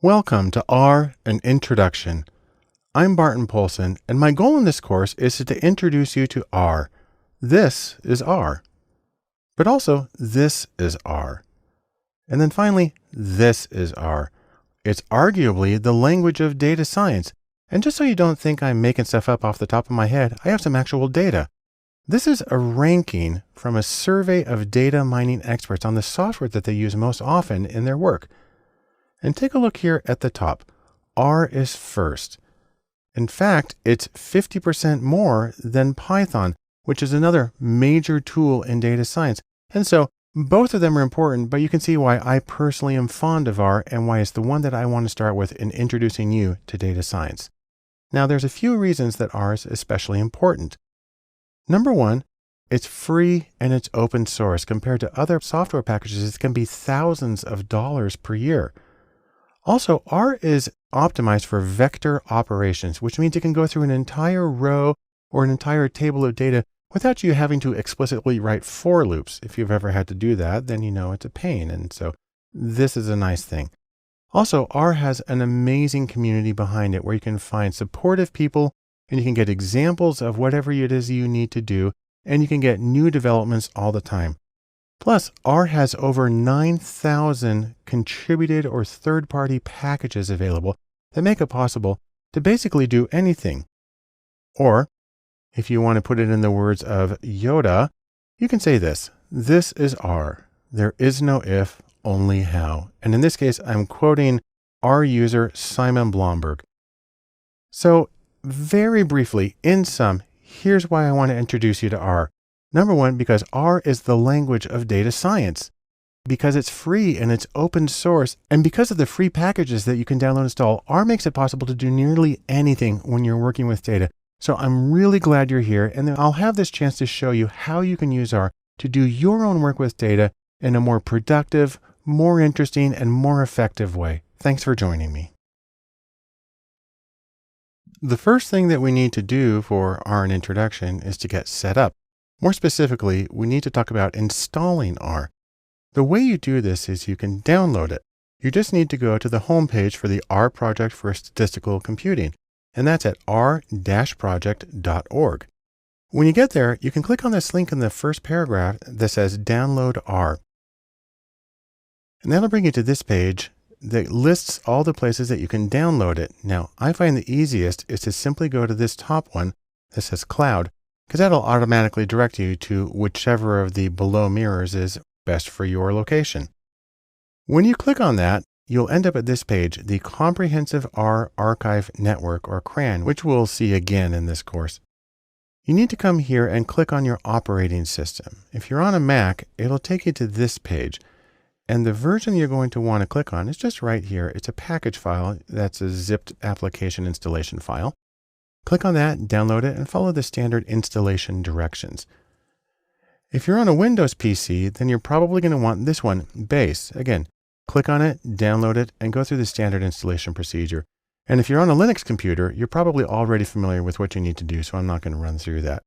Welcome to R, an Introduction. I'm Barton Polson, and my goal in this course is to introduce you to R. This is R. But also, this is R. And then finally, this is R. It's arguably the language of data science. And just so you don't think I'm making stuff up off the top of my head, I have some actual data. This is a ranking from a survey of data mining experts on the software that they use most often in their work. And take a look here at the top. R is first. In fact, it's 50% more than Python, which is another major tool in data science. And so both of them are important, but you can see why I personally am fond of R and why it's the one that I want to start with in introducing you to data science. Now, there's a few reasons that R is especially important. Number one, it's free and it's open source. Compared to other software packages, it can be thousands of dollars per year. Also, R is optimized for vector operations, which means it can go through an entire row or an entire table of data without you having to explicitly write for loops. If you've ever had to do that, then you know it's a pain. And so this is a nice thing. Also, R has an amazing community behind it where you can find supportive people and you can get examples of whatever it is you need to do, and you can get new developments all the time. Plus, R has over 9,000 contributed or third-party packages available that make it possible to basically do anything. Or, if you want to put it in the words of Yoda, you can say this: this is R. There is no if, only how. And in this case, I'm quoting R user Simon Blomberg. So, very briefly, in sum, here's why I want to introduce you to R. Number one, because R is the language of data science. Because it's free and it's open source, and because of the free packages that you can download and install, R makes it possible to do nearly anything when you're working with data. So I'm really glad you're here, and I'll have this chance to show you how you can use R to do your own work with data in a more productive, more interesting, and more effective way. Thanks for joining me. The first thing that we need to do for R an Introduction is to get set up. More specifically, we need to talk about installing R. The way you do this is you can download it. You just need to go to the home page for the R project for statistical computing, and that's at r-project.org. When you get there, you can click on this link in the first paragraph that says Download R. And that'll bring you to this page that lists all the places that you can download it. Now, I find the easiest is to simply go to this top one that says Cloud, because that'll automatically direct you to whichever of the below mirrors is best for your location. When you click on that, you'll end up at this page, the Comprehensive R Archive Network, or CRAN, which we'll see again in this course. You need to come here and click on your operating system. If you're on a Mac, it'll take you to this page. And the version you're going to want to click on is just right here. It's a package file that's a zipped application installation file. Click on that, download it, and follow the standard installation directions. If you're on a Windows PC, then you're probably going to want this one, Base. Again, click on it, download it, and go through the standard installation procedure. And if you're on a Linux computer, you're probably already familiar with what you need to do, so I'm not going to run through that.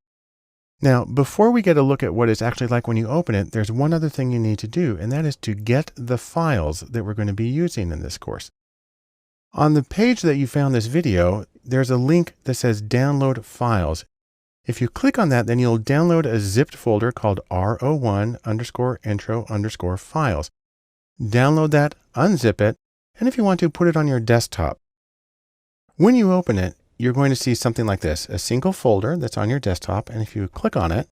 Now, before we get a look at what it's actually like when you open it, there's one other thing you need to do, and that is to get the files that we're going to be using in this course. On the page that you found this video, there's a link that says Download Files. If you click on that, then you'll download a zipped folder called ro1_intro_files. Download that, unzip it, and if you want to, put it on your desktop. When you open it, you're going to see something like this, a single folder that's on your desktop, and if you click on it,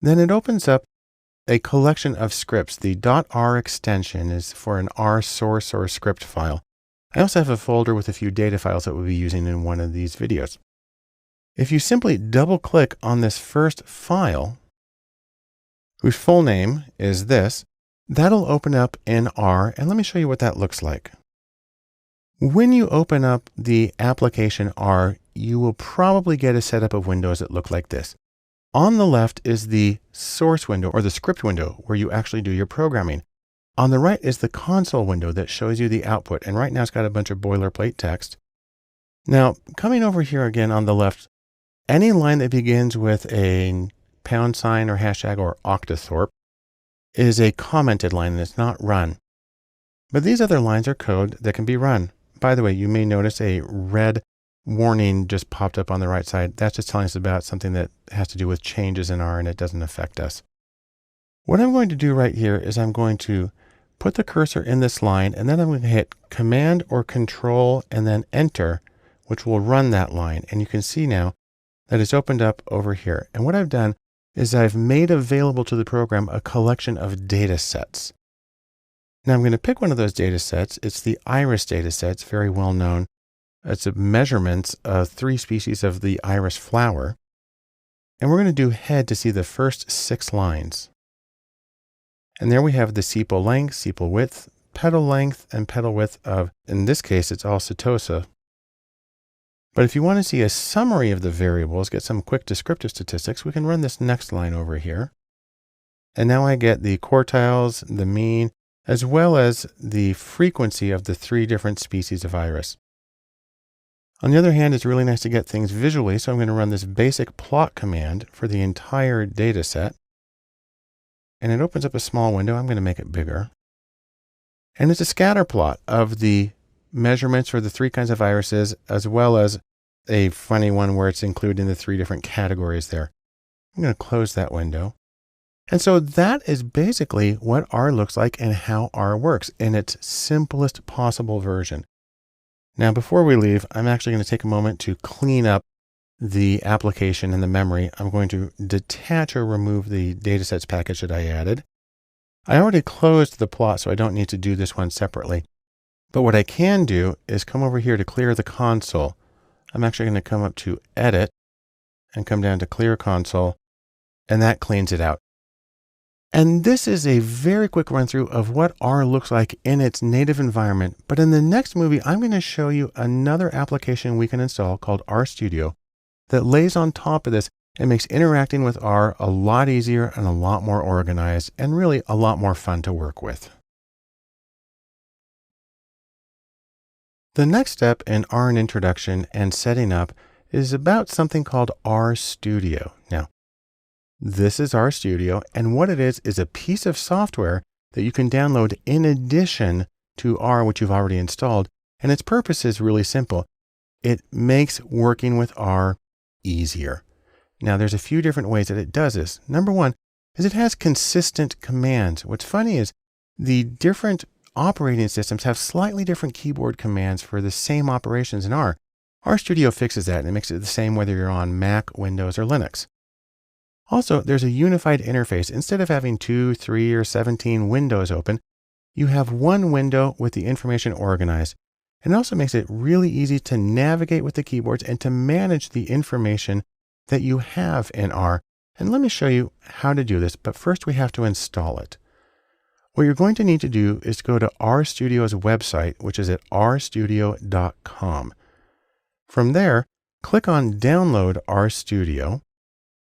then it opens up a collection of scripts. The .r extension is for an R source or script file. I also have a folder with a few data files that we'll be using in one of these videos. If you simply double-click on this first file, whose full name is this, that'll open up in R, and let me show you what that looks like. When you open up the application R, you will probably get a setup of windows that look like this. On the left is the source window, or the script window, where you actually do your programming. On the right is the console window that shows you the output, and right now it's got a bunch of boilerplate text. Now, coming over here again on the left, any line that begins with a pound sign or hashtag or octothorpe is a commented line and it's not run. But these other lines are code that can be run. By the way, you may notice a red warning just popped up on the right side. That's just telling us about something that has to do with changes in R and it doesn't affect us. What I'm going to do right here is I'm going to put the cursor in this line, and then I'm going to hit Command or Control and then Enter, which will run that line. And you can see now that it's opened up over here. And what I've done is I've made available to the program a collection of data sets. Now I'm going to pick one of those data sets. It's the iris data set. It's very well known. It's a measurements of 3 species of the iris flower. And we're going to do head to see the first 6 lines. And there we have the sepal length, sepal width, petal length, and petal width of, in this case, it's all setosa. But if you want to see a summary of the variables, get some quick descriptive statistics, we can run this next line over here. And now I get the quartiles, the mean, as well as the frequency of the 3 different species of iris. On the other hand, it's really nice to get things visually, so I'm going to run this basic plot command for the entire data set. And it opens up a small window. I'm going to make it bigger. And it's a scatter plot of the measurements for the 3 kinds of irises, as well as a funny one where it's including the 3 different categories there. I'm going to close that window. And so that is basically what R looks like and how R works in its simplest possible version. Now, before we leave, I'm actually going to take a moment to clean up the application and the memory. I'm going to detach or remove the datasets package that I added. I already closed the plot, so I don't need to do this one separately. But what I can do is come over here to clear the console. I'm actually going to come up to Edit and come down to Clear Console, and that cleans it out. And this is a very quick run through of what R looks like in its native environment. But in the next movie, I'm going to show you another application we can install called RStudio that lays on top of this and makes interacting with R a lot easier and a lot more organized and really a lot more fun to work with. The next step in R and introduction and setting up is about something called RStudio. Now, this is RStudio, and what it is a piece of software that you can download in addition to R, which you've already installed. And its purpose is really simple. It makes working with R easier. Now, there's a few different ways that it does this. Number one is it has consistent commands. What's funny is the different operating systems have slightly different keyboard commands for the same operations in R. RStudio fixes that and it makes it the same whether you're on Mac, Windows, or Linux. Also, there's a unified interface. Instead of having 2, 3, or 17 windows open, you have one window with the information organized. And it also makes it really easy to navigate with the keyboards and to manage the information that you have in R. And let me show you how to do this, but first we have to install it. What you're going to need to do is go to RStudio's website, which is at rstudio.com. From there, click on Download RStudio.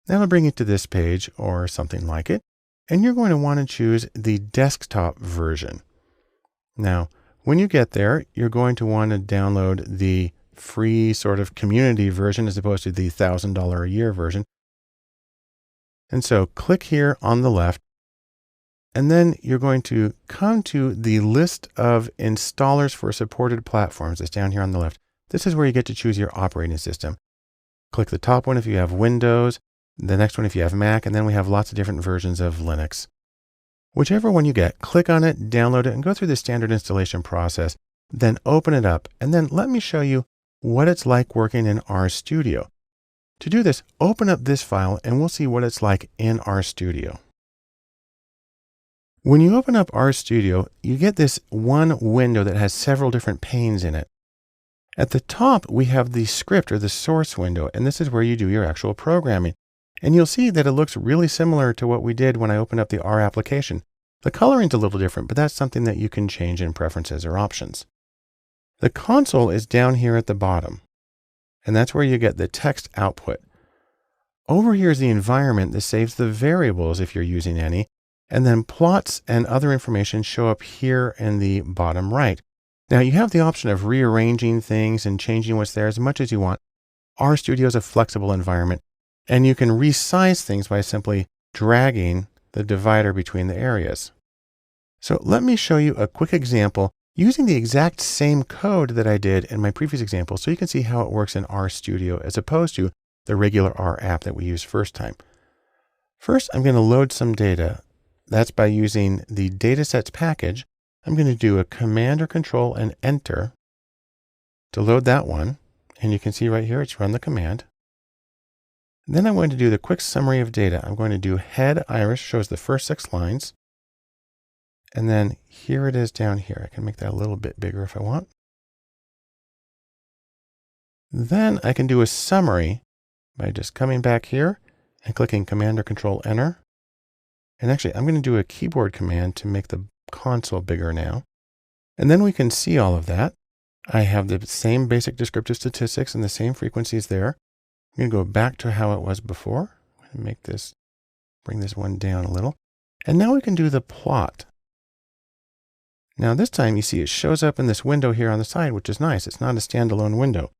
That'll bring you to this page or something like it. And you're going to want to choose the desktop version. Now, when you get there, you're going to want to download the free sort of community version as opposed to the $1,000 a year version. And so click here on the left, and then you're going to come to the list of installers for supported platforms. It's down here on the left. This is where you get to choose your operating system. Click the top one if you have Windows, the next one if you have Mac, and then we have lots of different versions of Linux. Whichever one you get, click on it, download it, and go through the standard installation process. Then open it up, and then let me show you what it's like working in RStudio. To do this, open up this file, and we'll see what it's like in RStudio. When you open up RStudio, you get this one window that has several different panes in it. At the top, we have the script or the source window, and this is where you do your actual programming. And you'll see that it looks really similar to what we did when I opened up the R application. The coloring's a little different, but that's something that you can change in preferences or options. The console is down here at the bottom, and that's where you get the text output. Over here is the environment that saves the variables if you're using any, and then plots and other information show up here in the bottom right. Now you have the option of rearranging things and changing what's there as much as you want. RStudio is a flexible environment, and you can resize things by simply dragging the divider between the areas. So let me show you a quick example using the exact same code that I did in my previous example so you can see how it works in RStudio as opposed to the regular R app that we used first time. First, I'm going to load some data. That's by using the datasets package. I'm going to do a Command or Control and Enter to load that one. And you can see right here, it's run the command. Then I'm going to do the quick summary of data. I'm going to do head iris, shows the first 6 lines. And then here it is down here. I can make that a little bit bigger if I want. Then I can do a summary by just coming back here and clicking Command or Control Enter. And actually, I'm going to do a keyboard command to make the console bigger now. And then we can see all of that. I have the same basic descriptive statistics and the same frequencies there. I'm going to go back to how it was before. I'm going to make this, bring this one down a little. And now we can do the plot. Now this time you see it shows up in this window here on the side, which is nice. It's not a standalone window.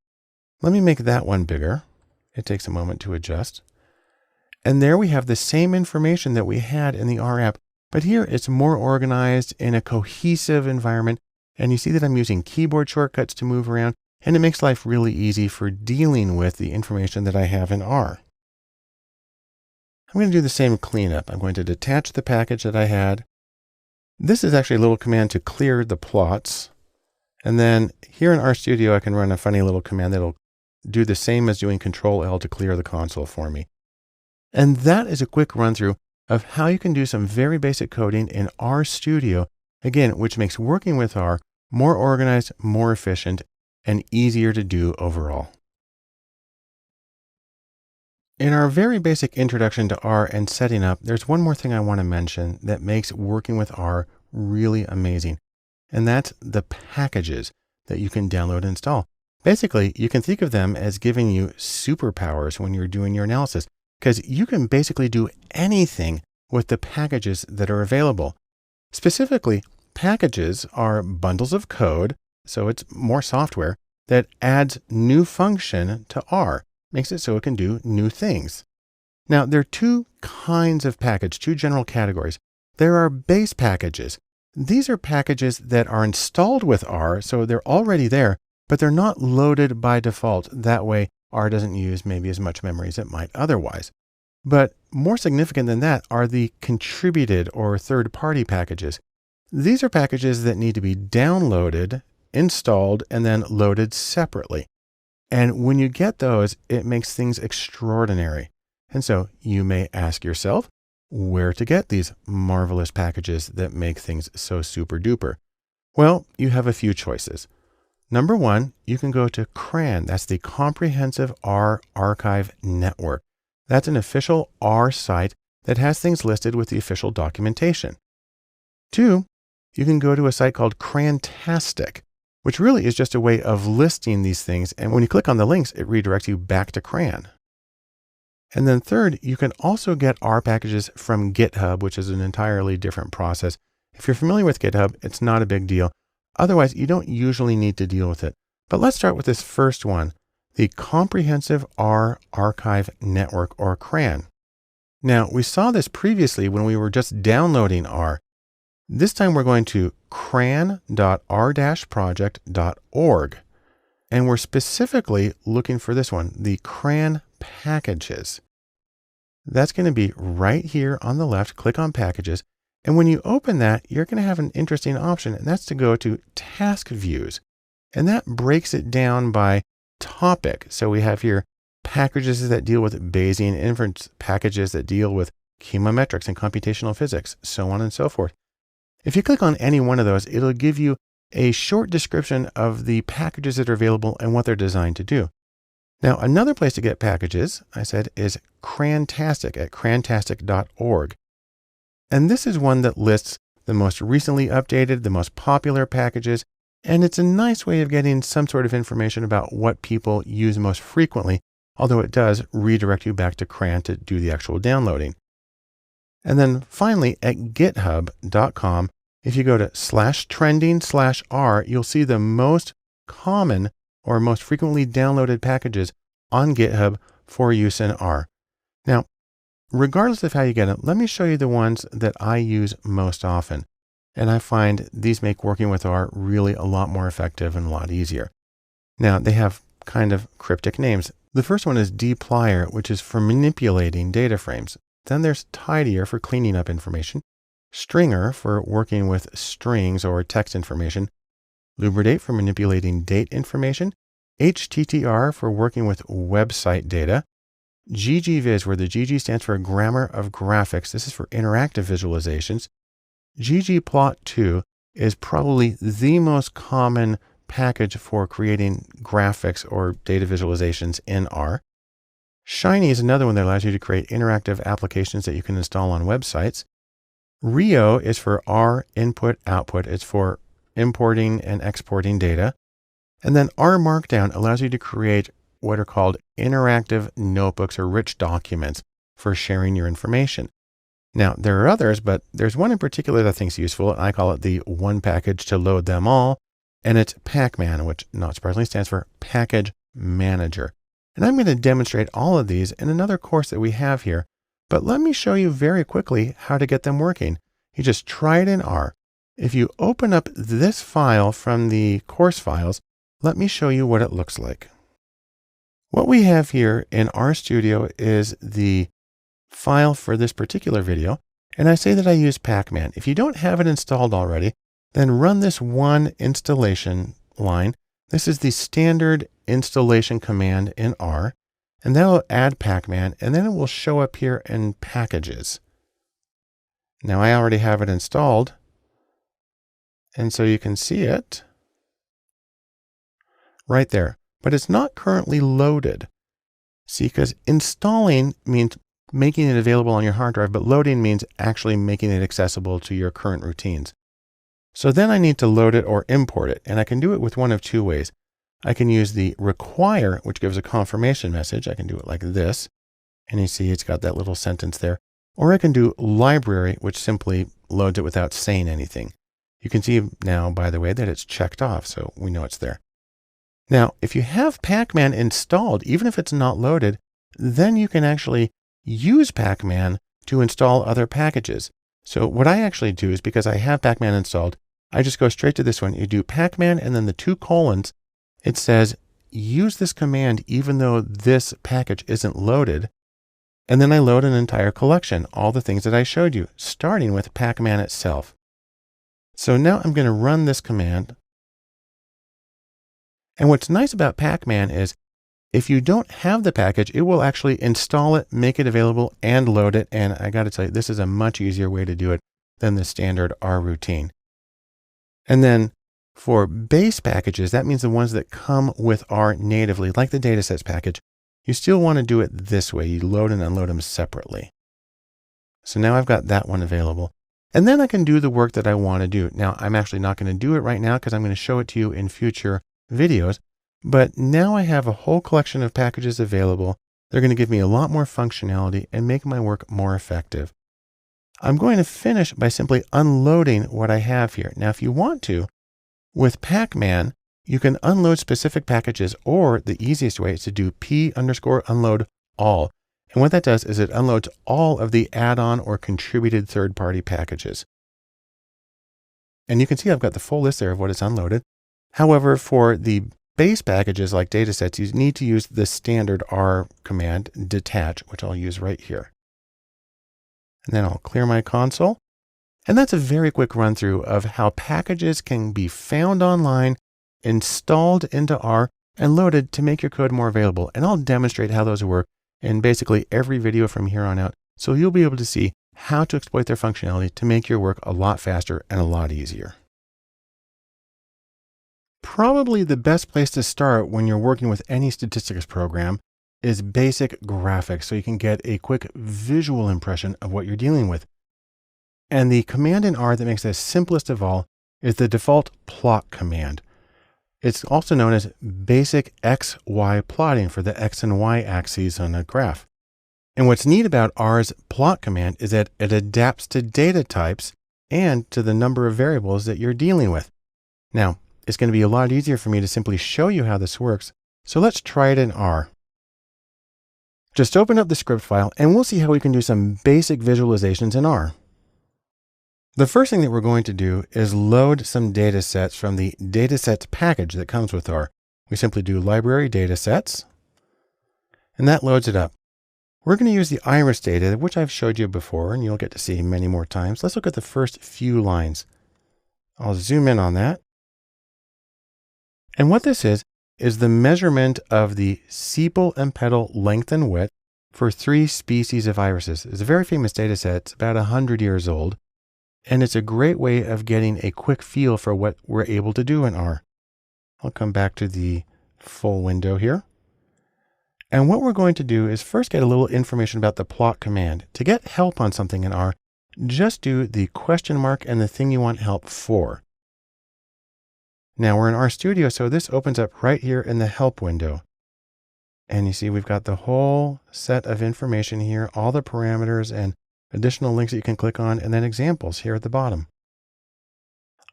Let me make that one bigger. It takes a moment to adjust. And there we have the same information that we had in the R app, but here it's more organized in a cohesive environment. And you see that I'm using keyboard shortcuts to move around, and it makes life really easy for dealing with the information that I have in R. I'm going to do the same cleanup. I'm going to detach the package that I had. This is actually a little command to clear the plots. And then here in RStudio, I can run a funny little command that'll do the same as doing Control L to clear the console for me. And that is a quick run through of how you can do some very basic coding in RStudio, again, which makes working with R more organized, more efficient, and easier to do overall. In our very basic introduction to R and setting up, there's one more thing I want to mention that makes working with R really amazing. And that's the packages that you can download and install. Basically, you can think of them as giving you superpowers when you're doing your analysis, because you can basically do anything with the packages that are available. Specifically, packages are bundles of code, so it's more software that adds new function to R, makes it so it can do new things. Now, there are 2 kinds of package, 2 general categories. There are base packages. These are packages that are installed with R, so they're already there, but they're not loaded by default. That way, R doesn't use maybe as much memory as it might otherwise. But more significant than that are the contributed or third-party packages. These are packages that need to be downloaded, installed, and then loaded separately. And when you get those, it makes things extraordinary. And so you may ask yourself where to get these marvelous packages that make things so super duper. Well, you have a few choices. Number 1, you can go to CRAN. That's the Comprehensive R Archive Network. That's an official R site that has things listed with the official documentation. 2, you can go to a site called Crantastic, which really is just a way of listing these things. And when you click on the links, it redirects you back to CRAN. And then 3rd, you can also get R packages from GitHub, which is an entirely different process. If you're familiar with GitHub, it's not a big deal. Otherwise, you don't usually need to deal with it. But let's start with this first one, the Comprehensive R Archive Network, or CRAN. Now, we saw this previously when we were just downloading R. This time we're going to cran.r-project.org. And we're specifically looking for this one, the CRAN packages. That's going to be right here on the left. Click on packages. And when you open that, you're going to have an interesting option, and that's to go to task views. And that breaks it down by topic. So we have here packages that deal with Bayesian inference, packages that deal with chemometrics and computational physics, so on and so forth. If you click on any one of those, it'll give you a short description of the packages that are available and what they're designed to do. Now, another place to get packages, I said, is Crantastic at crantastic.org. And this is one that lists the most recently updated, the most popular packages, and it's a nice way of getting some sort of information about what people use most frequently, although it does redirect you back to CRAN to do the actual downloading. And then finally, at github.com, if you go to /trending/R, you'll see the most common or most frequently downloaded packages on GitHub for use in R. Now, regardless of how you get them, let me show you the ones that I use most often. And I find these make working with R really a lot more effective and a lot easier. Now, they have kind of cryptic names. The first one is dplyr, which is for manipulating data frames. Then there's tidier for cleaning up information, stringer for working with strings or text information, lubridate for manipulating date information, HTTR for working with website data, ggvis, where the GG stands for Grammar of Graphics. This is for interactive visualizations. ggplot2 is probably the most common package for creating graphics or data visualizations in R. Shiny is another one that allows you to create interactive applications that you can install on websites. Rio is for R input output. It's for importing and exporting data. And then R Markdown allows you to create what are called interactive notebooks or rich documents for sharing your information. Now, there are others, but there's one in particular that I think is useful. I call it the one package to load them all. And it's Pacman, which not surprisingly stands for Package Manager. And I'm going to demonstrate all of these in another course that we have here. But let me show you very quickly how to get them working. You just try it in R. If you open up this file from the course files, let me show you what it looks like. What we have here in RStudio is the file for this particular video, and I say that I use Pacman. If you don't have it installed already, then run this one installation line. This is the standard installation command in R, and that'll add Pacman, and then it will show up here in Packages. Now I already have it installed, and so you can see it right there, but it's not currently loaded. See, because installing means making it available on your hard drive, but loading means actually making it accessible to your current routines. So then I need to load it or import it, and I can do it with one of two ways. I can use the require, which gives a confirmation message. I can do it like this, and you see it's got that little sentence there. Or I can do library, which simply loads it without saying anything. You can see now, by the way, that it's checked off, so we know it's there. Now, if you have Pacman installed, even if it's not loaded, then you can actually use Pacman to install other packages. So what I actually do is, because I have Pacman installed, I just go straight to this one. You do Pacman and then the 2 colons. It says, use this command even though this package isn't loaded. And then I load an entire collection, all the things that I showed you, starting with Pacman itself. So now I'm going to run this command. And what's nice about Pacman is if you don't have the package, it will actually install it, make it available, and load it. And I got to tell you, this is a much easier way to do it than the standard R routine. And then for base packages, that means the ones that come with R natively, like the datasets package, you still want to do it this way. You load and unload them separately. So now I've got that one available. And then I can do the work that I want to do. Now, I'm actually not going to do it right now because I'm going to show it to you in future videos. But now I have a whole collection of packages available. They're going to give me a lot more functionality and make my work more effective. I'm going to finish by simply unloading what I have here. Now, if you want to, with Pacman, you can unload specific packages, or the easiest way is to do p_unload all. And what that does is it unloads all of the add-on or contributed third-party packages. And you can see I've got the full list there of what is unloaded. However, for the base packages like datasets, you need to use the standard R command, detach, which I'll use right here. And then I'll clear my console. And that's a very quick run through of how packages can be found online, installed into R, and loaded to make your code more available. And I'll demonstrate how those work in basically every video from here on out. So you'll be able to see how to exploit their functionality to make your work a lot faster and a lot easier. Probably the best place to start when you're working with any statistics program is basic graphics, so you can get a quick visual impression of what you're dealing with. And the command in R that makes this simplest of all is the default plot command. It's also known as basic XY plotting for the X and Y axes on a graph. And what's neat about R's plot command is that it adapts to data types and to the number of variables that you're dealing with. Now, it's going to be a lot easier for me to simply show you how this works. So let's try it in R. Just open up the script file and we'll see how we can do some basic visualizations in R. The first thing that we're going to do is load some data sets from the datasets package that comes with R. We simply do library datasets, and that loads it up. We're going to use the iris data, which I've showed you before, and you'll get to see many more times. Let's look at the first few lines. I'll zoom in on that. And what this is the measurement of the sepal and petal length and width for 3 species of irises. It's a very famous data set. It's about 100 years old, and it's a great way of getting a quick feel for what we're able to do in R. I'll come back to the full window here. And what we're going to do is first get a little information about the plot command. To get help on something in R, just do the question mark and the thing you want help for. Now we're in RStudio, so this opens up right here in the help window. And you see we've got the whole set of information here, all the parameters and additional links that you can click on, and then examples here at the bottom.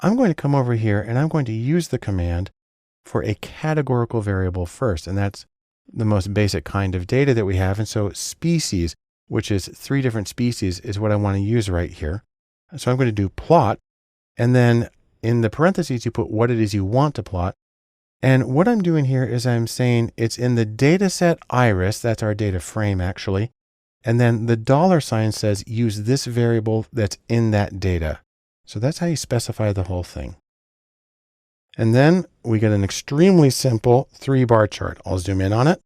I'm going to come over here and I'm going to use the command for a categorical variable first, and that's the most basic kind of data that we have. And so species, which is 3 different species, is what I want to use right here. So I'm going to do plot, and then in the parentheses, you put what it is you want to plot. And what I'm doing here is I'm saying it's in the data set iris, that's our data frame actually. And then the $sign says use this variable that's in that data. So that's how you specify the whole thing. And then we get an extremely simple 3-bar chart. I'll zoom in on it.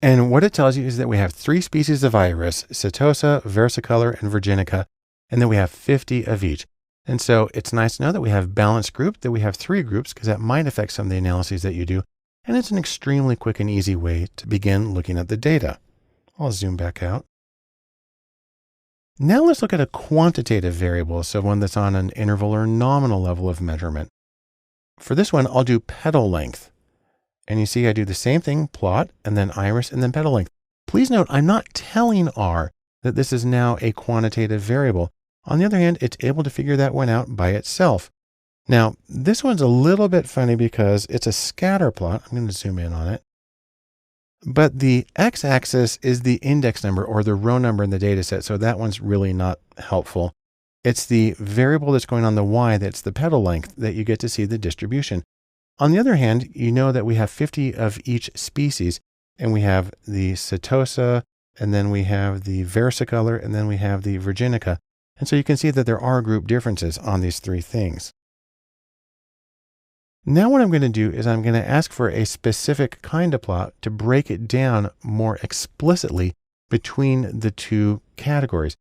And what it tells you is that we have 3 species of iris, setosa, versicolor, and virginica, and then we have 50 of each. And so it's nice to know that we have balanced group, that we have 3 groups, because that might affect some of the analyses that you do. And it's an extremely quick and easy way to begin looking at the data. I'll zoom back out. Now let's look at a quantitative variable, so one that's on an interval or nominal level of measurement. For this one, I'll do petal length. And you see I do the same thing, plot, and then iris, and then petal length. Please note, I'm not telling R that this is now a quantitative variable. On the other hand, it's able to figure that one out by itself. Now, this one's a little bit funny because it's a scatter plot. I'm going to zoom in on it. But the x-axis is the index number or the row number in the data set, so that one's really not helpful. It's the variable that's going on the y that's the petal length that you get to see the distribution. On the other hand, you know that we have 50 of each species, and we have the setosa, and then we have the versicolor, and then we have the virginica. And so you can see that there are group differences on these 3 things. Now what I'm going to do is I'm going to ask for a specific kind of plot to break it down more explicitly between the 2 categories.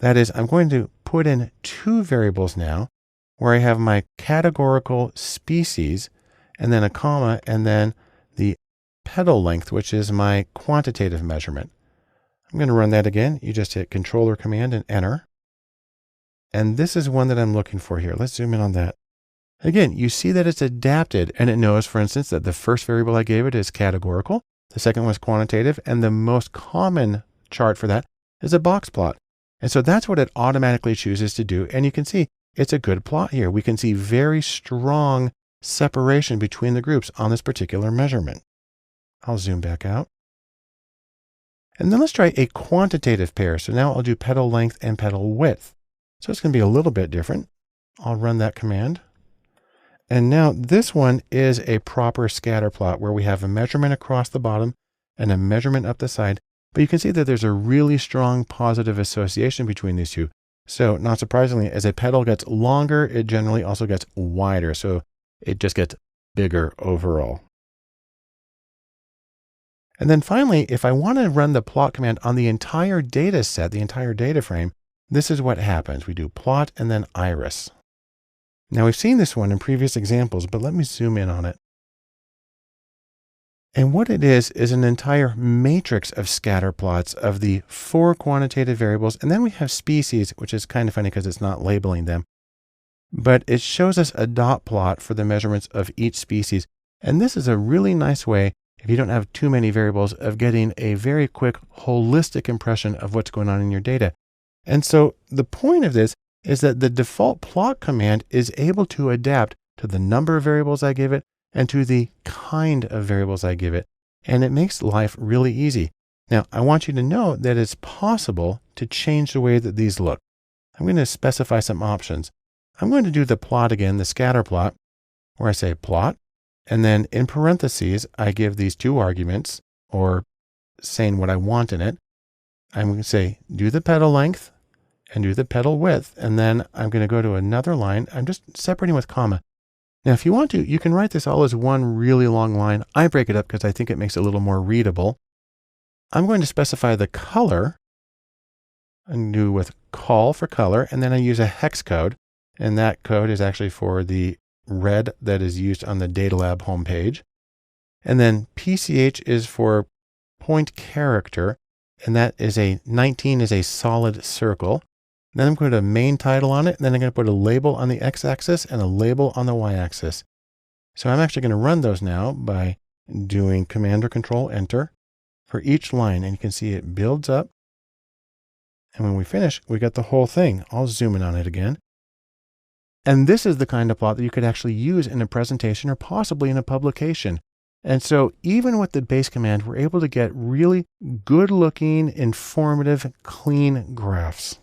That is, I'm going to put in 2 variables now where I have my categorical species and then a comma and then the petal length, which is my quantitative measurement. I'm going to run that again. You just hit Control or Command and Enter. And this is one that I'm looking for here. Let's zoom in on that. Again, you see that it's adapted and it knows, for instance, that the first variable I gave it is categorical. The second was quantitative, and the most common chart for that is a box plot. And so that's what it automatically chooses to do. And you can see it's a good plot here. We can see very strong separation between the groups on this particular measurement. I'll zoom back out. And then let's try a quantitative pair. So now I'll do petal length and petal width. So it's going to be a little bit different. I'll run that command. And now this one is a proper scatter plot where we have a measurement across the bottom and a measurement up the side. But you can see that there's a really strong positive association between these 2. So not surprisingly, as a petal gets longer, it generally also gets wider. So it just gets bigger overall. And then finally, if I want to run the plot command on the entire data set, the entire data frame, this is what happens. We do plot and then iris. Now we've seen this one in previous examples, but let me zoom in on it. And what it is an entire matrix of scatter plots of the 4 quantitative variables. And then we have species, which is kind of funny because it's not labeling them. But it shows us a dot plot for the measurements of each species. And this is a really nice way, if you don't have too many variables, of getting a very quick holistic impression of what's going on in your data. And so the point of this is that the default plot command is able to adapt to the number of variables I give it and to the kind of variables I give it. And it makes life really easy. Now, I want you to know that it's possible to change the way that these look. I'm going to specify some options. I'm going to do the plot again, the scatter plot, where I say plot, and then in parentheses, I give these two arguments, or saying what I want in it. I'm going to say, do the petal length and do the petal width. And then I'm going to go to another line. I'm just separating with comma. Now, if you want to, you can write this all as one really long line. I break it up because I think it makes it a little more readable. I'm going to specify the color. I'm going to do with call for color, and then I use a hex code. And that code is actually for the red that is used on the Data Lab homepage. And then PCH is for point character, and that is 19 is a solid circle. Then I'm going to put a main title on it, and then I'm going to put a label on the x-axis and a label on the y-axis. So I'm actually going to run those now by doing Command or Control Enter for each line, and you can see it builds up. And when we finish, we got the whole thing. I'll zoom in on it again. And this is the kind of plot that you could actually use in a presentation or possibly in a publication. And so even with the base command, we're able to get really good looking, informative, clean graphs.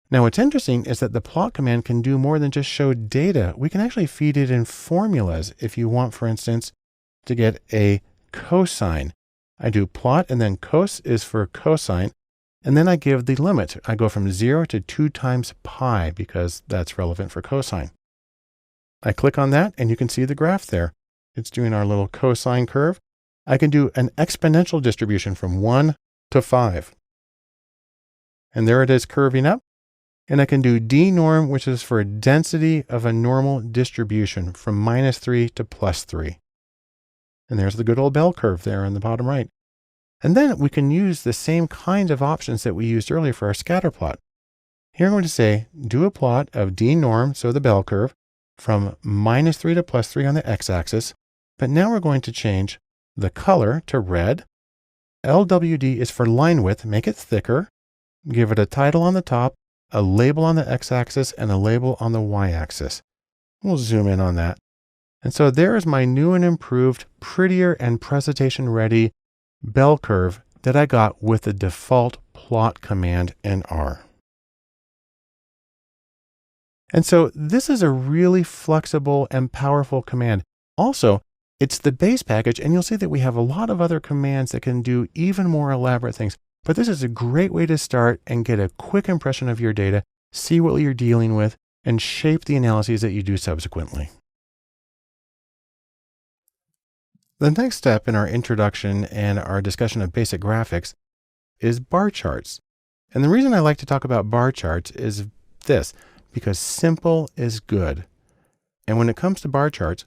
Now what's interesting is that the plot command can do more than just show data. We can actually feed it in formulas. If you want, for instance, to get a cosine, I do plot and then cos is for cosine. And then I give the limit. I go from 0 to 2 times pi because that's relevant for cosine. I click on that and you can see the graph there. It's doing our little cosine curve. I can do an exponential distribution from 1 to 5. And there it is curving up. And I can do d norm, which is for density of a normal distribution from -3 to +3. And there's the good old bell curve there in the bottom right. And then we can use the same kind of options that we used earlier for our scatter plot. Here I'm going to say, do a plot of d norm, so the bell curve, from -3 to +3 on the x-axis. But now we're going to change the color to red. LWD is for line width, make it thicker. Give it a title on the top, a label on the x-axis, and a label on the y-axis. We'll zoom in on that. And so there is my new and improved, prettier and presentation ready bell curve that I got with the default plot command in R. And so this is a really flexible and powerful command. Also, it's the base package, and you'll see that we have a lot of other commands that can do even more elaborate things. But this is a great way to start and get a quick impression of your data, see what you're dealing with, and shape the analyses that you do subsequently. The next step in our introduction and our discussion of basic graphics is bar charts. And the reason I like to talk about bar charts is this, because simple is good. And when it comes to bar charts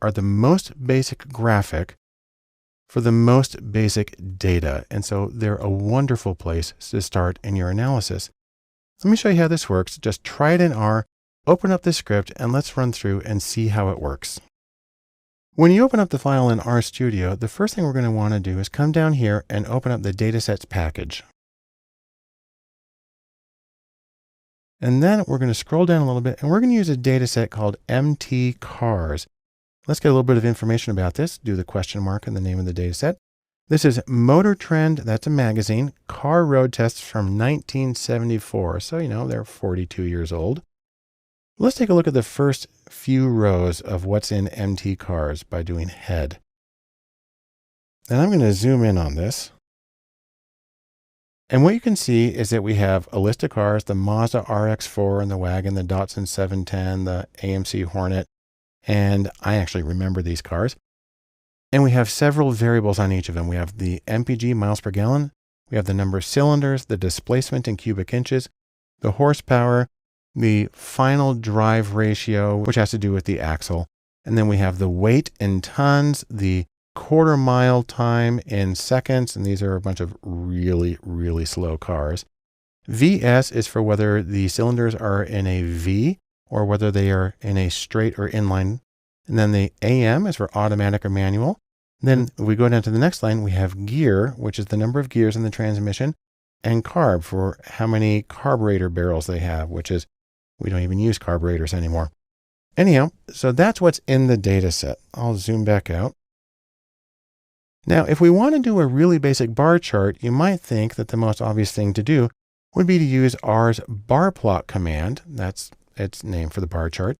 are the most basic graphic for the most basic data. And so they're a wonderful place to start in your analysis. Let me show you how this works. Just try it in R, open up the script, and let's run through and see how it works. When you open up the file in RStudio, the first thing we're going to want to do is come down here and open up the datasets package. And then we're going to scroll down a little bit and we're going to use a dataset called MT Cars. Let's get a little bit of information about this. Do the question mark in the name of the dataset. This is Motor Trend, that's a magazine, car road tests from 1974. So, they're 42 years old. Let's take a look at the first few rows of what's in MT Cars by doing head. Then I'm going to zoom in on this. And what you can see is that we have a list of cars, the Mazda RX-4 and the wagon, the Datsun 710, the AMC Hornet. And I actually remember these cars. And we have several variables on each of them. We have the MPG, miles per gallon. We have the number of cylinders, the displacement in cubic inches, the horsepower, the final drive ratio, which has to do with the axle. And then we have the weight in tons, the quarter mile time in seconds. And these are a bunch of really, really slow cars. VS is for whether the cylinders are in a V or whether they are in a straight or inline. And then the AM is for automatic or manual. And then if we go down to the next line, we have gear, which is the number of gears in the transmission, and carb for how many carburetor barrels they have, which is, we don't even use carburetors anymore. Anyhow, so that's what's in the data set. I'll zoom back out. Now, if we want to do a really basic bar chart, you might think that the most obvious thing to do would be to use R's bar plot command. That's its name for the bar chart.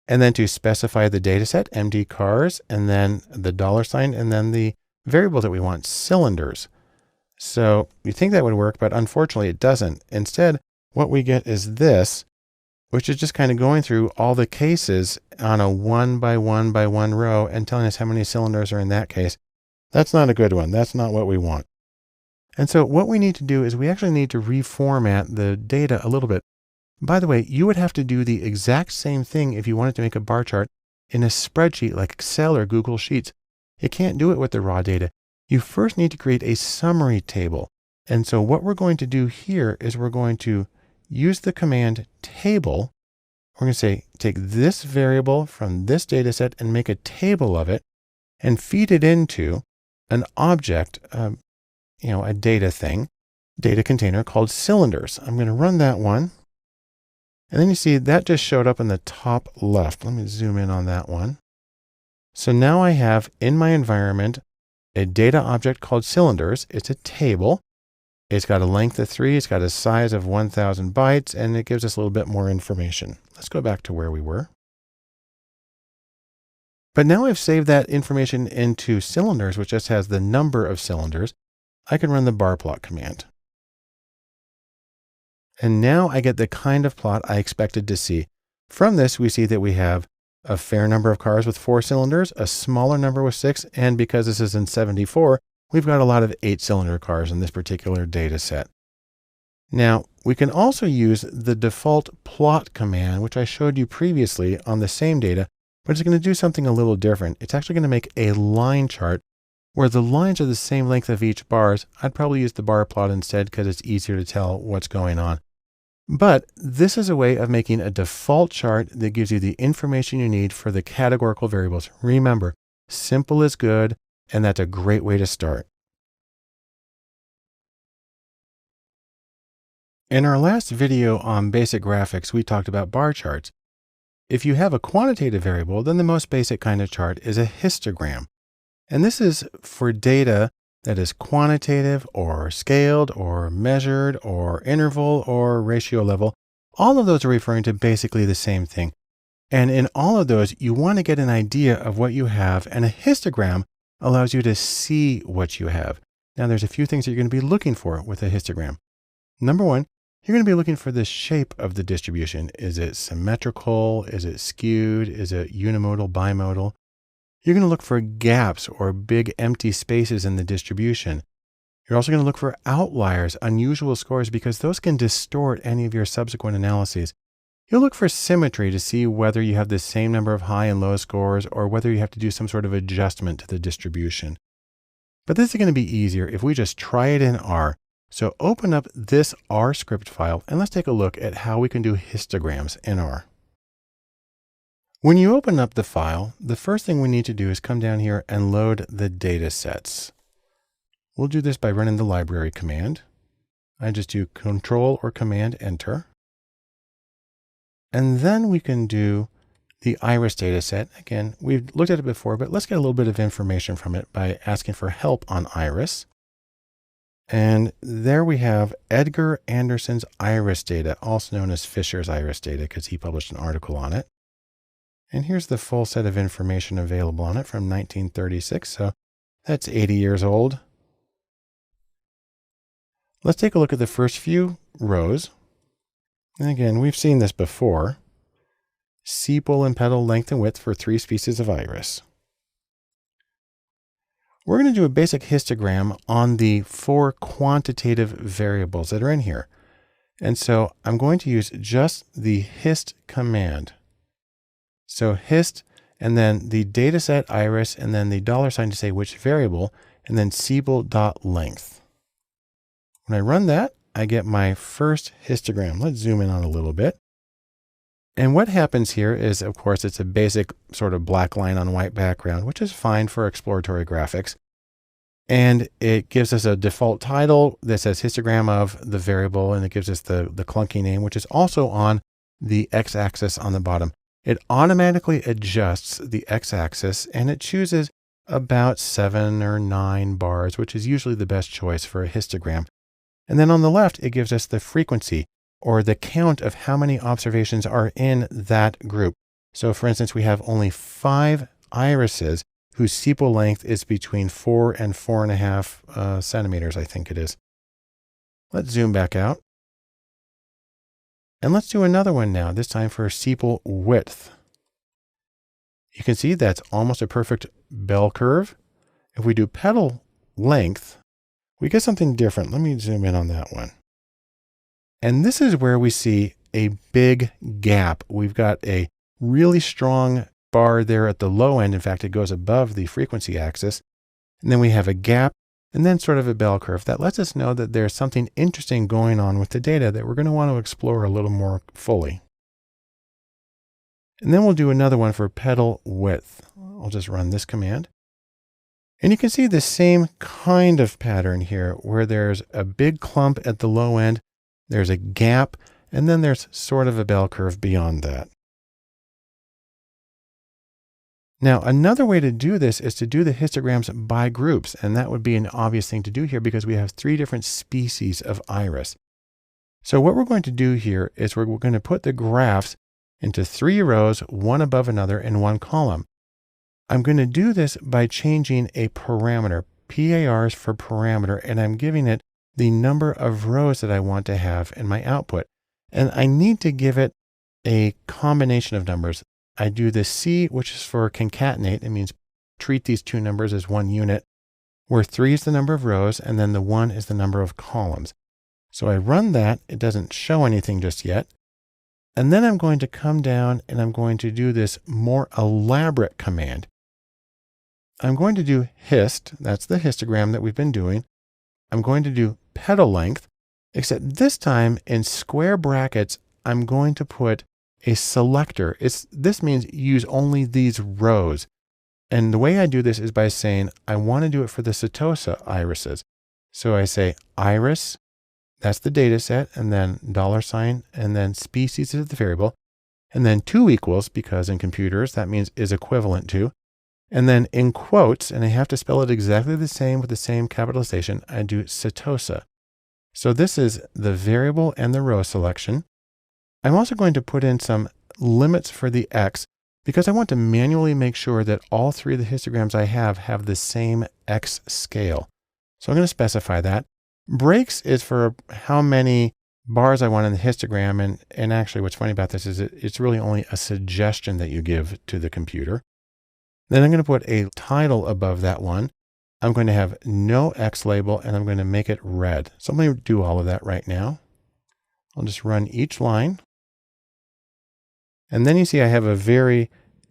And then to specify the data set, MD cars, and then the $sign, and then the variable that we want, cylinders. So you think that would work, but unfortunately it doesn't. Instead, what we get is this, which is just kind of going through all the cases on a 1 by 1 by 1 row and telling us how many cylinders are in that case. That's not a good one. That's not what we want. And so what we need to do is we actually need to reformat the data a little bit. By the way, you would have to do the exact same thing if you wanted to make a bar chart in a spreadsheet like Excel or Google Sheets. You can't do it with the raw data. You first need to create a summary table. And so what we're going to do here is we're going to use the command table. We're going to say, take this variable from this data set and make a table of it and feed it into an object, a data container called cylinders. I'm going to run that one. And then you see that just showed up in the top left. Let me zoom in on that one. So now I have in my environment a data object called cylinders. It's a table. It's got a length of 3. It's got a size of 1,000 bytes, and it gives us a little bit more information. Let's go back to where we were. But now I've saved that information into cylinders, which just has the number of cylinders. I can run the bar plot command. And now I get the kind of plot I expected to see. From this, we see that we have a fair number of cars with 4 cylinders, a smaller number with 6, and because this is in 74, we've got a lot of 8-cylinder cars in this particular data set. Now, we can also use the default plot command, which I showed you previously on the same data, but it's going to do something a little different. It's actually going to make a line chart where the lines are the same length of each bars. I'd probably use the bar plot instead because it's easier to tell what's going on. But this is a way of making a default chart that gives you the information you need for the categorical variables. Remember, simple is good, and that's a great way to start. In our last video on basic graphics, we talked about bar charts. If you have a quantitative variable, then the most basic kind of chart is a histogram. And this is for data that is quantitative or scaled or measured or interval or ratio level. All of those are referring to basically the same thing. And in all of those, you want to get an idea of what you have, and a histogram allows you to see what you have. Now, there's a few things that you're going to be looking for with a histogram. Number one, you're going to be looking for the shape of the distribution. Is it symmetrical? Is it skewed? Is it unimodal, bimodal? You're going to look for gaps or big empty spaces in the distribution. You're also going to look for outliers, unusual scores, because those can distort any of your subsequent analyses. You'll look for symmetry to see whether you have the same number of high and low scores or whether you have to do some sort of adjustment to the distribution. But this is going to be easier if we just try it in R. So open up this R script file and let's take a look at how we can do histograms in R. When you open up the file, the first thing we need to do is come down here and load the data sets. We'll do this by running the library command. I just do Control or Command Enter. And then we can do the iris data set. Again, we've looked at it before, but let's get a little bit of information from it by asking for help on iris. And there we have Edgar Anderson's iris data, also known as Fisher's iris data, because he published an article on it. And here's the full set of information available on it from 1936. So that's 80 years old. Let's take a look at the first few rows. And again, we've seen this before. Sepal and petal length and width for 3 species of iris. We're going to do a basic histogram on the 4 quantitative variables that are in here. And so I'm going to use just the hist command. So hist, and then the dataset iris, and then the $sign to say which variable, and then sepal.length. When I run that, I get my first histogram. Let's zoom in on a little bit. And what happens here is, of course, it's a basic sort of black line on white background, which is fine for exploratory graphics. And it gives us a default title that says histogram of the variable, and it gives us the clunky name, which is also on the x-axis on the bottom. It automatically adjusts the x-axis, and it chooses about 7 or 9 bars, which is usually the best choice for a histogram. And then on the left, it gives us the frequency, or the count of how many observations are in that group. So for instance, we have only 5 irises whose sepal length is between 4 and 4.5 centimeters, I think it is. Let's zoom back out. And let's do another one now, this time for sepal width. You can see that's almost a perfect bell curve. If we do petal length, we get something different. Let me zoom in on that one. And this is where we see a big gap. We've got a really strong bar there at the low end. In fact, it goes above the frequency axis. And then we have a gap and then sort of a bell curve. That lets us know that there's something interesting going on with the data that we're going to want to explore a little more fully. And then we'll do another one for petal width. I'll just run this command. And you can see the same kind of pattern here where there's a big clump at the low end, there's a gap, and then there's sort of a bell curve beyond that. Now, another way to do this is to do the histograms by groups, and that would be an obvious thing to do here because we have 3 different species of iris. So what we're going to do here is we're going to put the graphs into 3 rows, one above another in one column. I'm going to do this by changing a parameter. PAR is for parameter, and I'm giving it the number of rows that I want to have in my output. And I need to give it a combination of numbers. I do the C, which is for concatenate. It means treat these 2 numbers as one unit, where 3 is the number of rows, and then the 1 is the number of columns. So I run that. It doesn't show anything just yet. And then I'm going to come down and I'm going to do this more elaborate command. I'm going to do hist. That's the histogram that we've been doing. I'm going to do petal length, except this time in square brackets, I'm going to put a selector. This means use only these rows. And the way I do this is by saying, I want to do it for the setosa irises. So I say iris, that's the data set, and then $, and then species is the variable, and then 2 equals, because in computers, that means is equivalent to. And then in quotes, and I have to spell it exactly the same with the same capitalization, I do setosa. So this is the variable and the row selection. I'm also going to put in some limits for the X because I want to manually make sure that all 3 of the histograms I have the same X scale. So I'm going to specify that. Breaks is for how many bars I want in the histogram. And actually what's funny about this is it's really only a suggestion that you give to the computer. Then I'm going to put a title above that one. I'm going to have no X label and I'm going to make it red. So I'm going to do all of that right now. I'll just run each line. And then you see I have a very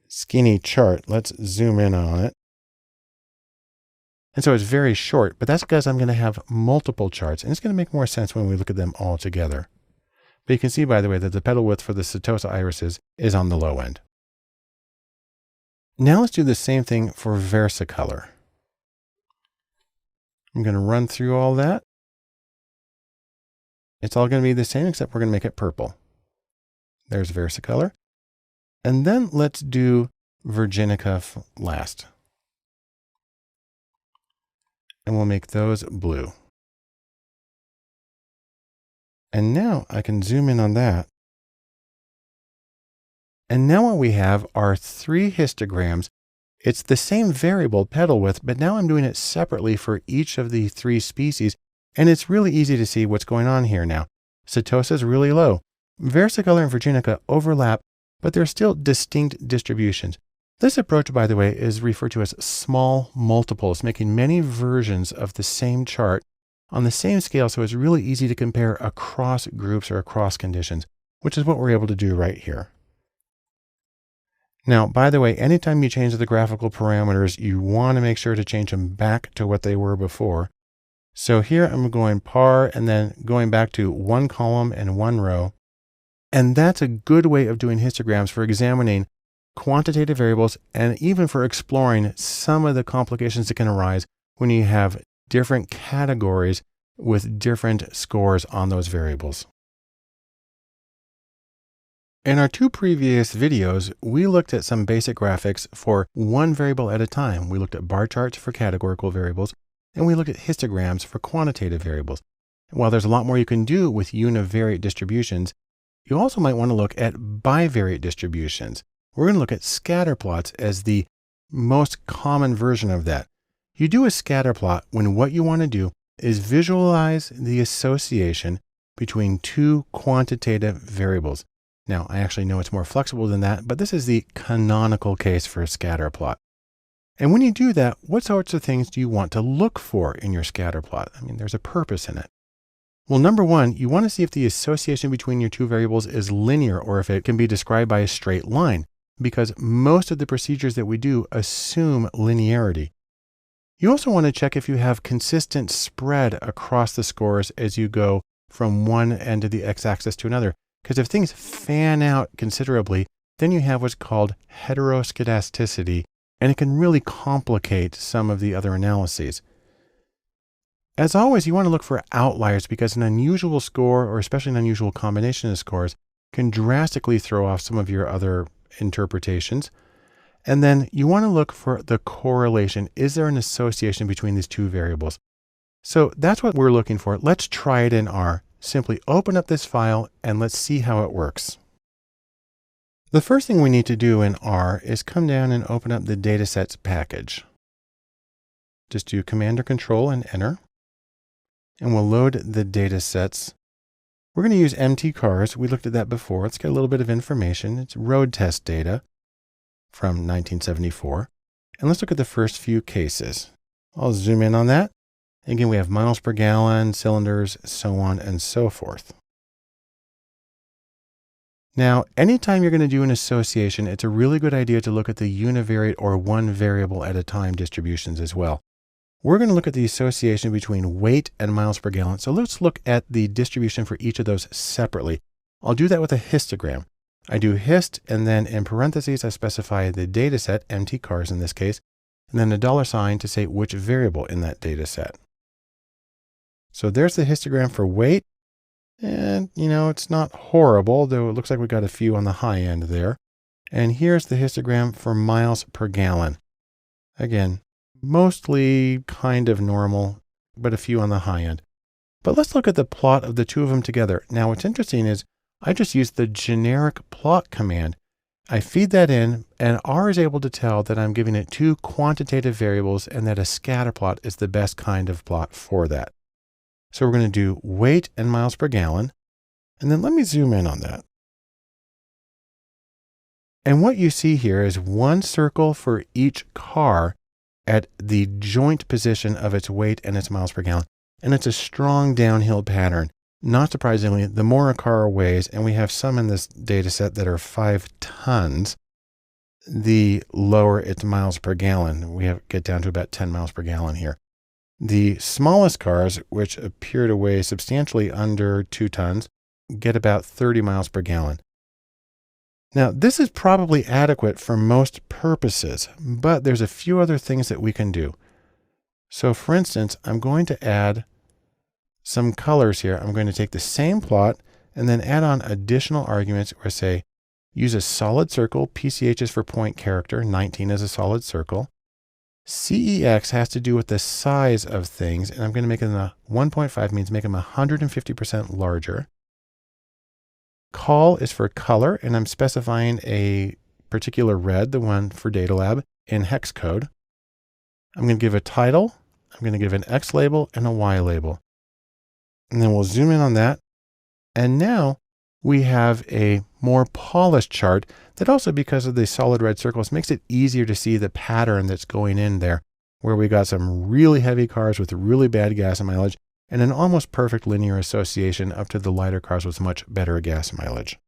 skinny chart. Let's zoom in on it. And so it's very short, but that's because I'm going to have multiple charts, and it's going to make more sense when we look at them all together. But you can see, by the way, that the petal width for the setosa irises is on the low end. Now let's do the same thing for versicolor. I'm going to run through all that. It's all going to be the same, except we're going to make it purple. There's versicolor. And then let's do virginica last. And we'll make those blue. And now I can zoom in on that. And now what we have are 3 histograms. It's the same variable petal width, but now I'm doing it separately for each of the 3 species. And it's really easy to see what's going on here now. Setosa is really low. Versicolor and virginica overlap, but they're still distinct distributions. This approach, by the way, is referred to as small multiples, making many versions of the same chart on the same scale, so it's really easy to compare across groups or across conditions, which is what we're able to do right here. Now, by the way, anytime you change the graphical parameters, you want to make sure to change them back to what they were before. So here I'm going par and then going back to 1 column and 1 row. And that's a good way of doing histograms for examining quantitative variables and even for exploring some of the complications that can arise when you have different categories with different scores on those variables. In our two previous videos, we looked at some basic graphics for one variable at a time. We looked at bar charts for categorical variables, and we looked at histograms for quantitative variables. While there's a lot more you can do with univariate distributions, you also might want to look at bivariate distributions. We're going to look at scatter plots as the most common version of that. You do a scatter plot when what you want to do is visualize the association between two quantitative variables. Now, I actually know it's more flexible than that, but this is the canonical case for a scatter plot. And when you do that, what sorts of things do you want to look for in your scatter plot? I mean, there's a purpose in it. Well, number one, you want to see if the association between your two variables is linear or if it can be described by a straight line, because most of the procedures that we do assume linearity. You also want to check if you have consistent spread across the scores as you go from one end of the x-axis to another. Because if things fan out considerably, then you have what's called heteroscedasticity, and it can really complicate some of the other analyses. As always, you want to look for outliers because an unusual score, or especially an unusual combination of scores, can drastically throw off some of your other interpretations. And then you want to look for the correlation. Is there an association between these two variables? So that's what we're looking for. Let's try it in R. Simply open up this file and let's see how it works. The first thing we need to do in R is come down and open up the datasets package. Just do Command or Control and enter. And we'll load the datasets. We're going to use empty cars. We looked at that before. Let's get a little bit of information. It's road test data from 1974. And let's look at the first few cases. I'll zoom in on that. Again, we have miles per gallon, cylinders, so on and so forth. Now, anytime you're going to do an association, it's a really good idea to look at the univariate or one variable at a time distributions as well. We're going to look at the association between weight and miles per gallon. So let's look at the distribution for each of those separately. I'll do that with a histogram. I do hist, and then in parentheses, I specify the data set, empty cars in this case, and then a $sign to say which variable in that data set. So there's the histogram for weight. And, it's not horrible, though it looks like we got a few on the high end there. And here's the histogram for miles per gallon. Again, mostly kind of normal, but a few on the high end. But let's look at the plot of the two of them together. Now, what's interesting is I just used the generic plot command. I feed that in, and R is able to tell that I'm giving it two quantitative variables and that a scatter plot is the best kind of plot for that. So we're going to do weight and miles per gallon. And then let me zoom in on that. And what you see here is one circle for each car at the joint position of its weight and its miles per gallon. And it's a strong downhill pattern. Not surprisingly, the more a car weighs, and we have some in this data set that are 5 tons, the lower its miles per gallon. We get down to about 10 miles per gallon here. The smallest cars, which appear to weigh substantially under 2 tons, get about 30 miles per gallon. Now, this is probably adequate for most purposes, but there's a few other things that we can do. So for instance, I'm going to add some colors here. I'm going to take the same plot and then add on additional arguments where I say, use a solid circle. PCH is for point character. 19 is a solid circle. CEX has to do with the size of things, and I'm going to make them 1.5 means make them 150% larger. Call is for color, and I'm specifying a particular red, the one for Data Lab, in hex code. I'm going to give a title. I'm going to give an X label and a Y label. And then we'll zoom in on that. And now we have a more polished chart that also, because of the solid red circles, makes it easier to see the pattern that's going in there, where we got some really heavy cars with really bad gas mileage and an almost perfect linear association up to the lighter cars with much better gas mileage.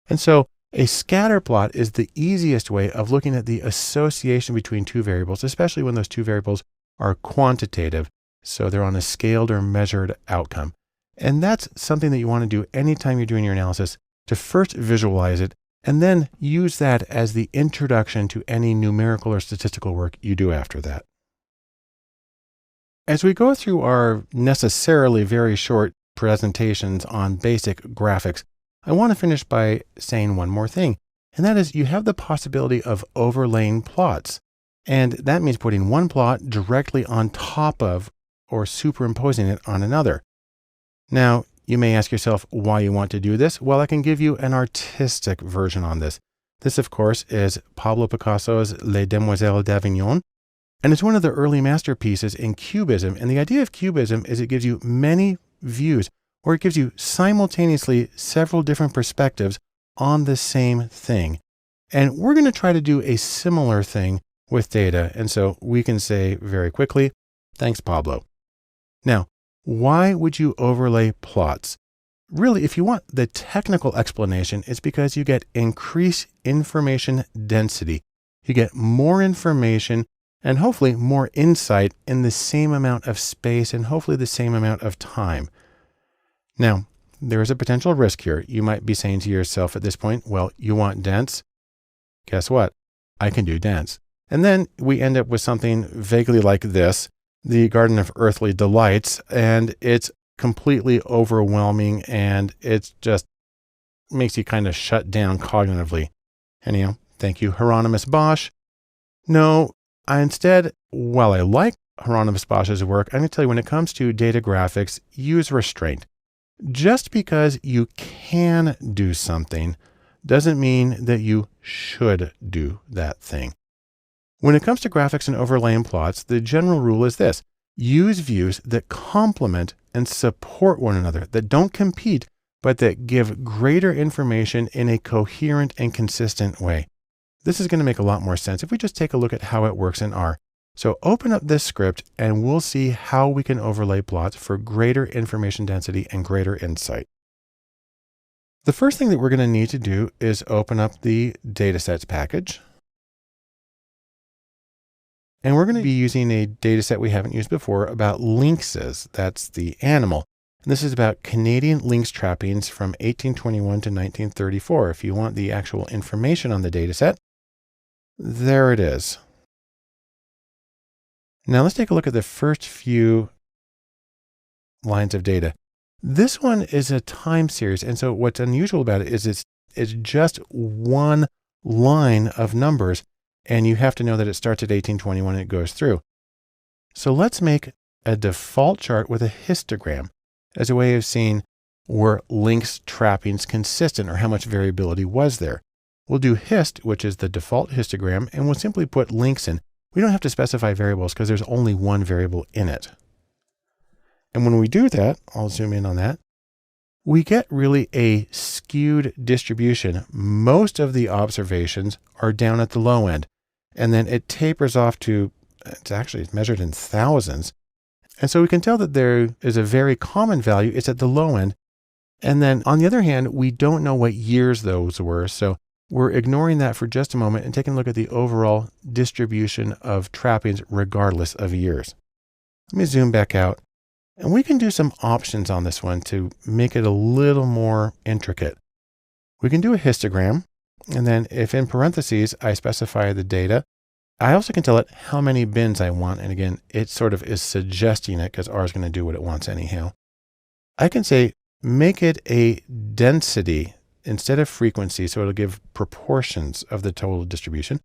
And so a scatter plot is the easiest way of looking at the association between two variables, especially when those two variables are quantitative. So they're on a scaled or measured outcome. And that's something that you want to do anytime you're doing your analysis, to first visualize it and then use that as the introduction to any numerical or statistical work you do after that. As we go through our necessarily very short presentations on basic graphics, I want to finish by saying one more thing, and that is you have the possibility of overlaying plots. And that means putting one plot directly on top of or superimposing it on another. Now, you may ask yourself why you want to do this. Well, I can give you an artistic version on this. This, of course, is Pablo Picasso's Les Demoiselles d'Avignon, and it's one of the early masterpieces in Cubism. And the idea of Cubism is it gives you many views, or it gives you simultaneously several different perspectives on the same thing. And we're going to try to do a similar thing with data. And so we can say very quickly, thanks, Pablo. Now, why would you overlay plots? Really, if you want the technical explanation, it's because you get increased information density. You get more information and hopefully more insight in the same amount of space and hopefully the same amount of time. Now, there is a potential risk here. You might be saying to yourself at this point, well, you want dense? Guess what? I can do dense. And then we end up with something vaguely like this, the Garden of Earthly Delights, and it's completely overwhelming and it just makes you kind of shut down cognitively. Anyhow, thank you, Hieronymus Bosch. No, instead, while I like Hieronymus Bosch's work, I'm going to tell you when it comes to data graphics, use restraint. Just because you can do something doesn't mean that you should do that thing. When it comes to graphics and overlaying plots, the general rule is this: use views that complement and support one another, that don't compete, but that give greater information in a coherent and consistent way. This is going to make a lot more sense if we just take a look at how it works in R. So open up this script and we'll see how we can overlay plots for greater information density and greater insight. The first thing that we're going to need to do is open up the datasets package. And we're going to be using a data set we haven't used before about lynxes. That's the animal. And this is about Canadian lynx trappings from 1821 to 1934. If you want the actual information on the data set, there it is. Now let's take a look at the first few lines of data. This one is a time series. And so what's unusual about it is it's just one line of numbers. And you have to know that it starts at 1821 and it goes through. So let's make a default chart with a histogram as a way of seeing were lynx trappings consistent or how much variability was there. We'll do hist, which is the default histogram, and we'll simply put lynx in. We don't have to specify variables because there's only one variable in it. And when we do that, I'll zoom in on that, we get really a skewed distribution. Most of the observations are down at the low end. And then it tapers off to, it's measured in thousands. And so we can tell that there is a very common value. It's at the low end. And then on the other hand, we don't know what years those were. So we're ignoring that for just a moment and taking a look at the overall distribution of trappings regardless of years. Let me zoom back out. And we can do some options on this one to make it a little more intricate. We can do a histogram. And then if in parentheses, I specify the data, I also can tell it how many bins I want. And again, it sort of is suggesting it because R is going to do what it wants anyhow. I can say, make it a density instead of frequency. So it'll give proportions of the total distribution.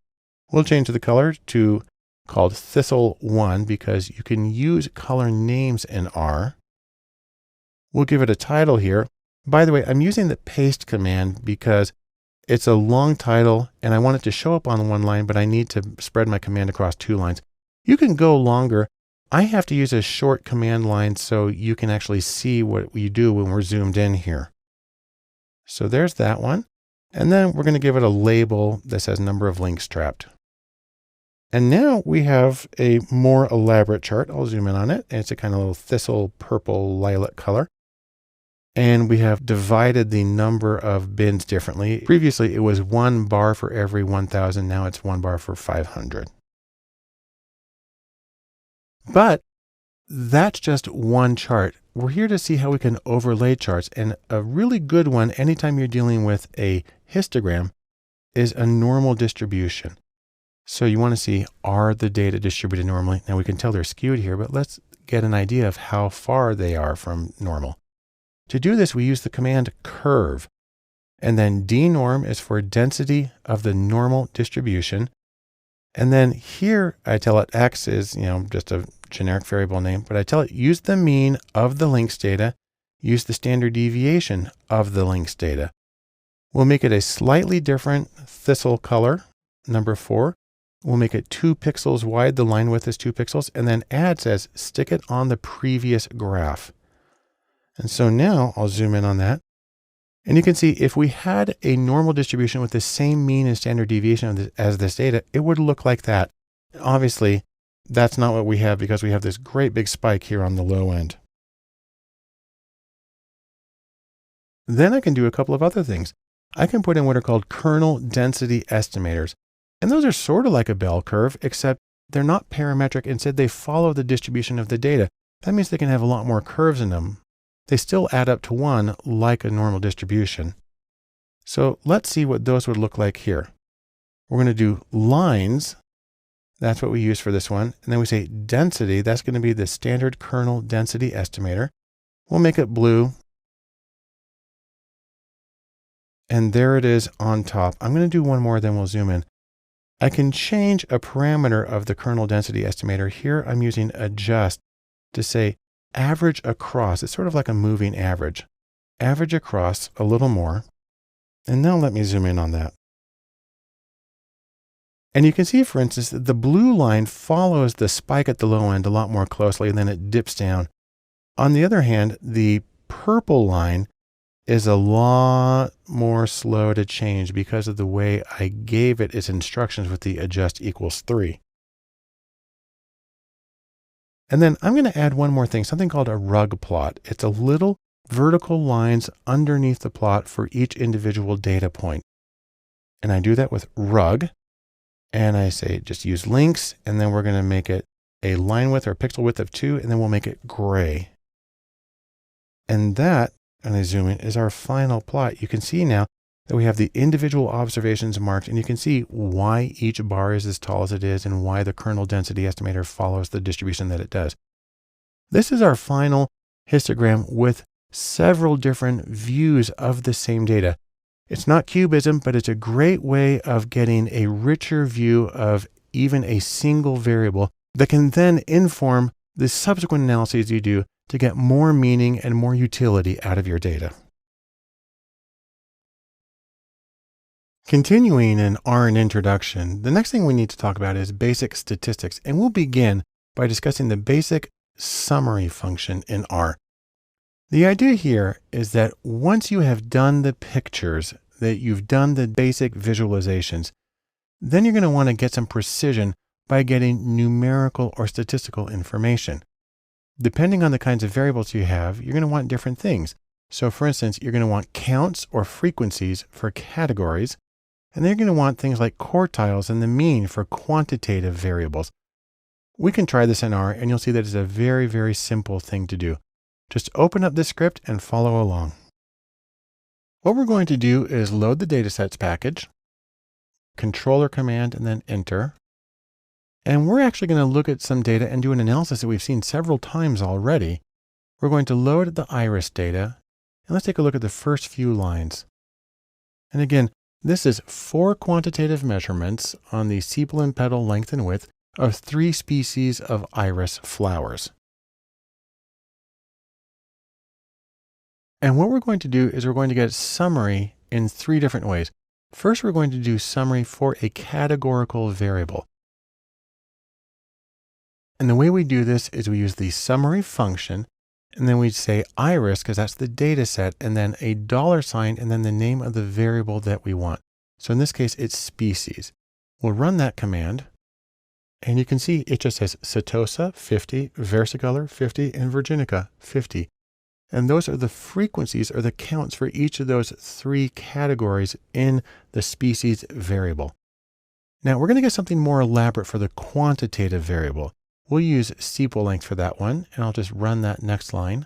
We'll change the color to called Thistle 1 because you can use color names in R. We'll give it a title here. By the way, I'm using the paste command because it's a long title and I want it to show up on one line, but I need to spread my command across two lines. You can go longer. I have to use a short command line so you can actually see what we do when we're zoomed in here. So there's that one. And then we're going to give it a label that says number of lynx trapped. And now we have a more elaborate chart. I'll zoom in on it. And it's a kind of little thistle purple lilac color. And we have divided the number of bins differently. Previously, it was 1 bar for every 1,000. Now it's 1 bar for 500. But that's just one chart. We're here to see how we can overlay charts. And a really good one, anytime you're dealing with a histogram, is a normal distribution. So you want to see, are the data distributed normally? Now we can tell they're skewed here, but let's get an idea of how far they are from normal. To do this, we use the command curve. And then D norm is for density of the normal distribution. And then here I tell it X is, just a generic variable name, but I tell it use the mean of the links data, use the standard deviation of the links data. We'll make it a slightly different thistle color, number 4. We'll make it 2 pixels wide. The line width is 2 pixels. And then add says, stick it on the previous graph. And so now I'll zoom in on that. And you can see if we had a normal distribution with the same mean and standard deviation as this data, it would look like that. Obviously, that's not what we have because we have this great big spike here on the low end. Then I can do a couple of other things. I can put in what are called kernel density estimators. And those are sort of like a bell curve, except they're not parametric. Instead, they follow the distribution of the data. That means they can have a lot more curves in them. They still add up to 1 like a normal distribution. So let's see what those would look like here. We're going to do lines. That's what we use for this one. And then we say density. That's going to be the standard kernel density estimator. We'll make it blue. And there it is on top. I'm going to do one more, then we'll zoom in. I can change a parameter of the kernel density estimator. Here I'm using adjust to say average across. It's sort of like a moving average. Average across a little more. And now let me zoom in on that. And you can see, for instance, that the blue line follows the spike at the low end a lot more closely, and then it dips down. On the other hand, the purple line is a lot more slow to change because of the way I gave it its instructions with the adjust equals 3. And then I'm going to add one more thing, something called a rug plot. It's a little vertical lines underneath the plot for each individual data point. And I do that with rug. And I say just use links, and then we're going to make it a line width or pixel width of 2, and then we'll make it gray. And that, and I zoom in, is our final plot. You can see now that we have the individual observations marked, and you can see why each bar is as tall as it is and why the kernel density estimator follows the distribution that it does. This is our final histogram with several different views of the same data. It's not cubism, but it's a great way of getting a richer view of even a single variable that can then inform the subsequent analyses you do to get more meaning and more utility out of your data. Continuing in R and introduction, the next thing we need to talk about is basic statistics, and we'll begin by discussing the basic summary function in R. The idea here is that once you have done the pictures, that you've done the basic visualizations, then you're going to want to get some precision by getting numerical or statistical information. Depending on the kinds of variables you have, you're going to want different things. So for instance, you're going to want counts or frequencies for categories, and then you're going to want things like quartiles and the mean for quantitative variables. We can try this in R, and you'll see that it's a very, very simple thing to do. Just open up this script and follow along. What we're going to do is load the datasets package, controller command, and then enter. And we're actually going to look at some data and do an analysis that we've seen several times already. We're going to load the iris data, and let's take a look at the first few lines. And again, this is 4 quantitative measurements on the sepal and petal length and width of 3 species of iris flowers. And what we're going to do is we're going to get summary in 3 different ways. First, we're going to do summary for a categorical variable. And the way we do this is we use the summary function, and then we say iris, because that's the data set, and then a $sign, and then the name of the variable that we want. So in this case, it's species. We'll run that command, and you can see it just says setosa 50, versicolor 50, and virginica 50. And those are the frequencies or the counts for each of those 3 categories in the species variable. Now we're going to get something more elaborate for the quantitative variable. We'll use sepal length for that one, and I'll just run that next line.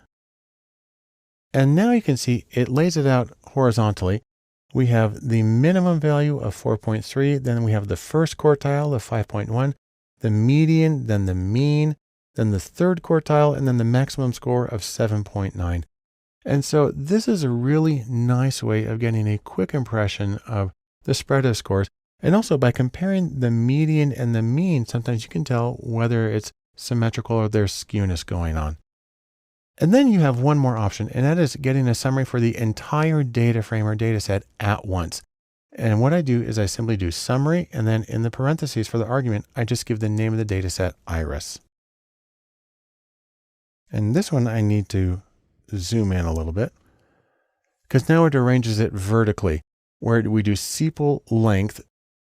And now you can see it lays it out horizontally. We have the minimum value of 4.3, then we have the first quartile of 5.1, the median, then the mean, then the third quartile, and then the maximum score of 7.9. And so this is a really nice way of getting a quick impression of the spread of scores. And also by comparing the median and the mean, sometimes you can tell whether it's symmetrical or there's skewness going on. And then you have one more option, and that is getting a summary for the entire data frame or data set at once. And what I do is I simply do summary, and then in the parentheses for the argument, I just give the name of the data set, Iris. And this one I need to zoom in a little bit, because now it arranges it vertically, where we do sepal length.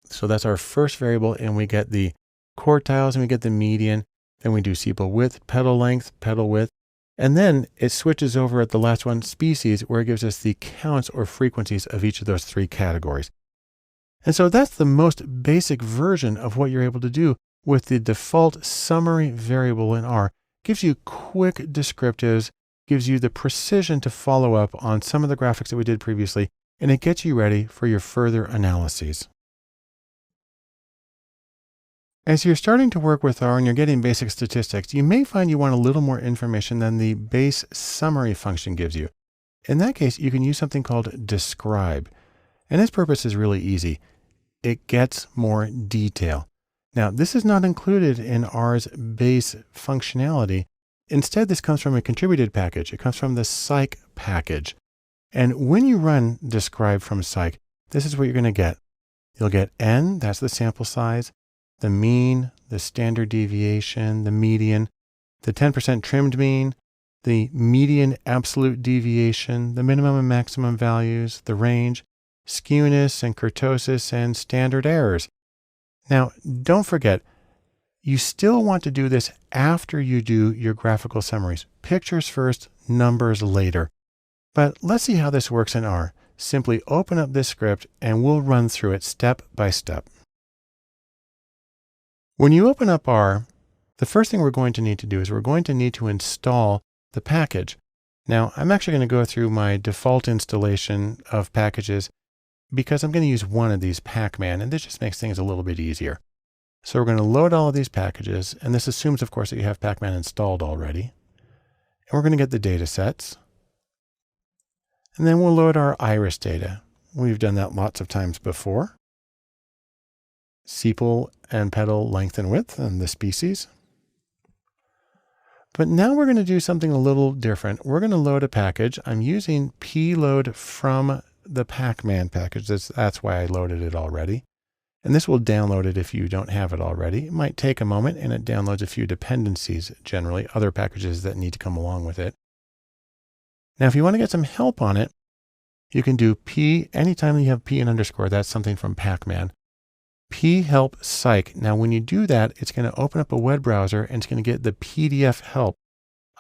So that's our first variable, and we get the quartiles and we get the median. Then we do sepal width, petal length, petal width. And then it switches over at the last one, species, where it gives us the counts or frequencies of each of those three categories. And so that's the most basic version of what you're able to do with the default summary variable in R. It gives you quick descriptives, gives you the precision to follow up on some of the graphics that we did previously, and it gets you ready for your further analyses. As you're starting to work with R and you're getting basic statistics, you may find you want a little more information than the base summary function gives you. In that case, you can use something called describe. And its purpose is really easy. It gets more detail. Now, this is not included in R's base functionality. Instead, this comes from a contributed package. It comes from the psych package. And when you run describe from psych, this is what you're going to get. You'll get N, that's the sample size, the mean, the standard deviation, the median, the 10% trimmed mean, the median absolute deviation, the minimum and maximum values, the range, skewness and kurtosis, and standard errors. Now, don't forget, you still want to do this after you do your graphical summaries. Pictures first, numbers later. But let's see how this works in R. Simply open up this script and we'll run through it step by step. When you open up R, the first thing we're going to need to do is we're going to need to install the package. Now, I'm actually going to go through my default installation of packages because I'm going to use one of these Pac-Man, and this just makes things a little bit easier. So we're going to load all of these packages, and this assumes, of course, that you have Pac-Man installed already. And we're going to get the data sets. And then we'll load our iris data. We've done that lots of times before. Sepal and petal length and width and the species. But now we're going to do something a little different. We're going to load a package. I'm using pload from the Pac-Man package. That's why I loaded it already. And this will download it if you don't have it already. It might take a moment, and it downloads a few dependencies, generally, other packages that need to come along with it. Now, if you want to get some help on it, you can do p, anytime you have p and underscore, that's something from Pac-Man. P help psych. Now, when you do that, it's going to open up a web browser and it's going to get the PDF help.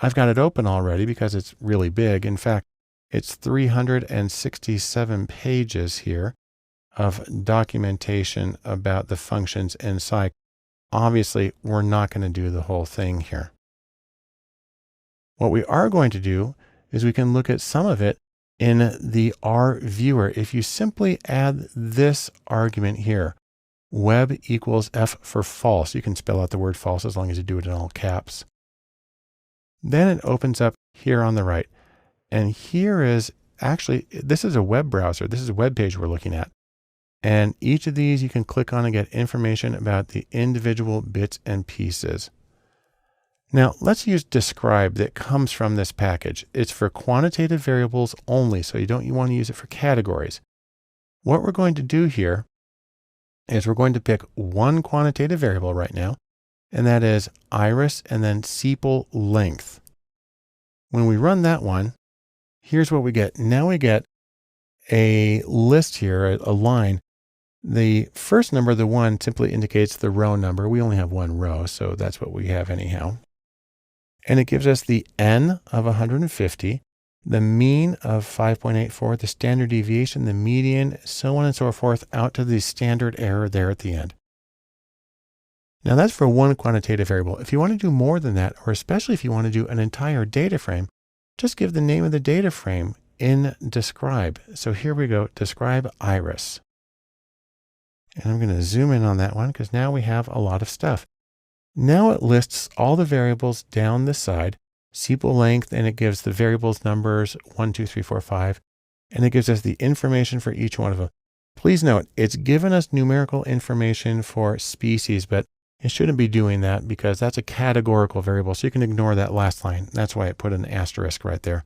I've got it open already because it's really big. In fact, it's 367 pages here of documentation about the functions in psych. Obviously, we're not going to do the whole thing here. What we are going to do is we can look at some of it in the R viewer. If you simply add this argument here, web equals F for false. You can spell out the word false as long as you do it in all caps. Then it opens up here on the right. And here is actually, this is a web browser. This is a web page we're looking at. And each of these you can click on and get information about the individual bits and pieces. Now let's use describe that comes from this package. It's for quantitative variables only, so you want to use it for categories. What we're going to do here is we're going to pick one quantitative variable right now, and that is iris and then sepal length. When we run that one, here's what we get. Now we get a list here, a line. The first number, the 1, simply indicates the row number. We only have one row, so that's what we have anyhow. And it gives us the N of 150, the mean of 5.84, the standard deviation, the median, so on and so forth, out to the standard error there at the end. Now that's for one quantitative variable. If you want to do more than that, or especially if you want to do an entire data frame, just give the name of the data frame in describe. So here we go, describe iris. And I'm going to zoom in on that one because now we have a lot of stuff. Now it lists all the variables down the side. sepal length, and it gives the variables numbers 1, 2, 3, 4, 5, and it gives us the information for each one of them. Please note, it's given us numerical information for species, but it shouldn't be doing that because that's a categorical variable. So you can ignore that last line. That's why it put an asterisk right there.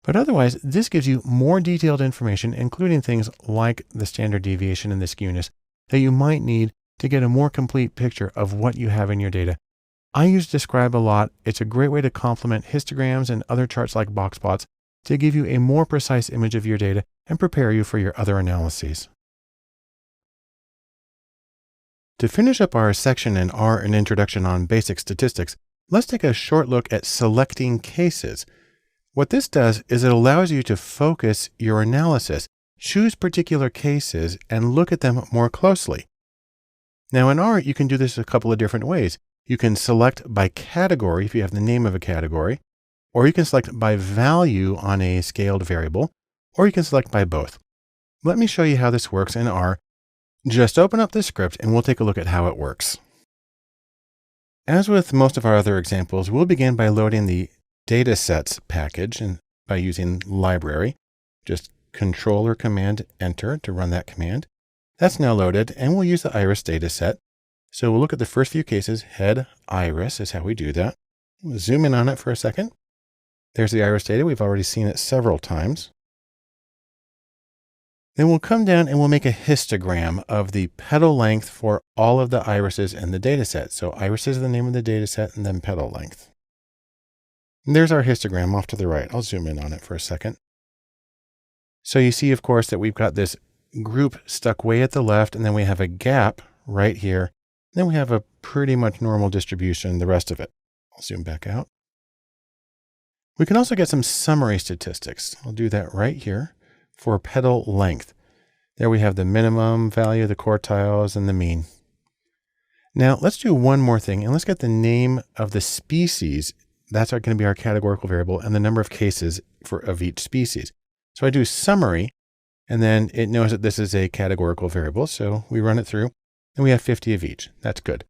But otherwise, this gives you more detailed information, including things like the standard deviation and the skewness that you might need to get a more complete picture of what you have in your data. I use Describe a lot. It's a great way to complement histograms and other charts like box plots to give you a more precise image of your data and prepare you for your other analyses. To finish up our section in R, an introduction on basic statistics, let's take a short look at selecting cases. What this does is it allows you to focus your analysis, choose particular cases, and look at them more closely. Now in R, you can do this a couple of different ways. You can select by category if you have the name of a category, or you can select by value on a scaled variable, or you can select by both. Let me show you how this works in R. Just open up the script and we'll take a look at how it works. As with most of our other examples, we'll begin by loading the datasets package and by using library. Just Control or Command Enter to run that command. That's now loaded, and we'll use the iris dataset. So we'll look at the first few cases. Head iris is how we do that. We'll zoom in on it for a second. There's the iris data. We've already seen it several times. Then we'll come down and we'll make a histogram of the petal length for all of the irises in the dataset. So iris is the name of the dataset and then petal length. And there's our histogram off to the right. I'll zoom in on it for a second. So you see, of course, that we've got this group stuck way at the left, and then we have a gap right here. Then we have a pretty much normal distribution, the rest of it. I'll zoom back out. We can also get some summary statistics. I'll do that right here for petal length. There we have the minimum value, the quartiles, and the mean. Now let's do one more thing, and let's get the name of the species. That's going to be our categorical variable, and the number of cases of each species. So I do summary, and then it knows that this is a categorical variable. So we run it through, and we have 50 of each. That's good.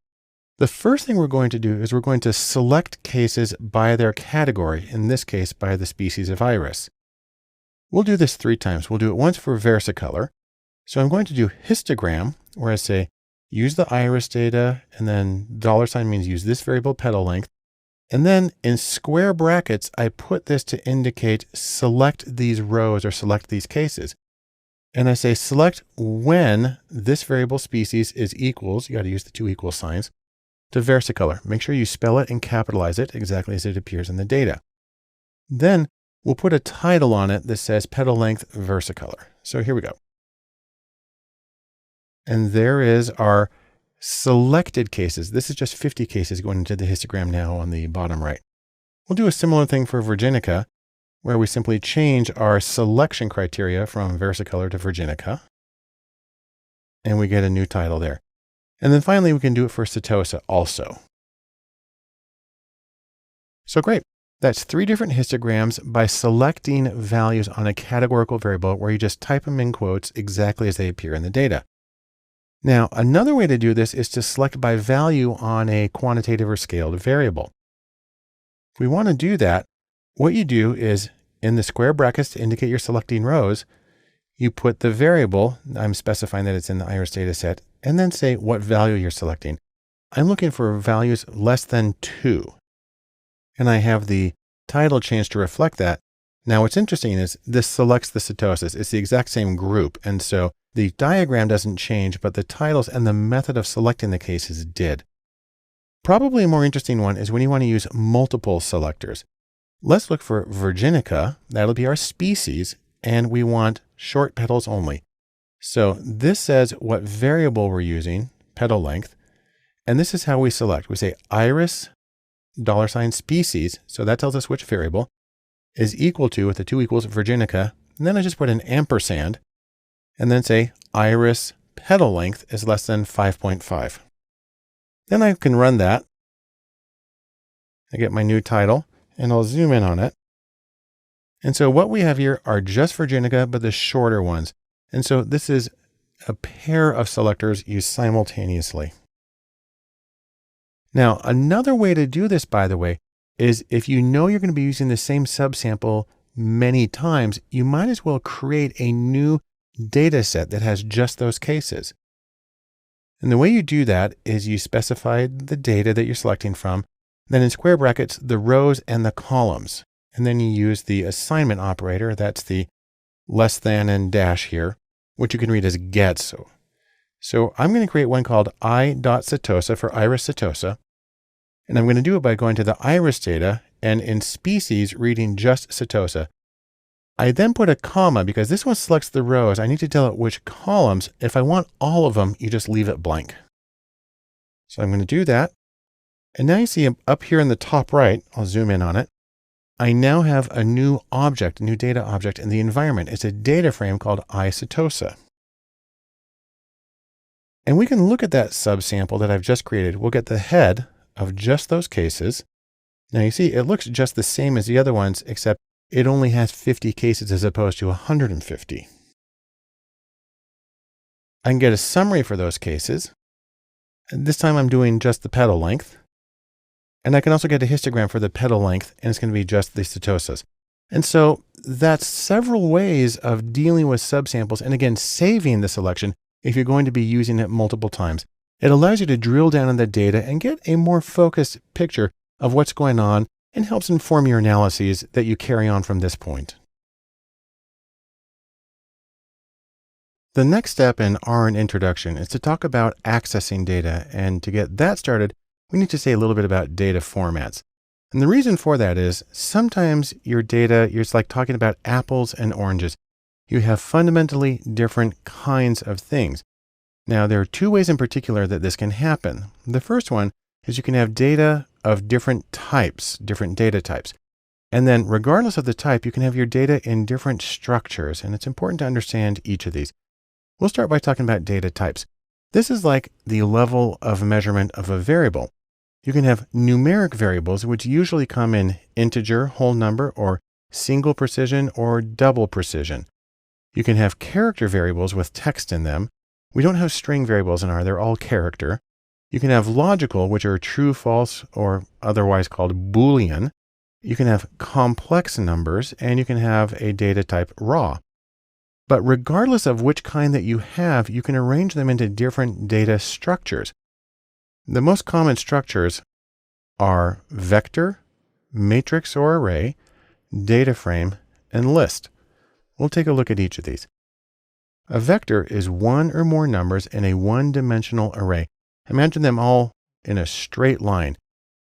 The first thing we're going to do is we're going to select cases by their category, in this case, by the species of iris. We'll do this 3 times. We'll do it once for versicolor. So I'm going to do histogram, where I say, use the iris data, and then $ means use this variable petal length. And then in square brackets, I put this to indicate select these rows or select these cases. And I say select when this variable species is equals, you got to use the 2 equal signs, to versicolor. Make sure you spell it and capitalize it exactly as it appears in the data. Then we'll put a title on it that says petal length versicolor. So here we go. And there is our selected cases. This is just 50 cases going into the histogram now on the bottom right. We'll do a similar thing for Virginica, where we simply change our selection criteria from versicolor to Virginica. And we get a new title there. And then finally, we can do it for Setosa also. So great. That's 3 different histograms by selecting values on a categorical variable where you just type them in quotes exactly as they appear in the data. Now, another way to do this is to select by value on a quantitative or scaled variable. If we want to do that, what you do is in the square brackets to indicate you're selecting rows, you put the variable, I'm specifying that it's in the iris data set, and then say what value you're selecting. I'm looking for values less than 2. And I have the title changed to reflect that. Now what's interesting is this selects the setosis. It's the exact same group. And so the diagram doesn't change, but the titles and the method of selecting the cases did. Probably a more interesting one is when you want to use multiple selectors. Let's look for Virginica. That'll be our species. And we want short petals only. So this says what variable we're using, petal length. And this is how we select. We say iris $species. So that tells us which variable is equal to, with the 2 equals, Virginica. And then I just put an ampersand and then say iris petal length is less than 5.5. Then I can run that. I get my new title and I'll zoom in on it. And so what we have here are just Virginica, but the shorter ones. And so this is a pair of selectors used simultaneously. Now, another way to do this, by the way, is if you know you're going to be using the same subsample many times, you might as well create a new data set that has just those cases. And the way you do that is you specify the data that you're selecting from, then in square brackets, the rows and the columns. And then you use the assignment operator, that's the less than and dash here, which you can read as get. So I'm going to create one called i.setosa for iris setosa. And I'm going to do it by going to the iris data and in species reading just setosa. I then put a comma because this one selects the rows. I need to tell it which columns. If I want all of them, you just leave it blank. So I'm going to do that. And now you see up here in the top right, I'll zoom in on it. I now have a new object, a new data object in the environment. It's a data frame called isetosa. And we can look at that subsample that I've just created. We'll get the head of just those cases. Now you see, it looks just the same as the other ones, except it only has 50 cases as opposed to 150. I can get a summary for those cases. And this time I'm doing just the petal length. And I can also get a histogram for the petal length, and it's going to be just the setosas. And so that's several ways of dealing with subsamples and again, saving the selection if you're going to be using it multiple times. It allows you to drill down on the data and get a more focused picture of what's going on and helps inform your analyses that you carry on from this point. The next step in R and Introduction is to talk about accessing data. And to get that started, we need to say a little bit about data formats. And the reason for that is sometimes your data, it's like talking about apples and oranges. You have fundamentally different kinds of things. Now, there are two ways in particular that this can happen. The first one is you can have data of different types, different data types. And then regardless of the type, you can have your data in different structures. And it's important to understand each of these. We'll start by talking about data types. This is like the level of measurement of a variable. You can have numeric variables, which usually come in integer, whole number, or single precision, or double precision. You can have character variables with text in them. We don't have string variables in R, they're all character. You can have logical, which are true, false, or otherwise called Boolean. You can have complex numbers, and you can have a data type raw. But regardless of which kind that you have, you can arrange them into different data structures. The most common structures are vector, matrix or array, data frame, and list. We'll take a look at each of these. A vector is one or more numbers in a one-dimensional array. Imagine them all in a straight line.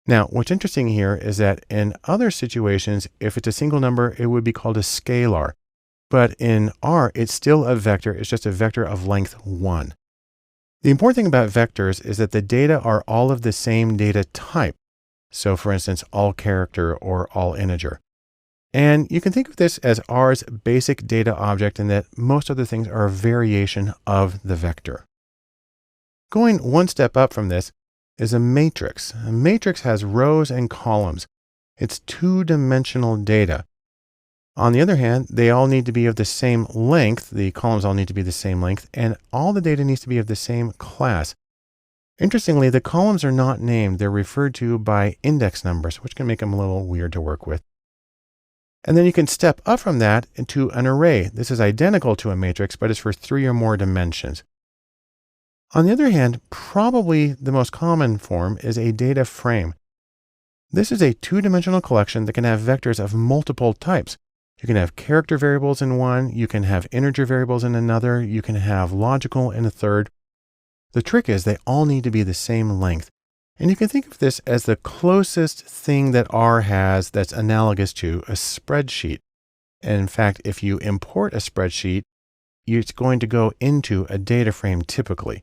Now, what's interesting here is that in other situations, if it's a single number, it would be called a scalar. But in R, it's still a vector. It's just a vector of length 1. The important thing about vectors is that the data are all of the same data type. So for instance, all character or all integer. And you can think of this as R's basic data object and that most other things are a variation of the vector. Going one step up from this is a matrix. A matrix has rows and columns. It's two-dimensional data. On the other hand, they all need to be of the same length. The columns all need to be the same length, and all the data needs to be of the same class. Interestingly, the columns are not named. They're referred to by index numbers, which can make them a little weird to work with. And then you can step up from that into an array. This is identical to a matrix, but it's for 3 or more dimensions. On the other hand, probably the most common form is a data frame. This is a two-dimensional collection that can have vectors of multiple types. You can have character variables in one, you can have integer variables in another, you can have logical in a third. The trick is they all need to be the same length. And you can think of this as the closest thing that R has that's analogous to a spreadsheet. And in fact, if you import a spreadsheet, it's going to go into a data frame typically.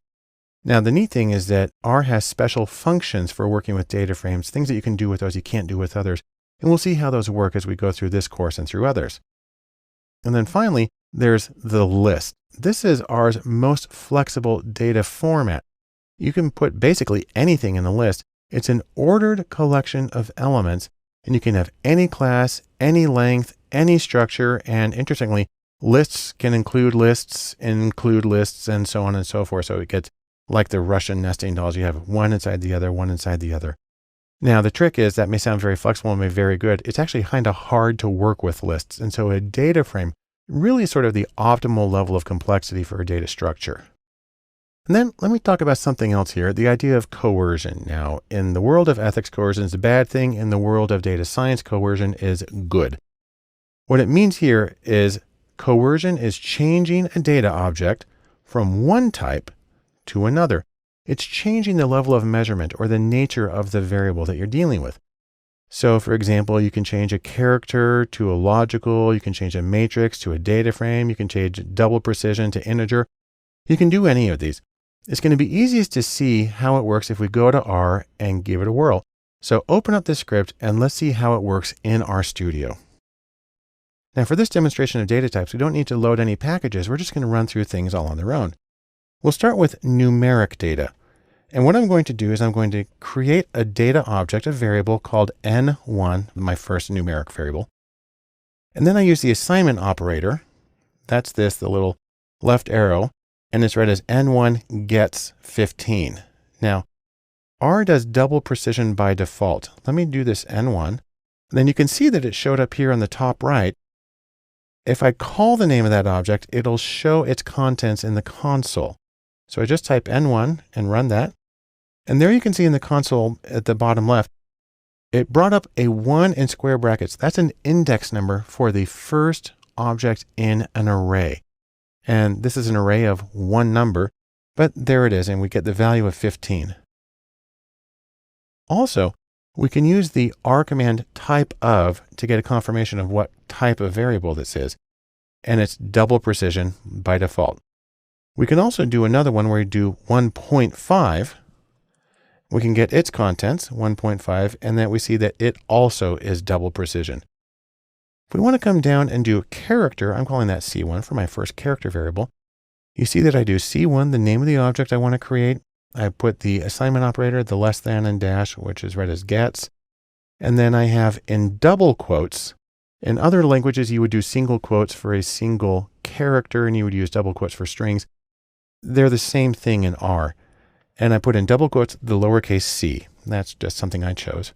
Now, the neat thing is that R has special functions for working with data frames, things that you can do with those you can't do with others. And we'll see how those work as we go through this course and through others. And then finally, there's the list. This is R's most flexible data format. You can put basically anything in the list. It's an ordered collection of elements, and you can have any class, any length, any structure, and interestingly, lists can include lists, and so on and so forth. So it gets like the Russian nesting dolls. You have one inside the other, one inside the other. Now, the trick is that may sound very flexible and may be very good. It's actually kind of hard to work with lists. And so a data frame really is sort of the optimal level of complexity for a data structure. And then let me talk about something else here, the idea of coercion. Now, in the world of ethics, coercion is a bad thing. In the world of data science, coercion is good. What it means here is coercion is changing a data object from one type to another. It's changing the level of measurement or the nature of the variable that you're dealing with. So for example, you can change a character to a logical, you can change a matrix to a data frame, you can change double precision to integer. You can do any of these. It's going to be easiest to see how it works if we go to R and give it a whirl. So open up this script and let's see how it works in RStudio. Now for this demonstration of data types, we don't need to load any packages. We're just going to run through things all on their own. We'll start with numeric data. And what I'm going to do is I'm going to create a data object, a variable called N1, my first numeric variable. And then I use the assignment operator. That's this, the little left arrow. And it's read as N1 gets 15. Now, R does double precision by default. Let me do this N1. Then you can see that it showed up here on the top right. If I call the name of that object, it'll show its contents in the console. So I just type N1 and run that. And there you can see in the console at the bottom left, it brought up a 1 in square brackets. That's an index number for the first object in an array. And this is an array of one number, but there it is, and we get the value of 15. Also, we can use the R command type of to get a confirmation of what type of variable this is. And it's double precision by default. We can also do another one where we do 1.5. We can get its contents, 1.5, and then we see that it also is double precision. If we want to come down and do character, I'm calling that C1 for my first character variable. You see that I do C1, the name of the object I want to create. I put the assignment operator, the less than and dash, which is read as gets. And then I have in double quotes. In other languages, you would do single quotes for a single character, and you would use double quotes for strings. They're the same thing in R. And I put in double quotes the lowercase c. That's just something I chose.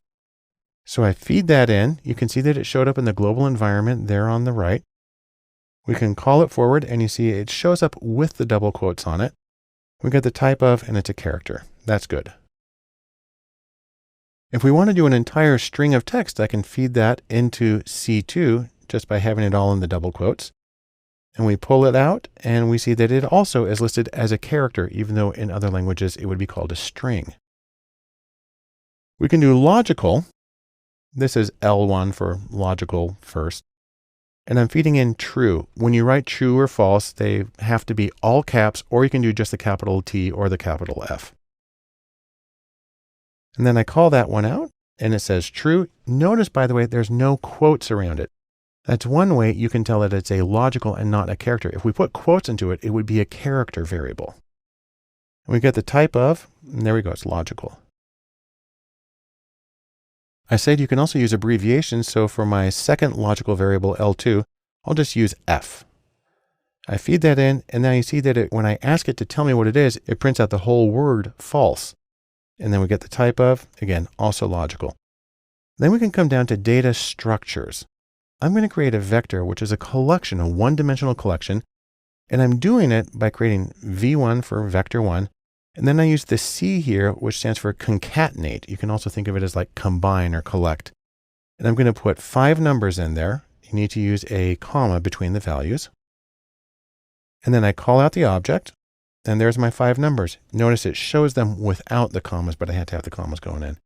So I feed that in. You can see that it showed up in the global environment there on the right. We can call it forward, and you see it shows up with the double quotes on it. We got the type of, and it's a character. That's good. If we want to do an entire string of text, I can feed that into C2 just by having it all in the double quotes. And we pull it out, and we see that it also is listed as a character, even though in other languages it would be called a string. We can do logical. This is L1 for logical first. And I'm feeding in true. When you write true or false, they have to be all caps, or you can do just the capital T or the capital F. And then I call that one out, and it says true. Notice, by the way, there's no quotes around it. That's one way you can tell that it's a logical and not a character. If we put quotes into it, it would be a character variable. And we get the type of, and there we go, it's logical. I said you can also use abbreviations, so for my second logical variable, L2, I'll just use F. I feed that in, and now you see that when I ask it to tell me what it is, it prints out the whole word false. And then we get the type of, again, also logical. Then we can come down to data structures. I'm going to create a vector, which is a collection, a one-dimensional collection, and I'm doing it by creating V1 for vector 1. And then I use the C here, which stands for concatenate. You can also think of it as like combine or collect. And I'm going to put 5 numbers in there. You need to use a comma between the values. And then I call out the object, and there's my 5 numbers. Notice it shows them without the commas, but I had to have the commas going in.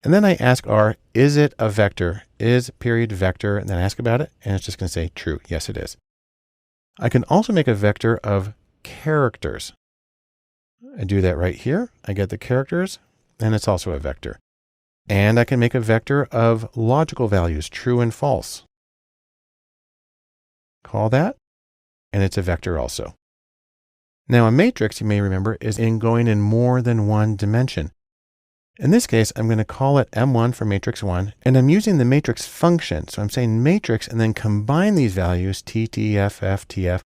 And then I ask R, is it a vector? Is period vector? And then I ask about it, and it's just going to say true. Yes, it is. I can also make a vector of characters. I do that right here. I get the characters, and it's also a vector. And I can make a vector of logical values, true and false. Call that, and it's a vector also. Now a matrix, you may remember, is going in more than one dimension. In this case, I'm going to call it M1 for matrix 1, and I'm using the matrix function. So I'm saying matrix and then combine these values, T, T, F, F, T, F.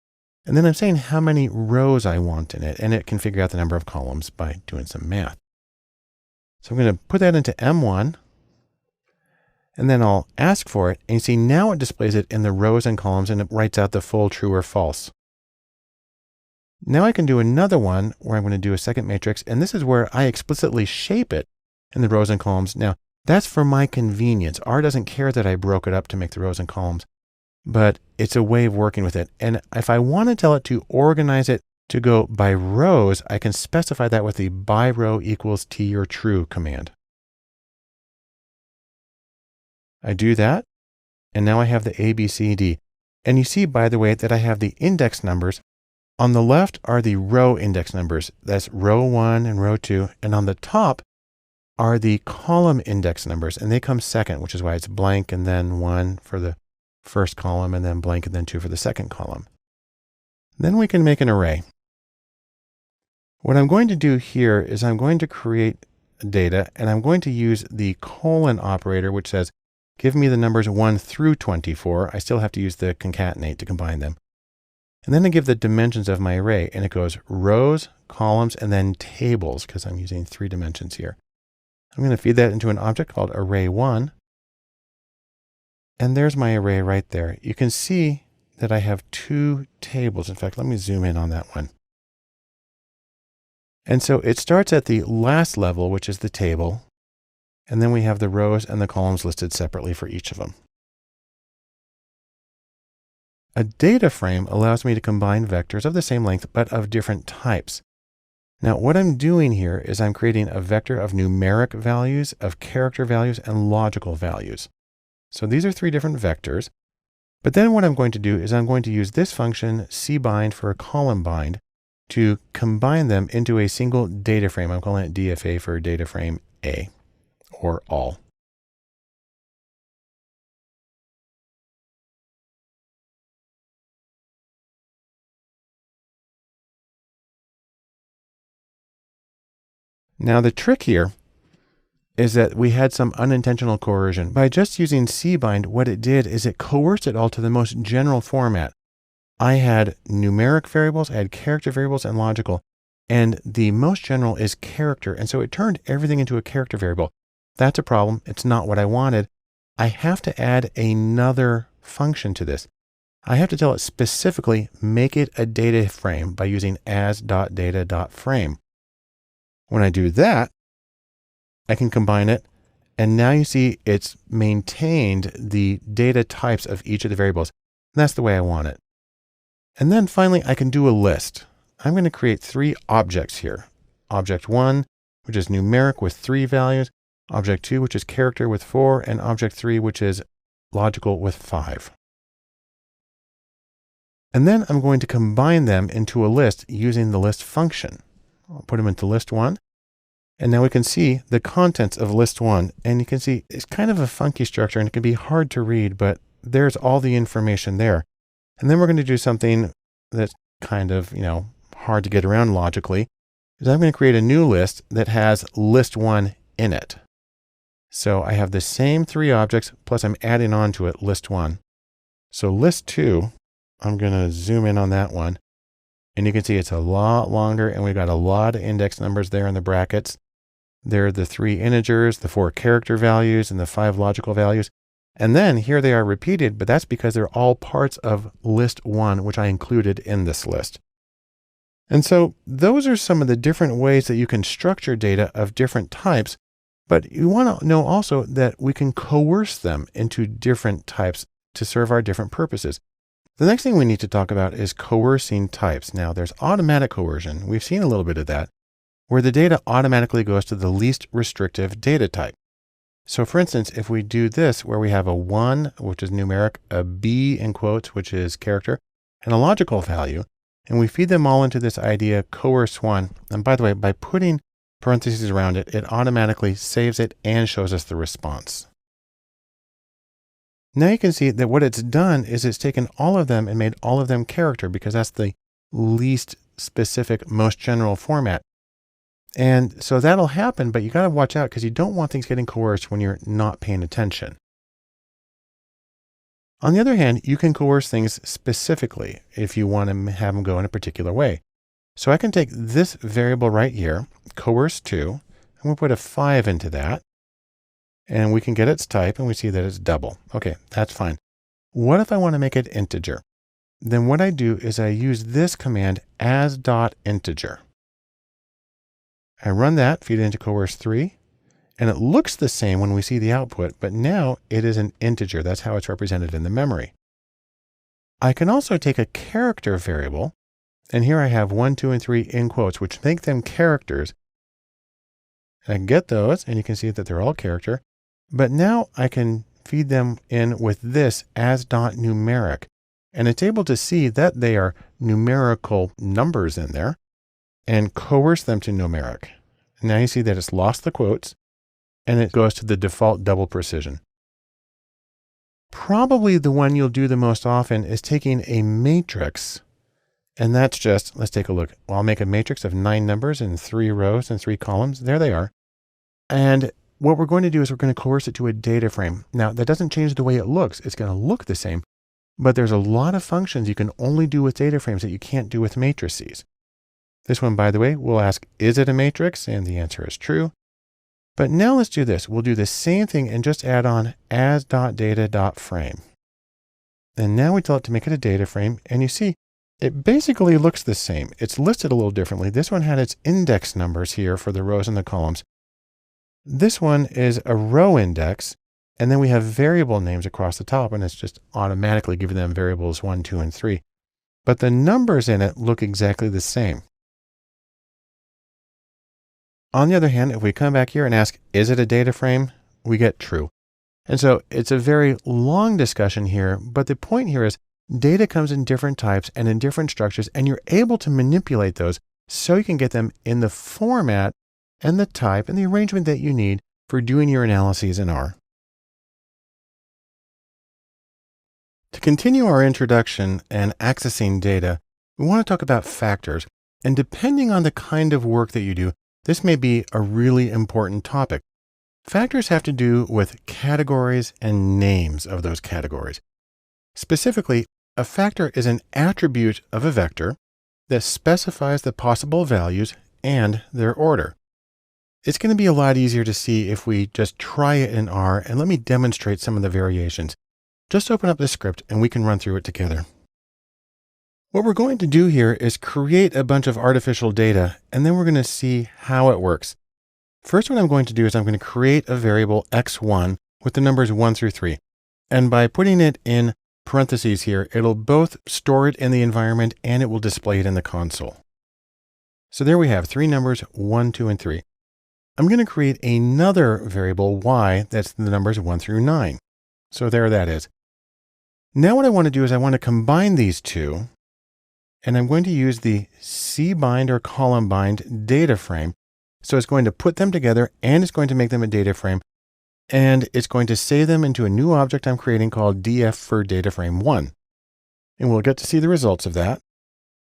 And then I'm saying how many rows I want in it, and it can figure out the number of columns by doing some math. So I'm going to put that into M1, and then I'll ask for it. And you see now it displays it in the rows and columns, and it writes out the full true or false. Now I can do another one where I'm going to do a second matrix, and this is where I explicitly shape it in the rows and columns. Now, that's for my convenience. R doesn't care that I broke it up to make the rows and columns, but it's a way of working with it. And if I want to tell it to organize it to go by rows, I can specify that with the by row equals t or true command. I do that, and now I have the A, B, C, D. And you see, by the way, that I have the index numbers. On the left are the row index numbers. That's row 1 and row 2. And on the top are the column index numbers, and they come second, which is why it's blank and then 1 for the first column, and then blank and then 2 for the second column. Then we can make an array. What I'm going to do here is I'm going to create data, and I'm going to use the colon operator, which says, give me the numbers 1 through 24. I still have to use the concatenate to combine them. And then I give the dimensions of my array, and it goes rows, columns, and then tables, because I'm using 3 dimensions here. I'm going to feed that into an object called array1. And there's my array right there. You can see that I have 2 tables. In fact, let me zoom in on that one. And so it starts at the last level, which is the table. And then we have the rows and the columns listed separately for each of them. A data frame allows me to combine vectors of the same length, but of different types. Now, what I'm doing here is I'm creating a vector of numeric values, of character values, and logical values. So these are 3 different vectors. But then what I'm going to do is I'm going to use this function, cbind for a column bind, to combine them into a single data frame. I'm calling it DFA for data frame A, or all. Now the trick here is that we had some unintentional coercion. By just using cbind, what it did is it coerced it all to the most general format. I had numeric variables, I had character variables, and logical. And the most general is character. And so it turned everything into a character variable. That's a problem. It's not what I wanted. I have to add another function to this. I have to tell it specifically, make it a data frame by using as.data.frame. When I do that, I can combine it. And now you see it's maintained the data types of each of the variables. That's the way I want it. And then finally, I can do a list. I'm going to create 3 objects here. Object 1, which is numeric with 3 values. Object 2, which is character with 4. And object 3, which is logical with 5. And then I'm going to combine them into a list using the list function. I'll put them into list 1. And now we can see the contents of list 1. And you can see it's kind of a funky structure and it can be hard to read, but there's all the information there. And then we're going to do something that's kind of, hard to get around logically, is I'm going to create a new list that has list 1 in it. So I have the same 3 objects, plus I'm adding on to it list 1. So list 2, I'm going to zoom in on that one. And you can see it's a lot longer, and we've got a lot of index numbers there in the brackets. There are the 3 integers, the 4 character values, and the 5 logical values. And then here they are repeated, but that's because they're all parts of list 1, which I included in this list. And so those are some of the different ways that you can structure data of different types, but you want to know also that we can coerce them into different types to serve our different purposes. The next thing we need to talk about is coercing types. Now there's automatic coercion. We've seen a little bit of that, where the data automatically goes to the least restrictive data type. So for instance, if we do this, where we have a 1, which is numeric, a B in quotes, which is character, and a logical value, and we feed them all into this idea, coerce 1. And by the way, by putting parentheses around it, it automatically saves it and shows us the response. Now you can see that what it's done is it's taken all of them and made all of them character, because that's the least specific, most general format. And so that'll happen, but you got to watch out because you don't want things getting coerced when you're not paying attention. On the other hand, you can coerce things specifically if you want to have them go in a particular way. So I can take this variable right here, coerce 2. and we'll put a 5 into that. And we can get its type, and we see that it's double. Okay, that's fine. What if I want to make it integer? Then what I do is I use this command as.integer. I run that, feed it into coerce 3, and it looks the same when we see the output, but now it is an integer. That's how it's represented in the memory. I can also take a character variable, and here I have 1, 2, and 3 in quotes, which make them characters. And I can get those, and you can see that they're all character. But now I can feed them in with this as.numeric, and it's able to see that they are numerical numbers in there and coerce them to numeric. Now you see that it's lost the quotes, and it goes to the default double precision. Probably the one you'll do the most often is taking a matrix, and that's just, let's take a look. Well, I'll make a matrix of 9 numbers in 3 rows and 3 columns. There they are. And what we're going to do is we're going to coerce it to a data frame. Now, that doesn't change the way it looks. It's going to look the same, but there's a lot of functions you can only do with data frames that you can't do with matrices. This one, by the way, we'll ask, is it a matrix? And the answer is true. But now let's do this. We'll do the same thing and just add on as.data.frame. And now we tell it to make it a data frame. And you see, it basically looks the same. It's listed a little differently. This one had its index numbers here for the rows and the columns. This one is a row index. And then we have variable names across the top, and it's just automatically giving them variables 1, 2, and 3. But the numbers in it look exactly the same. On the other hand, if we come back here and ask, is it a data frame? We get true. And so it's a very long discussion here, but the point here is data comes in different types and in different structures, and you're able to manipulate those so you can get them in the format and the type and the arrangement that you need for doing your analyses in R. To continue our introduction and accessing data, we want to talk about factors. And depending on the kind of work that you do, this may be a really important topic. Factors have to do with categories and names of those categories. Specifically, a factor is an attribute of a vector that specifies the possible values and their order. It's going to be a lot easier to see if we just try it in R, and let me demonstrate some of the variations. Just open up the script and we can run through it together. What we're going to do here is create a bunch of artificial data, and then we're going to see how it works. First, what I'm going to do is I'm going to create a variable x1 with the numbers 1 through 3. And by putting it in parentheses here, it'll both store it in the environment and it will display it in the console. So there we have 3 numbers, 1, 2, and 3. I'm going to create another variable y that's the numbers 1 through 9. So there that is. Now what I want to do is I want to combine these two, and I'm going to use the cbind or column bind data frame. So it's going to put them together and it's going to make them a data frame, and it's going to save them into a new object I'm creating called df for data frame 1. And we'll get to see the results of that.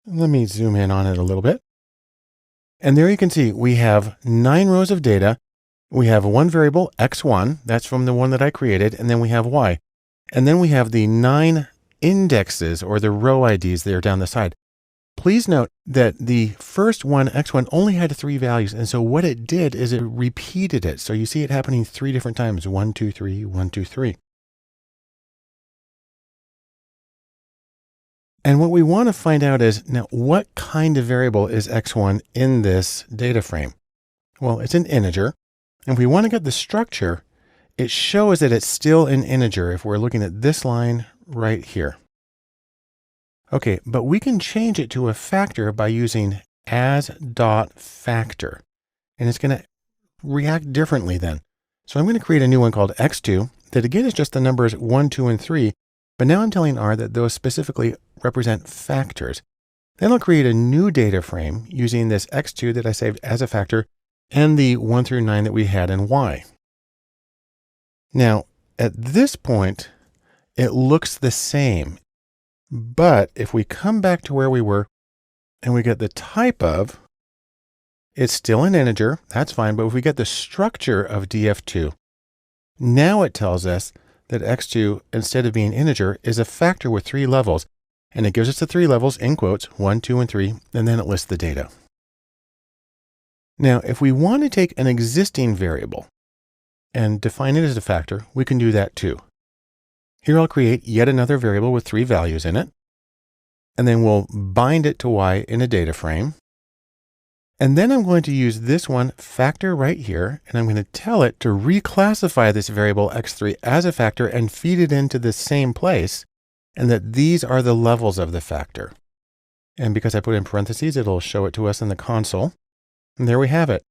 Let me zoom in on it a little bit. And there you can see we have 9 rows of data. We have one variable x1, that's from the one that I created, and then we have y. And then we have the 9 indexes or the row IDs there down the side. Please note that the first one, x1, only had 3 values. And so what it did is it repeated it. So you see it happening 3 different times, 1, 2, 3, 1, 2, 3. And what we want to find out is, now what kind of variable is x1 in this data frame? Well, it's an integer. And if we want to get the structure, it shows that it's still an integer if we're looking at this line right here. Okay, but we can change it to a factor by using as.factor. And it's going to react differently then. So I'm going to create a new one called x2 that again is just the numbers 1, 2, and 3. But now I'm telling R that those specifically represent factors. Then I'll create a new data frame using this x2 that I saved as a factor and the 1 through 9 that we had in y. Now, at this point, it looks the same. But if we come back to where we were and we get the type of, it's still an integer, that's fine. But if we get the structure of df2, now it tells us that x2, instead of being integer, is a factor with 3 levels. And it gives us the 3 levels in quotes, 1, 2, and 3, and then it lists the data. Now, if we want to take an existing variable and define it as a factor, we can do that too. Here I'll create yet another variable with 3 values in it, and then we'll bind it to y in a data frame. And then I'm going to use this one factor right here, and I'm going to tell it to reclassify this variable x3 as a factor and feed it into the same place, and that these are the levels of the factor. And because I put in parentheses, it'll show it to us in the console. And there we have it.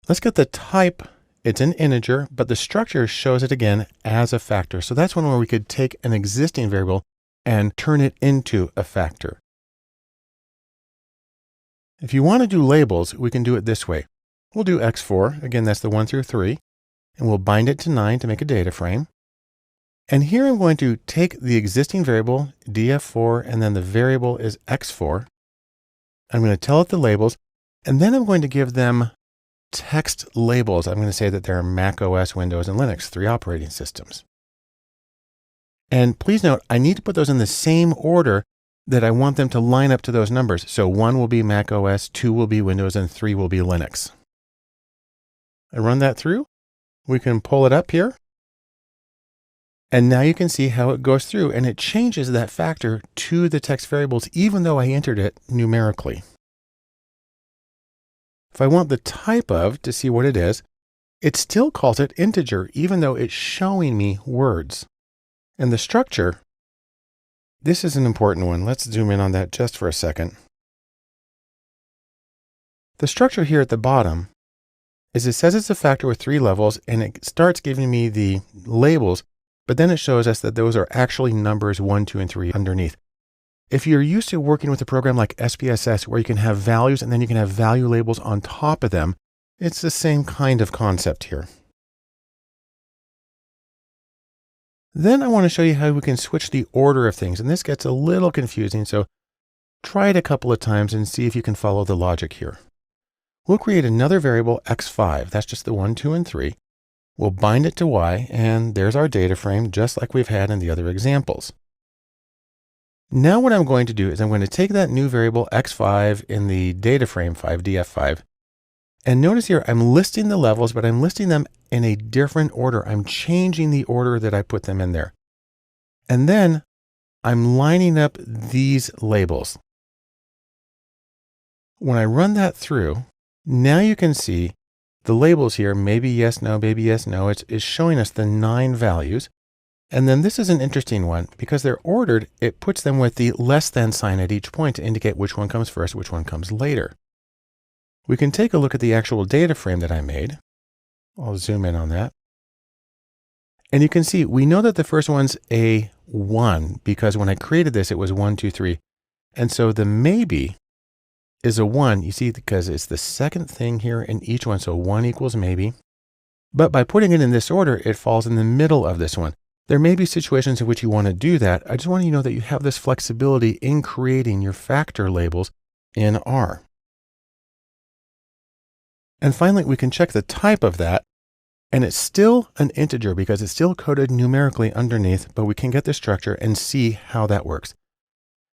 Let's get the type. It's an integer, but the structure shows it again as a factor. So that's one where we could take an existing variable and turn it into a factor. If you want to do labels, we can do it this way. We'll do x4. Again, that's the 1 through 3. And we'll bind it to 9 to make a data frame. And here I'm going to take the existing variable, df4, and then the variable is x4. I'm going to tell it the labels, and then I'm going to give them text labels. I'm going to say that they're Mac OS, Windows, and Linux, 3 operating systems. And please note, I need to put those in the same order that I want them to line up to those numbers. So 1 will be Mac OS, 2 will be Windows, and 3 will be Linux. I run that through. We can pull it up here. And now you can see how it goes through, and it changes that factor to the text variables, even though I entered it numerically. If I want the type of to see what it is, it still calls it integer, even though it's showing me words. And the structure, this is an important one. Let's zoom in on that just for a second. The structure here at the bottom is it says it's a factor with 3 levels, and it starts giving me the labels, but then it shows us that those are actually numbers 1, 2, and 3 underneath. If you're used to working with a program like SPSS, where you can have values and then you can have value labels on top of them, it's the same kind of concept here. Then I want to show you how we can switch the order of things. And this gets a little confusing, so try it a couple of times and see if you can follow the logic here. We'll create another variable x5. That's just the 1, 2, and 3. We'll bind it to y, and there's our data frame, just like we've had in the other examples. Now what I'm going to do is I'm going to take that new variable x5 in the data frame 5df5, and notice here I'm listing the levels, but I'm listing them in a different order. I'm changing the order that I put them in there. And then I'm lining up these labels. When I run that through, now you can see the labels here, maybe yes, no, maybe yes, no. It's showing us the 9 values. And then this is an interesting one because they're ordered. It puts them with the less than sign at each point to indicate which one comes first, which one comes later. We can take a look at the actual data frame that I made. I'll zoom in on that. And you can see, we know that the first one's a 1 because when I created this, it was 1, 2, 3. And so the maybe is a 1, you see, because it's the second thing here in each one. So 1 equals maybe. But by putting it in this order, it falls in the middle of this one. There may be situations in which you want to do that. I just want you to know that you have this flexibility in creating your factor labels in R. And finally, we can check the type of that. And it's still an integer because it's still coded numerically underneath, but we can get the structure and see how that works.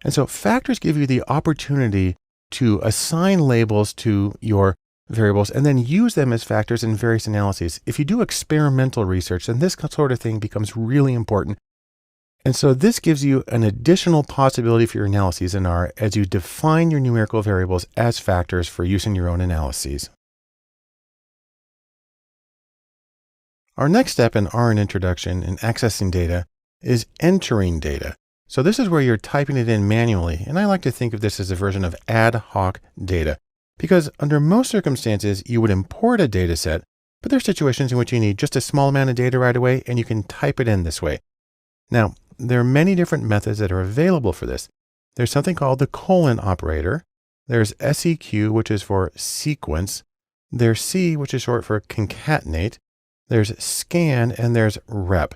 And so factors give you the opportunity to assign labels to your variables and then use them as factors in various analyses. If you do experimental research, then this sort of thing becomes really important. And so this gives you an additional possibility for your analyses in R as you define your numerical variables as factors for use in your own analyses. Our next step in R and introduction in accessing data is entering data. So this is where you're typing it in manually. And I like to think of this as a version of ad hoc data. Because under most circumstances, you would import a data set, but there are situations in which you need just a small amount of data right away, and you can type it in this way. Now, there are many different methods that are available for this. There's something called the colon operator. There's SEQ, which is for sequence. There's C, which is short for concatenate. There's scan, and there's rep.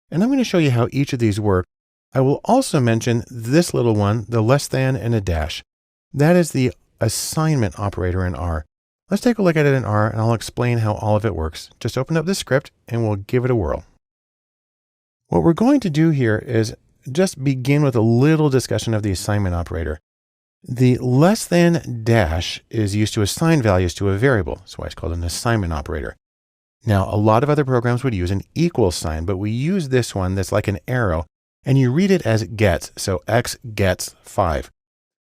And I'm going to show you how each of these work. I will also mention this little one, the less than and a dash. That is the assignment operator in R. Let's take a look at it in R, and I'll explain how all of it works. Just open up the script and we'll give it a whirl. What we're going to do here is just begin with a little discussion of the assignment operator. The less than dash is used to assign values to a variable. That's why it's called an assignment operator. Now, a lot of other programs would use an equal sign, but we use this one that's like an arrow, and you read it as gets. So x gets 5.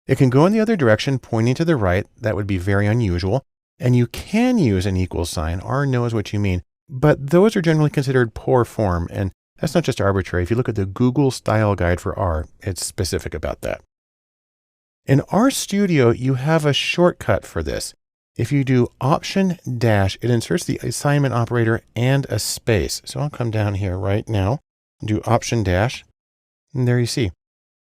It can go in the other direction, pointing to the right. That would be very unusual. And you can use an equal sign. R knows what you mean. But those are generally considered poor form. And that's not just arbitrary. If you look at the Google style guide for R, it's specific about that. In RStudio, you have a shortcut for this. If you do Option dash, it inserts the assignment operator and a space. So I'll come down here right now, do Option dash, and there you see.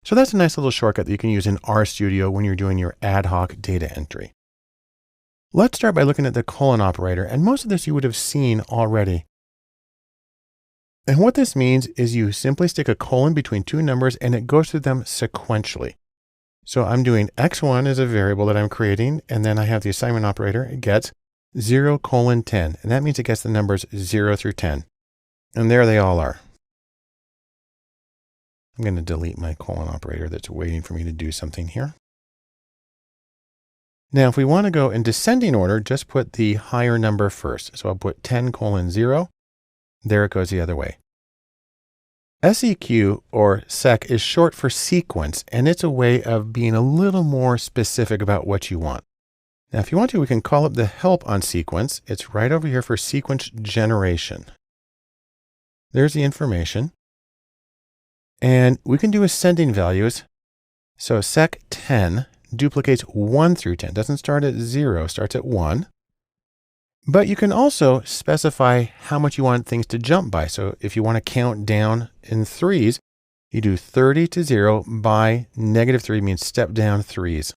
So that's a nice little shortcut that you can use in RStudio when you're doing your ad hoc data entry. Let's start by looking at the colon operator, and most of this you would have seen already. And what this means is you simply stick a colon between two numbers and it goes through them sequentially. So I'm doing x1 as a variable that I'm creating, and then I have the assignment operator. It gets 0:10, and that means it gets the numbers 0 through 10. And there they all are. I'm going to delete my colon operator that's waiting for me to do something here. Now, if we want to go in descending order, just put the higher number first. So I'll put 10:0. There it goes the other way. SEQ, or sec, is short for sequence, and it's a way of being a little more specific about what you want. Now, if you want to, we can call up the help on sequence. It's right over here for sequence generation. There's the information. And we can do ascending values. So sec10 duplicates 1 through 10. Doesn't start at 0, starts at 1. But you can also specify how much you want things to jump by. So if you want to count down in threes, you do 30 to 0 by -3 means step down threes.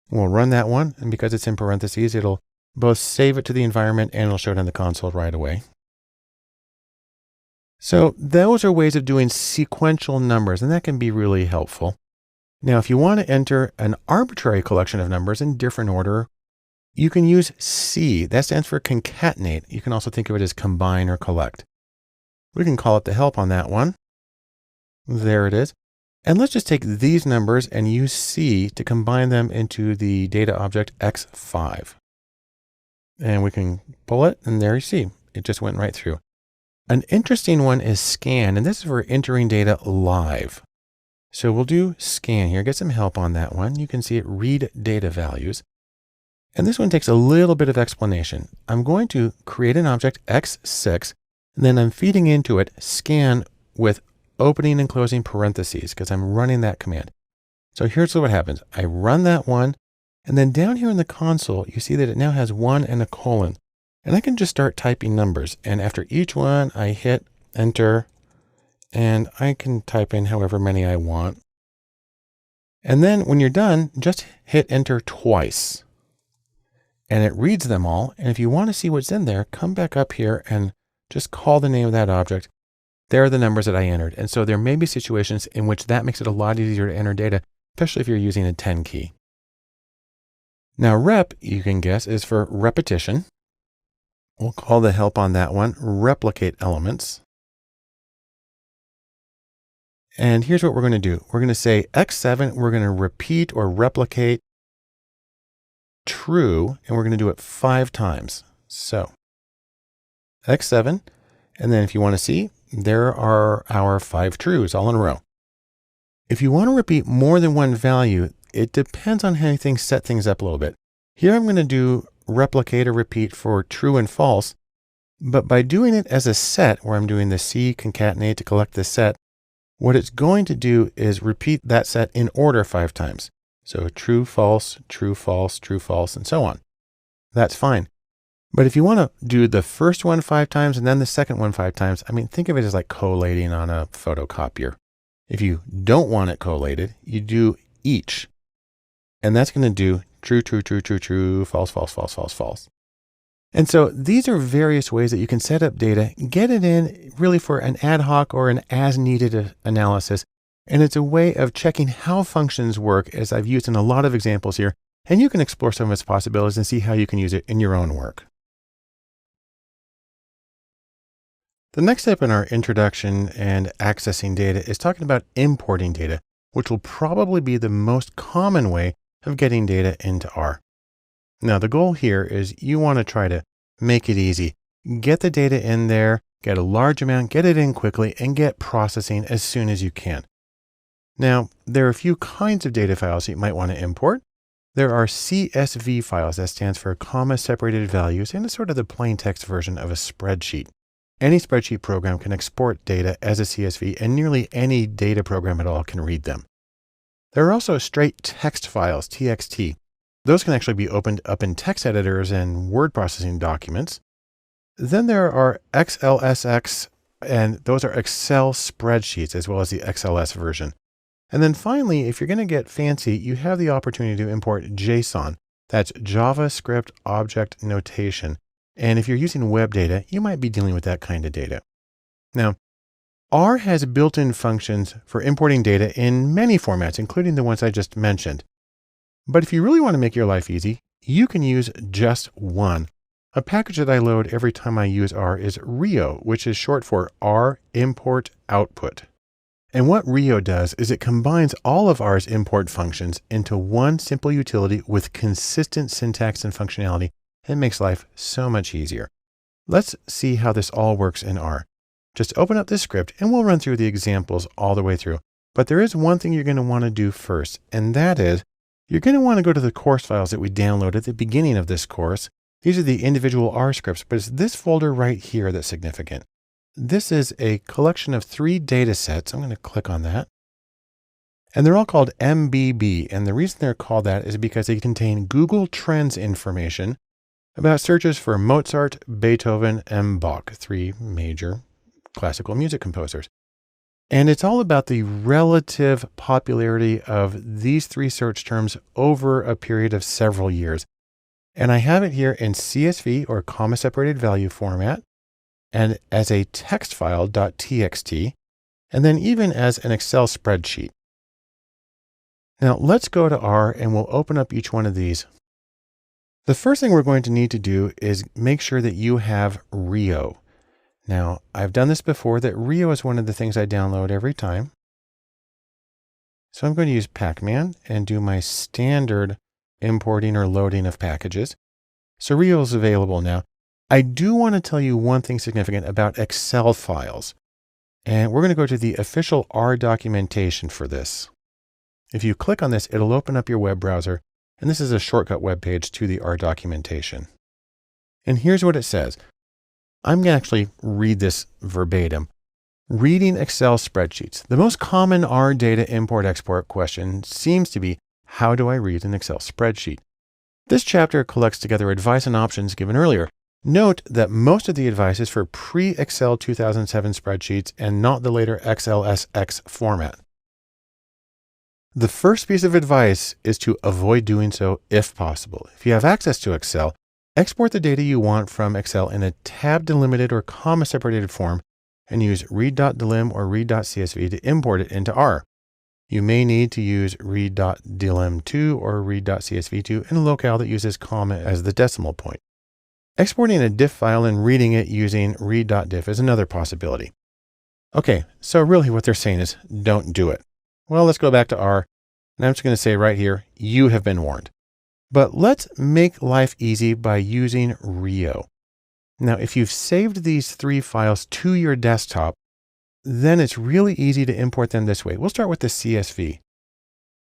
We'll run that one. And because it's in parentheses, it'll both save it to the environment and it'll show it on the console right away. So those are ways of doing sequential numbers, and that can be really helpful. Now, if you want to enter an arbitrary collection of numbers in different order, you can use C. That stands for concatenate. You can also think of it as combine or collect. We can call it the help on that one. There it is. And let's just take these numbers and use C to combine them into the data object x5. And we can pull it, and there you see, it just went right through. An interesting one is scan, and this is for entering data live. So we'll do scan here, get some help on that one. You can see it read data values. And this one takes a little bit of explanation. I'm going to create an object x6, and then I'm feeding into it scan with opening and closing parentheses because I'm running that command. So here's what happens. I run that one, and then down here in the console, you see that it now has 1 and a colon. And I can just start typing numbers. And after each one, I hit enter, and I can type in however many I want. And then when you're done, just hit enter twice. And it reads them all. And if you want to see what's in there, come back up here and just call the name of that object. There are the numbers that I entered. And so there may be situations in which that makes it a lot easier to enter data, especially if you're using a 10 key. Now rep, you can guess, is for repetition. We'll call the help on that one replicate elements. And here's what we're going to do. We're going to say x7, we're going to repeat or replicate true, and we're going to do it 5 times. So x7, and then if you want to see, there are our 5 trues all in a row. If you want to repeat more than one value, it depends on how things set things up a little bit. Here I'm going to do replicate or repeat for true and false, but by doing it as a set, where I'm doing the C concatenate to collect the set, what it's going to do is repeat that set in order 5 times. So true, false, true, false, true, false, and so on. That's fine. But if you want to do the first one 5 times and then the second one 5 times, I mean, think of it as like collating on a photocopier. If you don't want it collated, you do each. And that's going to do true, true, true, true, true, false, false, false, false, false. And so these are various ways that you can set up data, get it in really for an ad hoc or an as needed analysis. And it's a way of checking how functions work, as I've used in a lot of examples here. And you can explore some of its possibilities and see how you can use it in your own work. The next step in our introduction and accessing data is talking about importing data. which will probably be the most common way of getting data into R. Now, the goal here is you want to try to make it easy. Get the data in there, get a large amount, get it in quickly, and get processing as soon as you can. Now, there are a few kinds of data files you might want to import. There are CSV files, that stands for comma-separated values, and it's sort of the plain text version of a spreadsheet. Any spreadsheet program can export data as a CSV, and nearly any data program at all can read them. There are also straight text files, TXT. Those can actually be opened up in text editors and word processing documents. Then there are XLSX, and those are Excel spreadsheets, as well as the XLS version. And then finally, if you're going to get fancy, you have the opportunity to import JSON. That's JavaScript Object Notation. And if you're using web data, you might be dealing with that kind of data. Now, R has built-in functions for importing data in many formats, including the ones I just mentioned. But if you really want to make your life easy, you can use just one. A package that I load every time I use R is Rio, which is short for R Import Output. And what Rio does is it combines all of R's import functions into one simple utility with consistent syntax and functionality. It makes life so much easier. Let's see how this all works in R. Just open up this script and we'll run through the examples all the way through. But there is one thing you're going to want to do first, and that is you're going to want to go to the course files that we downloaded at the beginning of this course. These are the individual R scripts, but it's this folder right here that's significant. This is a collection of 3 data sets. I'm going to click on that. And they're all called MBB. And the reason they're called that is because they contain Google Trends information about searches for Mozart, Beethoven, and Bach, 3 major classical music composers. And it's all about the relative popularity of these 3 search terms over a period of several years. And I have it here in CSV, or comma-separated value format, and as a text file .txt, and then even as an Excel spreadsheet. Now let's go to R and we'll open up each one of these. The first thing we're going to need to do is make sure that you have Rio. Now, I've done this before, that Rio is one of the things I download every time. So I'm going to use Pacman and do my standard importing or loading of packages. So Rio is available now. I do want to tell you one thing significant about Excel files. And we're going to go to the official R documentation for this. If you click on this, it'll open up your web browser. And this is a shortcut web page to the R documentation. And here's what it says. I'm going to actually read this verbatim. Reading Excel spreadsheets. The most common R data import-export question seems to be, how do I read an Excel spreadsheet? This chapter collects together advice and options given earlier. Note that most of the advice is for pre-Excel 2007 spreadsheets and not the later XLSX format. The first piece of advice is to avoid doing so if possible. If you have access to Excel, export the data you want from Excel in a tab delimited or comma separated form and use read.delim or read.csv to import it into R. You may need to use read.delim2 or read.csv2 in a locale that uses comma as the decimal point. Exporting a diff file and reading it using read.diff is another possibility. Okay, so really what they're saying is don't do it. Well, let's go back to R, and I'm just going to say right here, you have been warned. But let's make life easy by using Rio. Now, if you've saved these 3 files to your desktop, then it's really easy to import them this way. We'll start with the CSV.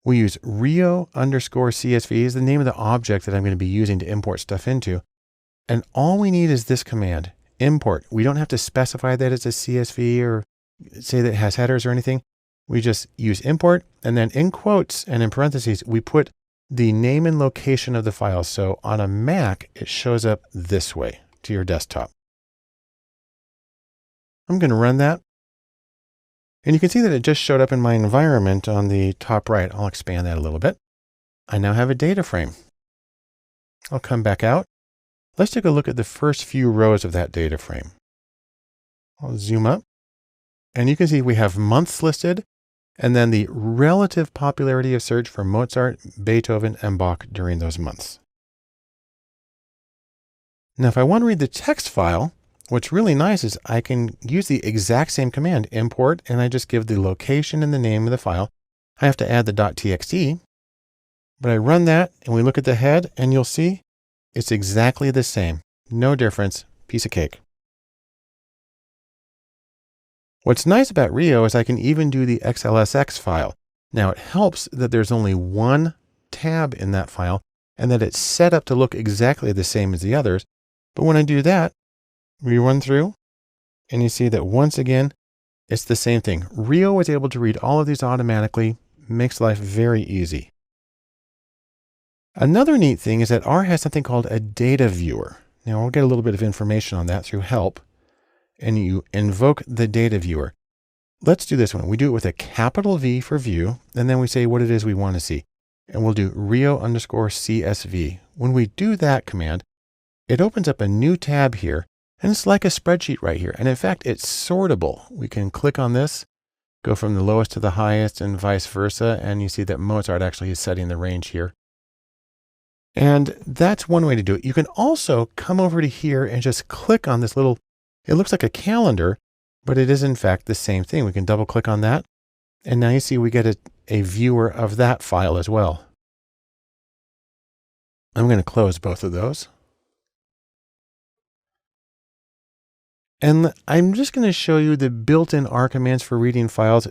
We use Rio_CSV is the name of the object that I'm going to be using to import stuff into. And all we need is this command, import. We don't have to specify that it's a CSV or say that it has headers or anything. We just use import, and then in quotes and in parentheses, we put the name and location of the file. So on a Mac, it shows up this way to your desktop. I'm going to run that. And you can see that it just showed up in my environment on the top right. I'll expand that a little bit. I now have a data frame. I'll come back out. Let's take a look at the first few rows of that data frame. I'll zoom up. And you can see we have months listed, and then the relative popularity of search for Mozart, Beethoven, and Bach during those months. Now, if I want to read the text file, what's really nice is I can use the exact same command, import, and I just give the location and the name of the file. I have to add the .txt, but I run that and we look at the head and you'll see it's exactly the same. No difference. Piece of cake. What's nice about Rio is I can even do the XLSX file. Now it helps that there's only one tab in that file and that it's set up to look exactly the same as the others. But when I do that, we run through and you see that once again, it's the same thing. Rio was able to read all of these automatically, makes life very easy. Another neat thing is that R has something called a data viewer. Now we'll get a little bit of information on that through help. And you invoke the data viewer. Let's do this one. We do it with a capital V for view, and then we say what it is we want to see. And we'll do Rio_CSV. When we do that command, it opens up a new tab here, and it's like a spreadsheet right here. And in fact, it's sortable. We can click on this, go from the lowest to the highest and vice versa. And you see that Mozart actually is setting the range here. And that's one way to do it. You can also come over to here and just click on this little, it looks like a calendar, but it is in fact the same thing. We can double click on that. And now you see we get a viewer of that file as well. I'm going to close both of those. And I'm just going to show you the built-in R commands for reading files.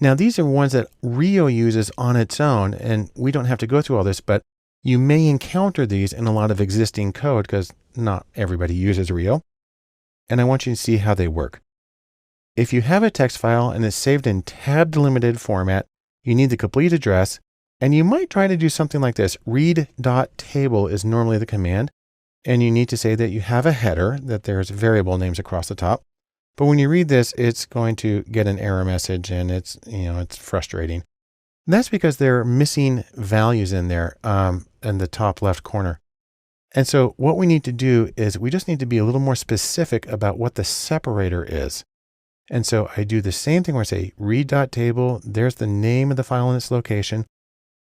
Now these are ones that Rio uses on its own, and we don't have to go through all this, but you may encounter these in a lot of existing code because not everybody uses Rio. And I want you to see how they work. If you have a text file and it's saved in tab delimited format, you need the complete address, and you might try to do something like this. Read.table is normally the command, and you need to say that you have a header, that there's variable names across the top. But when you read this, it's going to get an error message, and it's frustrating. And that's because there are missing values in there in the top left corner. And so what we need to do is we just need to be a little more specific about what the separator is. And so I do the same thing where I say read.table. There's the name of the file and its location.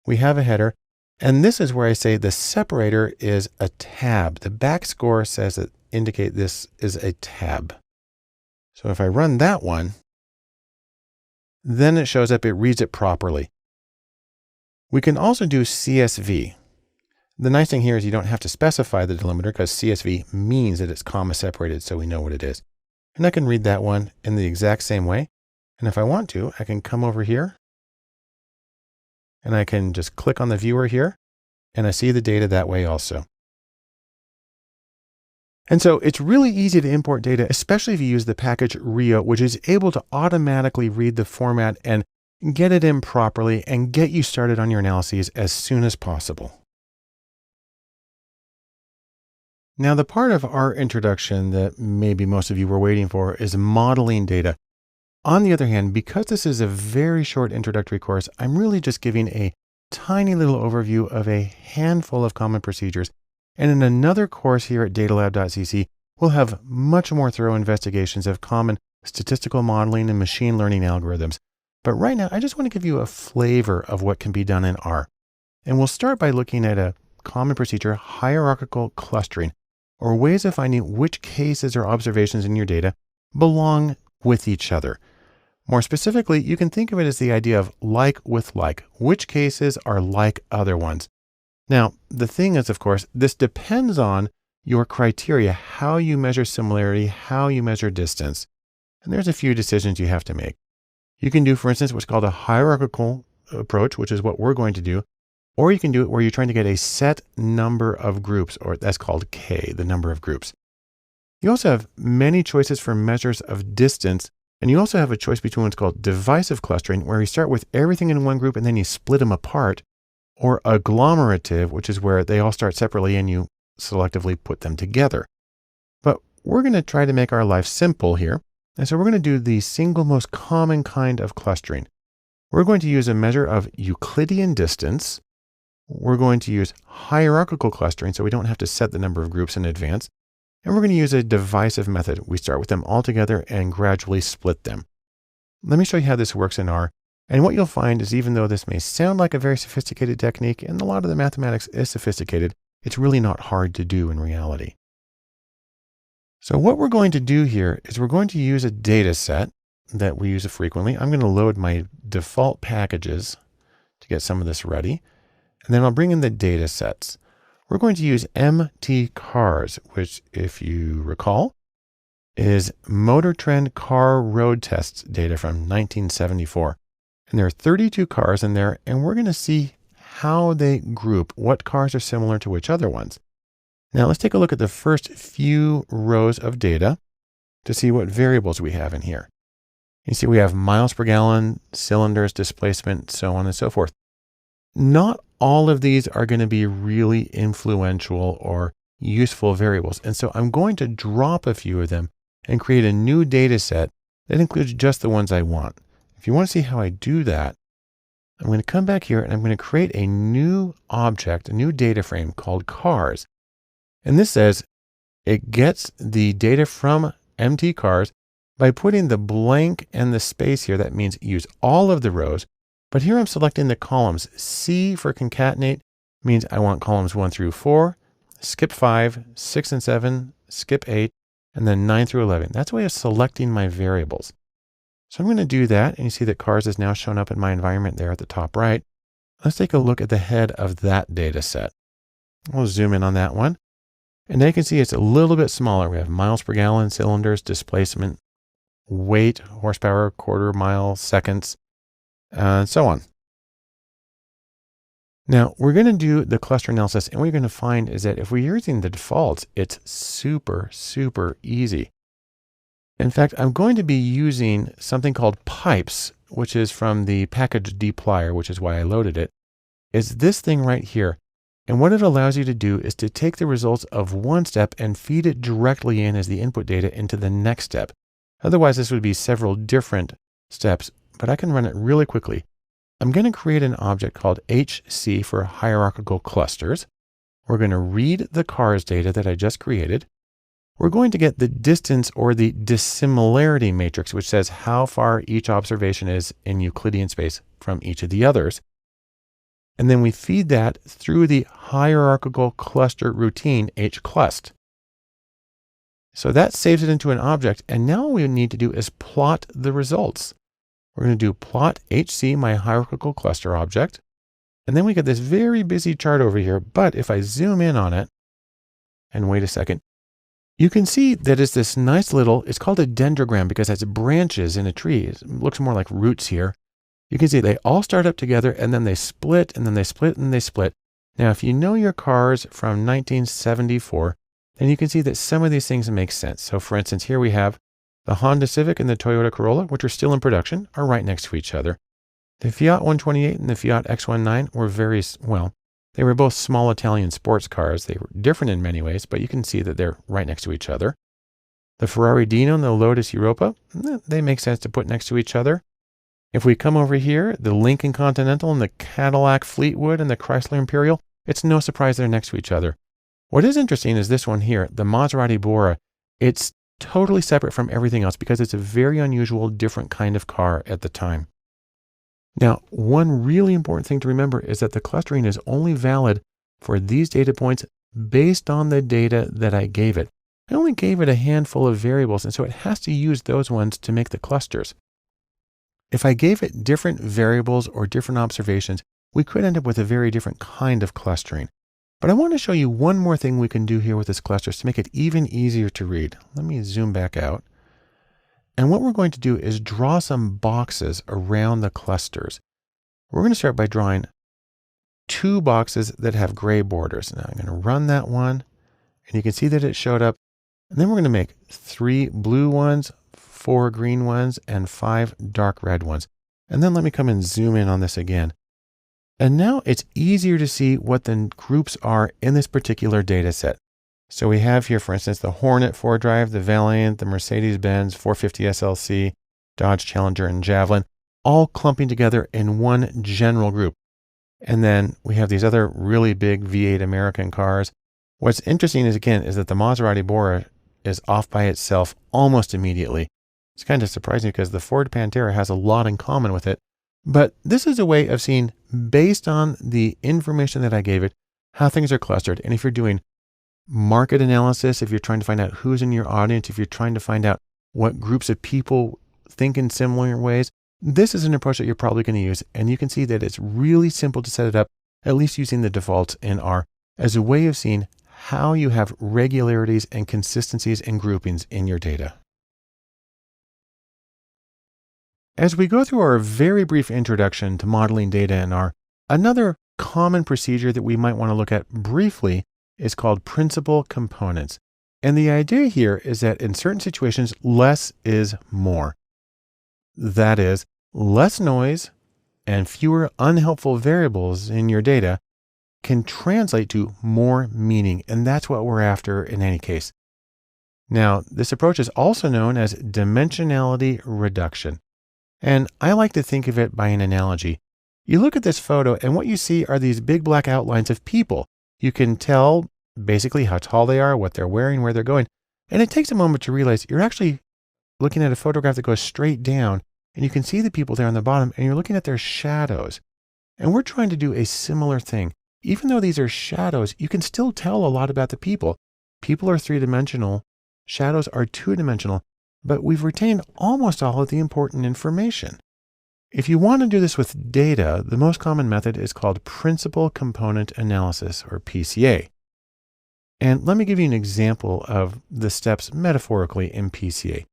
We have a header. And this is where I say the separator is a tab. The backscore says that indicate this is a tab. So if I run that one, then it shows up, it reads it properly. We can also do CSV. The nice thing here is you don't have to specify the delimiter because CSV means that it's comma separated, so we know what it is. And I can read that one in the exact same way. And if I want to, I can come over here and I can just click on the viewer here and I see the data that way also. And so it's really easy to import data, especially if you use the package Rio, which is able to automatically read the format and get it in properly and get you started on your analyses as soon as possible. Now, the part of our introduction that maybe most of you were waiting for is modeling data. On the other hand, because this is a very short introductory course, I'm really just giving a tiny little overview of a handful of common procedures. And in another course here at datalab.cc, we'll have much more thorough investigations of common statistical modeling and machine learning algorithms. But right now, I just want to give you a flavor of what can be done in R. And we'll start by looking at a common procedure, hierarchical clustering, or ways of finding which cases or observations in your data belong with each other. More specifically, you can think of it as the idea of like with like. Which cases are like other ones? Now, the thing is, of course, this depends on your criteria, how you measure similarity, how you measure distance. And there's a few decisions you have to make. You can do, for instance, what's called a hierarchical approach, which is what we're going to do. Or you can do it where you're trying to get a set number of groups, or that's called K, the number of groups. You also have many choices for measures of distance. And you also have a choice between what's called divisive clustering, where you start with everything in one group and then you split them apart, or agglomerative, which is where they all start separately and you selectively put them together. But we're going to try to make our life simple here. And so we're going to do the single most common kind of clustering. We're going to use a measure of Euclidean distance. We're going to use hierarchical clustering, so we don't have to set the number of groups in advance. And we're going to use a divisive method. We start with them all together and gradually split them. Let me show you how this works in R. And what you'll find is, even though this may sound like a very sophisticated technique, and a lot of the mathematics is sophisticated, it's really not hard to do in reality. So what we're going to do here is we're going to use a data set that we use frequently. I'm going to load my default packages. get some of this ready. And then I'll bring in the data sets. We're going to use MT cars, which, if you recall, is Motor Trend Car Road Tests data from 1974. And there are 32 cars in there, and we're going to see how they group, what cars are similar to which other ones. Now let's take a look at the first few rows of data to see what variables we have in here. You see we have miles per gallon, cylinders, displacement, so on and so forth. Not all of these are going to be really influential or useful variables. And so I'm going to drop a few of them and create a new data set that includes just the ones I want. If you want to see how I do that, I'm going to come back here and I'm going to create a new object, a new data frame called cars. And this says it gets the data from MT cars by putting the blank and the space here. That means use all of the rows. But here I'm selecting the columns. C for concatenate means I want columns 1 through 4, skip 5, 6 and 7, skip 8, and then 9 through 11. That's a way of selecting my variables. So I'm going to do that. And you see that cars is now shown up in my environment there at the top right. Let's take a look at the head of that data set. We'll zoom in on that one. And now you can see it's a little bit smaller. We have miles per gallon, cylinders, displacement, weight, horsepower, quarter mile, seconds, and so on. Now we're going to do the cluster analysis, and what you're going to find is that if we're using the defaults, it's super, super easy. In fact, I'm going to be using something called pipes, which is from the package dplyr, which is why I loaded it. It's this thing right here. And what it allows you to do is to take the results of one step and feed it directly in as the input data into the next step. Otherwise, this would be several different steps, but I can run it really quickly. I'm going to create an object called HC for hierarchical clusters. We're going to read the cars data that I just created. We're going to get the distance or the dissimilarity matrix, which says how far each observation is in Euclidean space from each of the others. And then we feed that through the hierarchical cluster routine hclust. So that saves it into an object. And now what we need to do is plot the results. We're going to do plot HC, my hierarchical cluster object. And then we get this very busy chart over here. But if I zoom in on it and wait a second, you can see that it's this nice little, it's called a dendrogram because it's branches in a tree. It looks more like roots here. You can see they all start up together and then they split and then they split and they split. Now, if you know your cars from 1974, then you can see that some of these things make sense. So for instance, here we have the Honda Civic and the Toyota Corolla, which are still in production, are right next to each other. The Fiat 128 and the Fiat X19 were they were both small Italian sports cars. They were different in many ways, but you can see that they're right next to each other. The Ferrari Dino and the Lotus Europa, they make sense to put next to each other. If we come over here, the Lincoln Continental and the Cadillac Fleetwood and the Chrysler Imperial, it's no surprise they're next to each other. What is interesting is this one here, the Maserati Bora. It's totally separate from everything else because it's a very unusual, different kind of car at the time. Now, one really important thing to remember is that the clustering is only valid for these data points based on the data that I gave it. I only gave it a handful of variables, and so it has to use those ones to make the clusters. If I gave it different variables or different observations, we could end up with a very different kind of clustering. But I want to show you one more thing we can do here with this clusters to make it even easier to read. Let me zoom back out. And what we're going to do is draw some boxes around the clusters. We're going to start by drawing 2 boxes that have gray borders. Now I'm going to run that one, and you can see that it showed up. And then we're going to make 3 blue ones, 4 green ones, and 5 dark red ones. And then let me come and zoom in on this again. And now it's easier to see what the groups are in this particular data set. So we have here, for instance, the Hornet 4-drive, the Valiant, the Mercedes-Benz 450 SLC, Dodge Challenger, and Javelin, all clumping together in one general group. And then we have these other really big V8 American cars. What's interesting is that the Maserati Bora is off by itself almost immediately. It's kind of surprising because the Ford Pantera has a lot in common with it. But this is a way of seeing, based on the information that I gave it, how things are clustered. And if you're doing market analysis, if you're trying to find out who's in your audience, if you're trying to find out what groups of people think in similar ways, This is an approach that you're probably going to use, and you can see that it's really simple to set it up, at least using the defaults in R, as a way of seeing how you have regularities and consistencies and groupings in your data. As we go through our very brief introduction to modeling data in R, another common procedure that we might want to look at briefly is called principal components. And the idea here is that in certain situations, less is more. That is, less noise and fewer unhelpful variables in your data can translate to more meaning, and that's what we're after in any case. Now, this approach is also known as dimensionality reduction. And I like to think of it by an analogy. You look at this photo and what you see are these big black outlines of people. You can tell basically how tall they are, what they're wearing, where they're going. And it takes a moment to realize you're actually looking at a photograph that goes straight down, and you can see the people there on the bottom, and you're looking at their shadows. And we're trying to do a similar thing. Even though these are shadows, you can still tell a lot about the people. People are three-dimensional, shadows are two-dimensional, but we've retained almost all of the important information. If you want to do this with data, the most common method is called principal component analysis, or PCA. And let me give you an example of the steps metaphorically in PCA.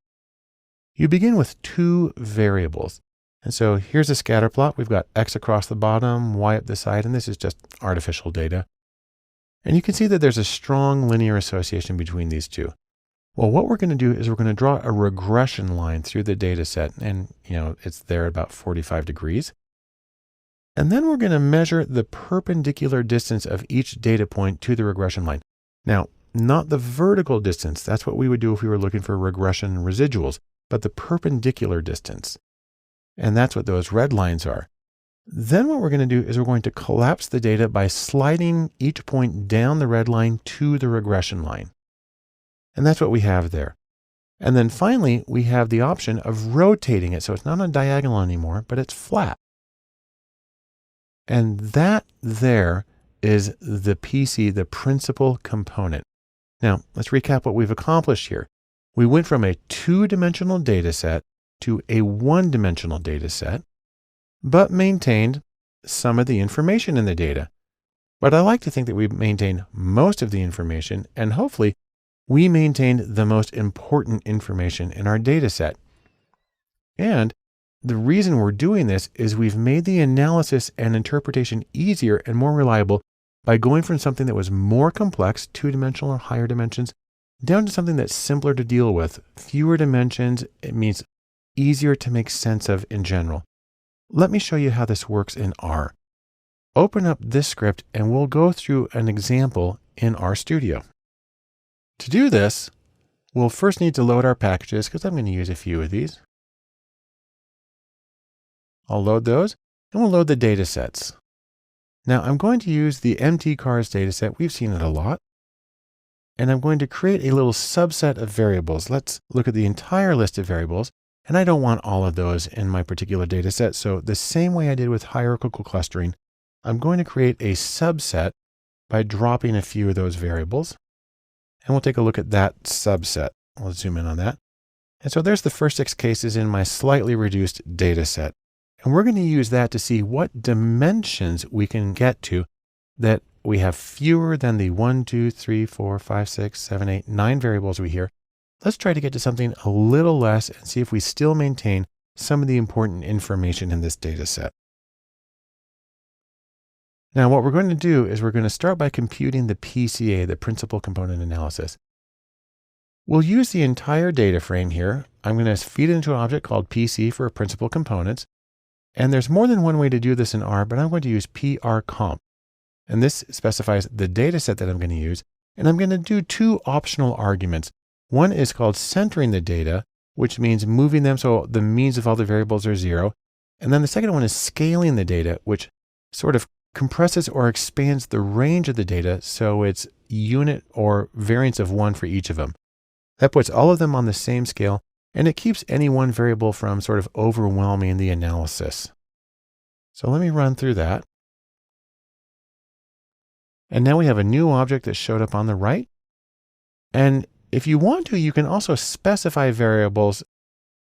You begin with two variables. And so here's a scatter plot. We've got X across the bottom, Y up the side, and this is just artificial data. And you can see that there's a strong linear association between these two. Well, what we're going to do is we're going to draw a regression line through the data set, and it's there at about 45 degrees. And then we're going to measure the perpendicular distance of each data point to the regression line. Now, not the vertical distance. That's what we would do if we were looking for regression residuals, but the perpendicular distance. And that's what those red lines are. Then what we're going to do is we're going to collapse the data by sliding each point down the red line to the regression line. And that's what we have there. And then finally, we have the option of rotating it. So it's not on diagonal anymore, but it's flat. And that there is the PC, the principal component. Now, let's recap what we've accomplished here. We went from a two-dimensional data set to a one-dimensional data set, but maintained some of the information in the data. But I like to think that we maintained most of the information, and hopefully we maintained the most important information in our data set. And the reason we're doing this is we've made the analysis and interpretation easier and more reliable by going from something that was more complex, two-dimensional or higher dimensions, down to something that's simpler to deal with. Fewer dimensions, it means easier to make sense of in general. Let me show you how this works in R. Open up this script and we'll go through an example in RStudio. To do this, we'll first need to load our packages because I'm going to use a few of these. I'll load those and we'll load the data sets. Now I'm going to use the MT cars data set. We've seen it a lot. And I'm going to create a little subset of variables. Let's look at the entire list of variables. And I don't want all of those in my particular data set. So the same way I did with hierarchical clustering, I'm going to create a subset by dropping a few of those variables. And we'll take a look at that subset. I'll zoom in on that. And so there's the first 6 cases in my slightly reduced data set. And we're going to use that to see what dimensions we can get to that we have fewer than the 1, 2, 3, 4, 5, 6, 7, 8, 9 variables we hear. Let's try to get to something a little less and see if we still maintain some of the important information in this data set. Now, what we're going to do is we're going to start by computing the PCA, the principal component analysis. We'll use the entire data frame here. I'm going to feed it into an object called PC for principal components. And there's more than one way to do this in R, but I'm going to use prcomp. And this specifies the data set that I'm going to use. And I'm going to do 2 optional arguments. One is called centering the data, which means moving them so the means of all the variables are 0. And then the second one is scaling the data, which sort of compresses or expands the range of the data so it's unit or variance of 1 for each of them. That puts all of them on the same scale, and it keeps any one variable from sort of overwhelming the analysis. So let me run through that. And now we have a new object that showed up on the right. And if you want to, you can also specify variables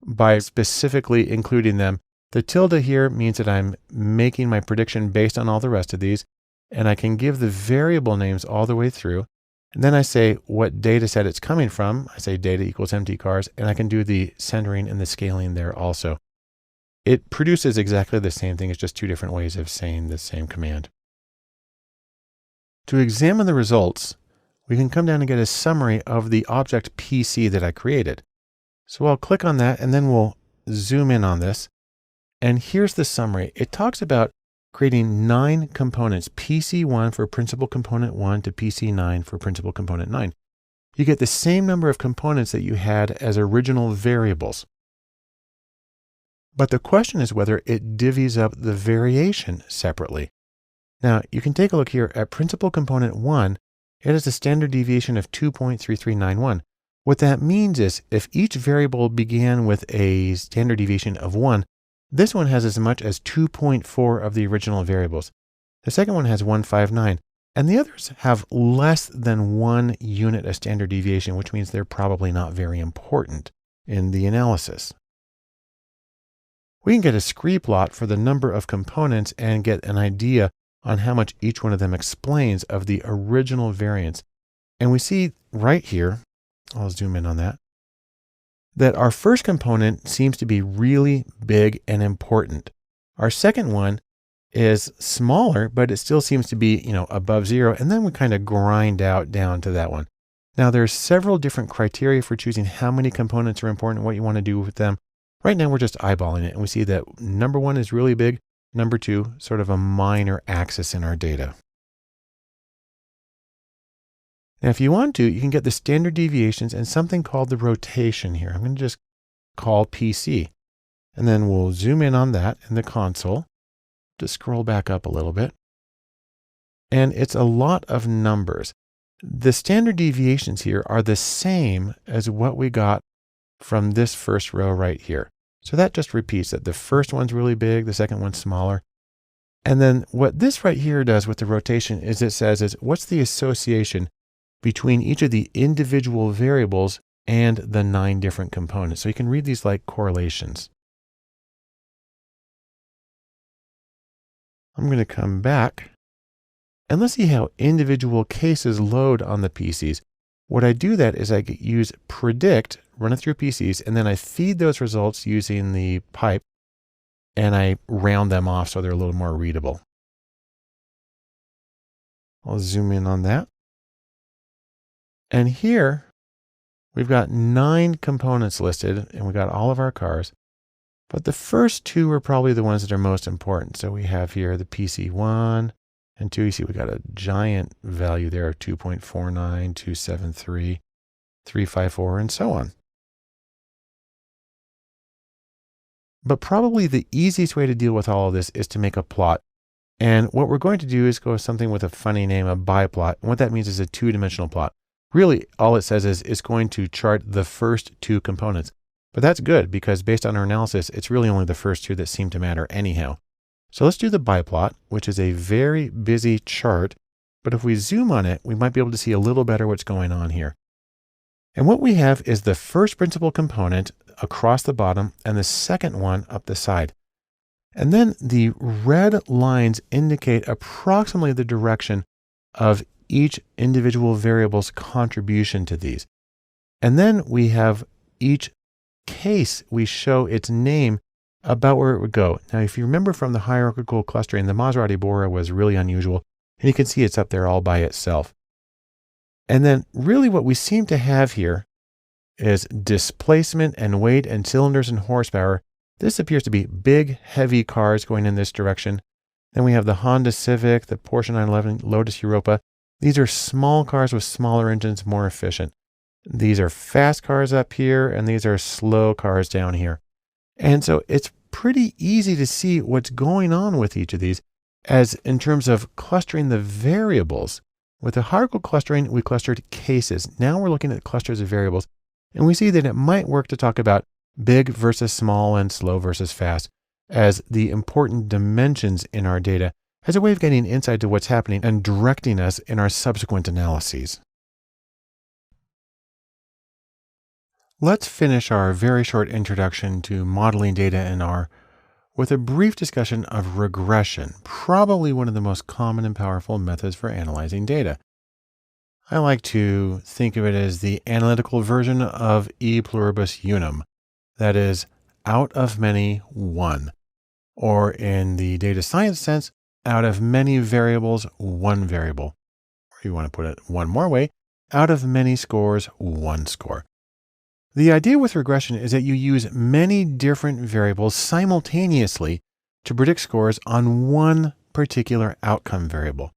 by specifically including them The tilde here means that I'm making my prediction based on all the rest of these, and I can give the variable names all the way through. And then I say what data set it's coming from. I say data equals empty cars, and I can do the centering and the scaling there also. It produces exactly the same thing. It's just two different ways of saying the same command. To examine the results, we can come down and get a summary of the object PC that I created. So I'll click on that, and then we'll zoom in on this. And here's the summary. It talks about creating 9 components, PC1 for principal component 1 to PC9 for principal component 9. You get the same number of components that you had as original variables. But the question is whether it divvies up the variation separately. Now, you can take a look here at principal component 1. It has a standard deviation of 2.3391. What that means is if each variable began with a standard deviation of 1, this one has as much as 2.4 of the original variables. The second one has 159, and the others have less than 1 unit of standard deviation, which means they're probably not very important in the analysis. We can get a scree plot for the number of components and get an idea on how much each one of them explains of the original variance. And we see right here, I'll zoom in on that our first component seems to be really big and important. Our second one is smaller, but it still seems to be, above 0. And then we kind of grind out down to that one. Now there's several different criteria for choosing how many components are important, what you want to do with them. Right now we're just eyeballing it, and we see that number 1 is really big. Number 2, sort of a minor axis in our data. Now, if you want to, you can get the standard deviations and something called the rotation here. I'm going to just call PC. And then we'll zoom in on that in the console. Just scroll back up a little bit. And it's a lot of numbers. The standard deviations here are the same as what we got from this first row right here. So that just repeats that the first one's really big, the second one's smaller. And then what this right here does with the rotation is it says is what's the association between each of the individual variables and the 9 different components. So you can read these like correlations. I'm going to come back and let's see how individual cases load on the PCs. What I do that is I use predict, run it through PCs, and then I feed those results using the pipe and I round them off so they're a little more readable. I'll zoom in on that. And here we've got 9 components listed and we got all of our cars, but the first 2 are probably the ones that are most important. So we have here the PC1 and 2. You see we got a giant value there of 2.49, 273, 354, and so on. But probably the easiest way to deal with all of this is to make a plot. And what we're going to do is go with something with a funny name, a biplot. And what that means is a 2-dimensional plot. Really, all it says is it's going to chart the first 2 components. But that's good because based on our analysis, it's really only the first 2 that seem to matter anyhow. So let's do the biplot, which is a very busy chart. But if we zoom on it, we might be able to see a little better what's going on here. And what we have is the first principal component across the bottom and the second one up the side. And then the red lines indicate approximately the direction of each individual variable's contribution to these. And then we have each case, we show its name about where it would go. Now, if you remember from the hierarchical clustering, the Maserati-Bora was really unusual, and you can see it's up there all by itself. And then really what we seem to have here is displacement and weight and cylinders and horsepower. This appears to be big, heavy cars going in this direction. Then we have the Honda Civic, the Porsche 911, Lotus Europa. These are small cars with smaller engines, more efficient. These are fast cars up here, and these are slow cars down here. And so it's pretty easy to see what's going on with each of these as in terms of clustering the variables. With the hierarchical clustering, we clustered cases. Now we're looking at clusters of variables, and we see that it might work to talk about big versus small and slow versus fast as the important dimensions in our data as a way of getting insight to what's happening and directing us in our subsequent analyses. Let's finish our very short introduction to modeling data in R with a brief discussion of regression, probably one of the most common and powerful methods for analyzing data. I like to think of it as the analytical version of e pluribus unum, that is, out of many, one, or in the data science sense, out of many variables, one variable. Or you want to put it one more way, out of many scores, one score. The idea with regression is that you use many different variables simultaneously to predict scores on one particular outcome variable.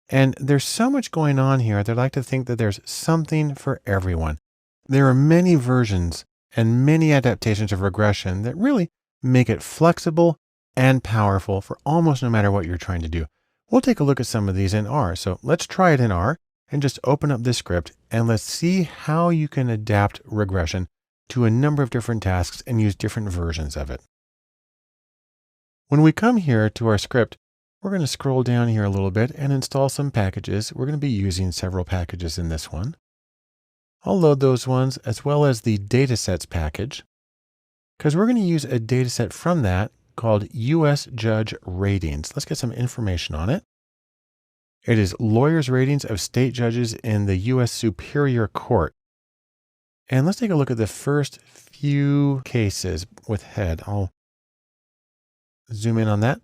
And there's so much going on here that I like to think that there's something for everyone. There are many versions and many adaptations of regression that really make it flexible and powerful for almost no matter what you're trying to do. We'll take a look at some of these in R. So let's try it in R and just open up this script and let's see how you can adapt regression to a number of different tasks and use different versions of it. When we come here to our script, we're going to scroll down here a little bit and install some packages. We're going to be using several packages in this one. I'll load those ones as well as the datasets package, because we're going to use a dataset from that called US Judge Ratings. Let's get some information on it. It is lawyers' ratings of state judges in the US Superior Court. And let's take a look at the first few cases with head. I'll zoom in on that.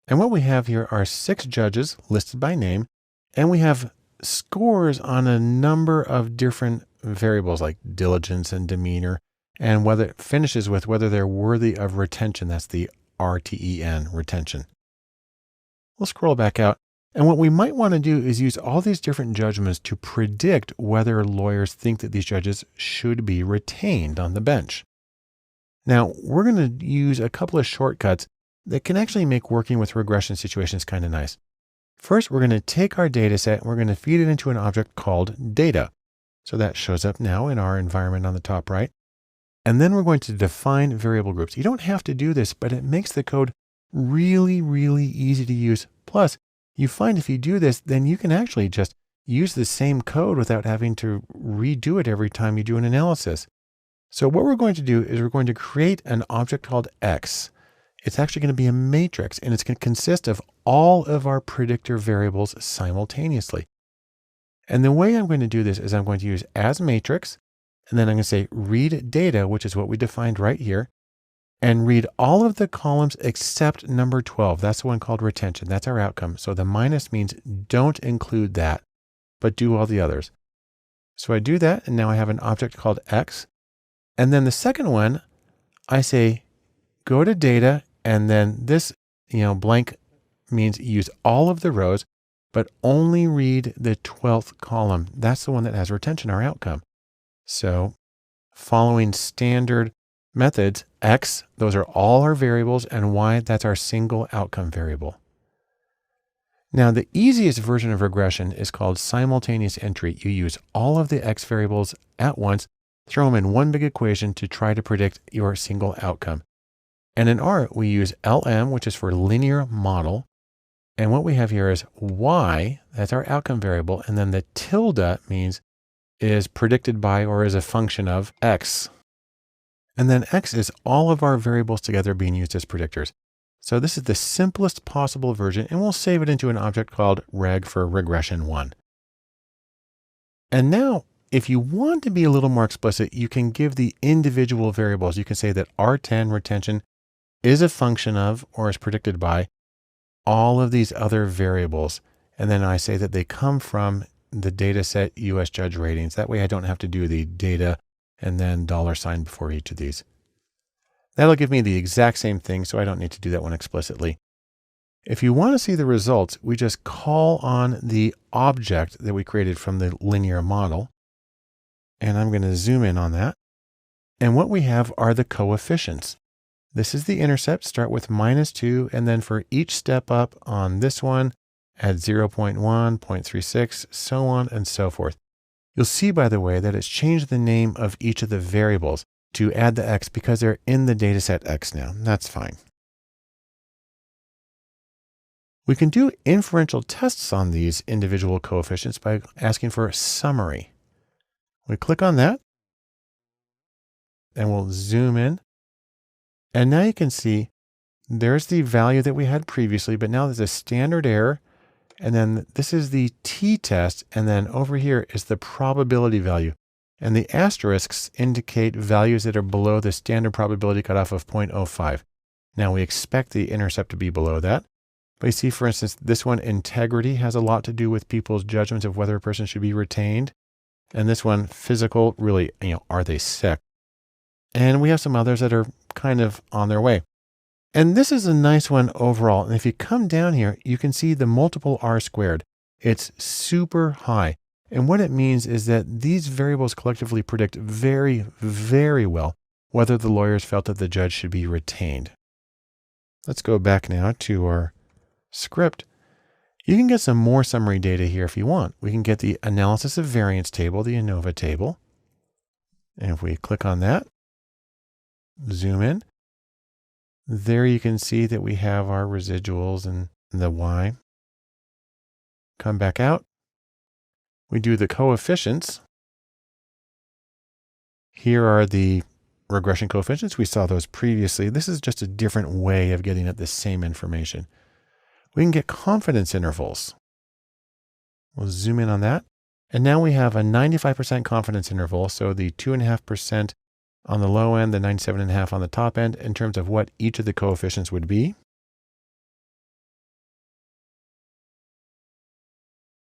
And what we have here are 6 judges listed by name, and we have scores on a number of different variables like diligence and demeanor, and whether it finishes with whether they're worthy of retention. That's the RTEN, retention. We'll scroll back out. And what we might want to do is use all these different judgments to predict whether lawyers think that these judges should be retained on the bench. Now, we're going to use a couple of shortcuts that can actually make working with regression situations kind of nice. First, we're going to take our data set and we're going to feed it into an object called data. So that shows up now in our environment on the top right. And then we're going to define variable groups. You don't have to do this, but it makes the code really, really easy to use. Plus, you find if you do this, then you can actually just use the same code without having to redo it every time you do an analysis. So what we're going to do is we're going to create an object called X. It's actually going to be a matrix, and it's going to consist of all of our predictor variables simultaneously. And the way I'm going to do this is I'm going to use as matrix, and then I'm going to say read data, which is what we defined right here, and read all of the columns except number 12. That's the one called retention. That's our outcome. So the minus means don't include that, but do all the others. So I do that, and now I have an object called X. And then the second one, I say go to data, and then this, blank means use all of the rows, but only read the 12th column. That's the one that has retention, our outcome. So following standard methods, X, those are all our variables, and Y, that's our single outcome variable. Now, the easiest version of regression is called simultaneous entry. You use all of the X variables at once, throw them in one big equation to try to predict your single outcome. And in R, we use LM, which is for linear model. And what we have here is Y, that's our outcome variable. And then the tilde means is predicted by or is a function of X. And then X is all of our variables together being used as predictors. So this is the simplest possible version, and we'll save it into an object called reg for regression 1. And now, if you want to be a little more explicit, you can give the individual variables. You can say that R10 retention is a function of or is predicted by all of these other variables. And then I say that they come from the data set US Judge Ratings. That way I don't have to do the data and then $ before each of these. That'll give me the exact same thing, so I don't need to do that one explicitly. If you want to see the results, we just call on the object that we created from the linear model. And I'm going to zoom in on that. And what we have are the coefficients. This is the intercept, start with -2, and then for each step up on this one, add 0.1, 0.36, so on and so forth. You'll see, by the way, that it's changed the name of each of the variables to add the X because they're in the dataset X now. That's fine. We can do inferential tests on these individual coefficients by asking for a summary. We click on that, and we'll zoom in. And now you can see there's the value that we had previously, but now there's a standard error. And then this is the t-test. And then over here is the probability value. And the asterisks indicate values that are below the standard probability cutoff of 0.05. Now we expect the intercept to be below that. But you see, for instance, this one, integrity, has a lot to do with people's judgments of whether a person should be retained. And this one, physical, really, are they sick? And we have some others that are kind of on their way. And this is a nice one overall. And if you come down here, you can see the multiple R squared. It's super high. And what it means is that these variables collectively predict very, very well whether the lawyers felt that the judge should be retained. Let's go back now to our script. You can get some more summary data here if you want. We can get the analysis of variance table, the ANOVA table. And if we click on that, zoom in, there you can see that we have our residuals and the Y. Come back out. We do the coefficients. Here are the regression coefficients. We saw those previously. This is just a different way of getting at the same information. We can get confidence intervals. We'll zoom in on that. And now we have a 95% confidence interval. So the 2.5% on the low end, the 97.5% on the top end, in terms of what each of the coefficients would be.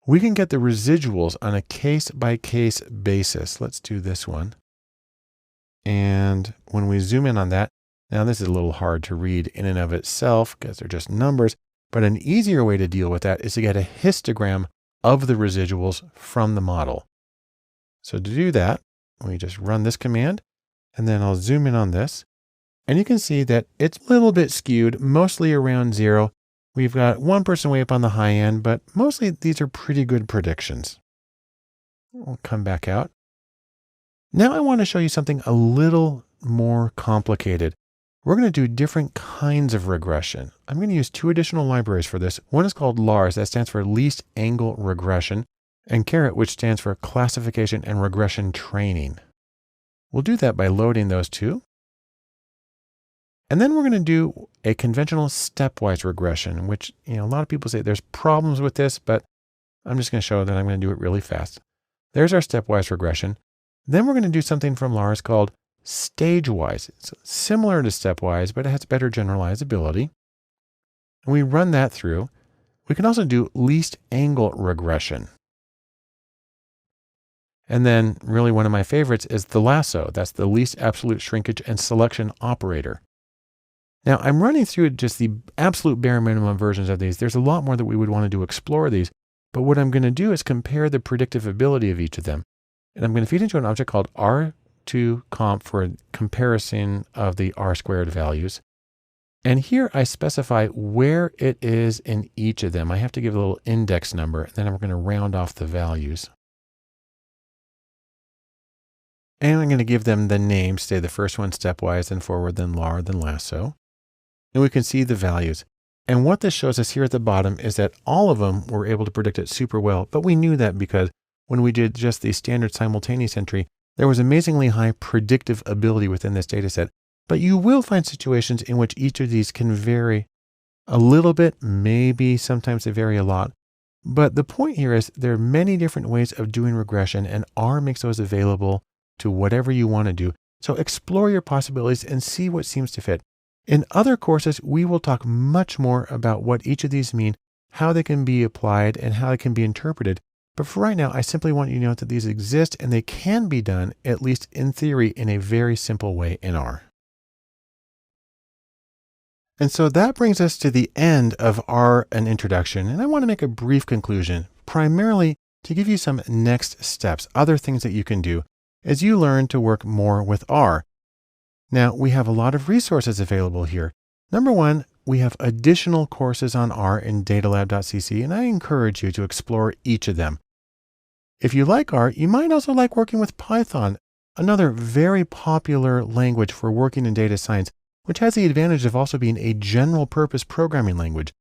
We can get the residuals on a case-by-case basis. Let's do this one. And when we zoom in on that, now this is a little hard to read in and of itself because they're just numbers, but an easier way to deal with that is to get a histogram of the residuals from the model. So to do that, we just run this command, and then I'll zoom in on this. And you can see that it's a little bit skewed, mostly around 0. We've got one person way up on the high end, but mostly these are pretty good predictions. We'll come back out. Now I want to show you something a little more complicated. We're going to do different kinds of regression. I'm going to use 2 additional libraries for this. One is called LARS, that stands for Least Angle Regression, and CARET, which stands for Classification and Regression Training. We'll do that by loading those 2. And then we're going to do a conventional stepwise regression, which, a lot of people say there's problems with this, but I'm just going to show that I'm going to do it really fast. There's our stepwise regression. Then we're going to do something from LARS called stage-wise. It's similar to stepwise, but it has better generalizability. And we run that through. We can also do least angle regression. And then really one of my favorites is the lasso. That's the least absolute shrinkage and selection operator. Now I'm running through just the absolute bare minimum versions of these. There's a lot more that we would want to do explore these, but what I'm going to do is compare the predictive ability of each of them. And I'm going to feed into an object called R2comp for a comparison of the R squared values. And here I specify where it is in each of them. I have to give a little index number, and then I'm going to round off the values. And I'm going to give them the name, say the first one stepwise, then forward, then LAR, then lasso. And we can see the values. And what this shows us here at the bottom is that all of them were able to predict it super well. But we knew that because when we did just the standard simultaneous entry, there was amazingly high predictive ability within this data set. But you will find situations in which each of these can vary a little bit, maybe sometimes they vary a lot. But the point here is there are many different ways of doing regression, and R makes those available to whatever you want to do. So explore your possibilities and see what seems to fit. In other courses, we will talk much more about what each of these mean, how they can be applied, and how they can be interpreted. But for right now, I simply want you to know that these exist and they can be done, at least in theory, in a very simple way in R. And so that brings us to the end of R, an introduction. And I want to make a brief conclusion, primarily to give you some next steps, other things that you can do as you learn to work more with R. Now, we have a lot of resources available here. Number one, we have additional courses on R in datalab.cc, and I encourage you to explore each of them. If you like R, you might also like working with Python, another very popular language for working in data science, which has the advantage of also being a general purpose programming language.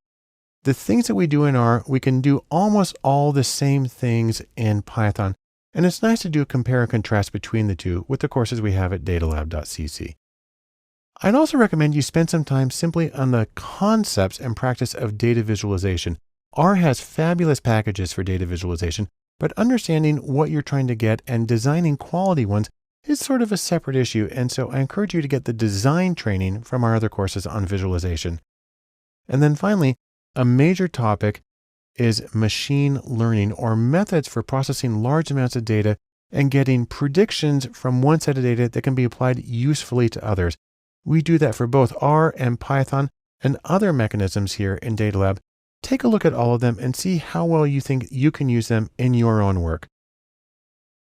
The things that we do in R, we can do almost all the same things in Python. And it's nice to do a compare and contrast between the two with the courses we have at datalab.cc. I'd also recommend you spend some time simply on the concepts and practice of data visualization. R has fabulous packages for data visualization, but understanding what you're trying to get and designing quality ones is sort of a separate issue. And so I encourage you to get the design training from our other courses on visualization. And then finally, a major topic is machine learning, or methods for processing large amounts of data and getting predictions from one set of data that can be applied usefully to others. We do that for both R and Python and other mechanisms here in Data Lab. Take a look at all of them and see how well you think you can use them in your own work.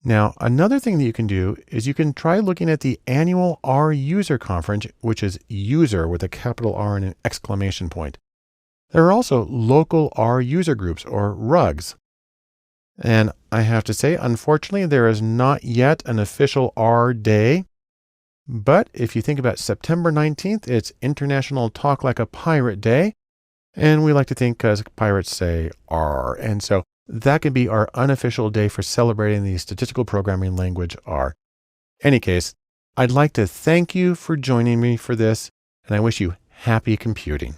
Now, another thing that you can do is you can try looking at the annual R user conference, which is user with a capital R and an exclamation point. There are also local R user groups, or RUGs. And I have to say, unfortunately, there is not yet an official R day. But if you think about September 19th, it's International Talk Like a Pirate Day. And we like to think because pirates say R. And so that could be our unofficial day for celebrating the statistical programming language R. Any case, I'd like to thank you for joining me for this, and I wish you happy computing.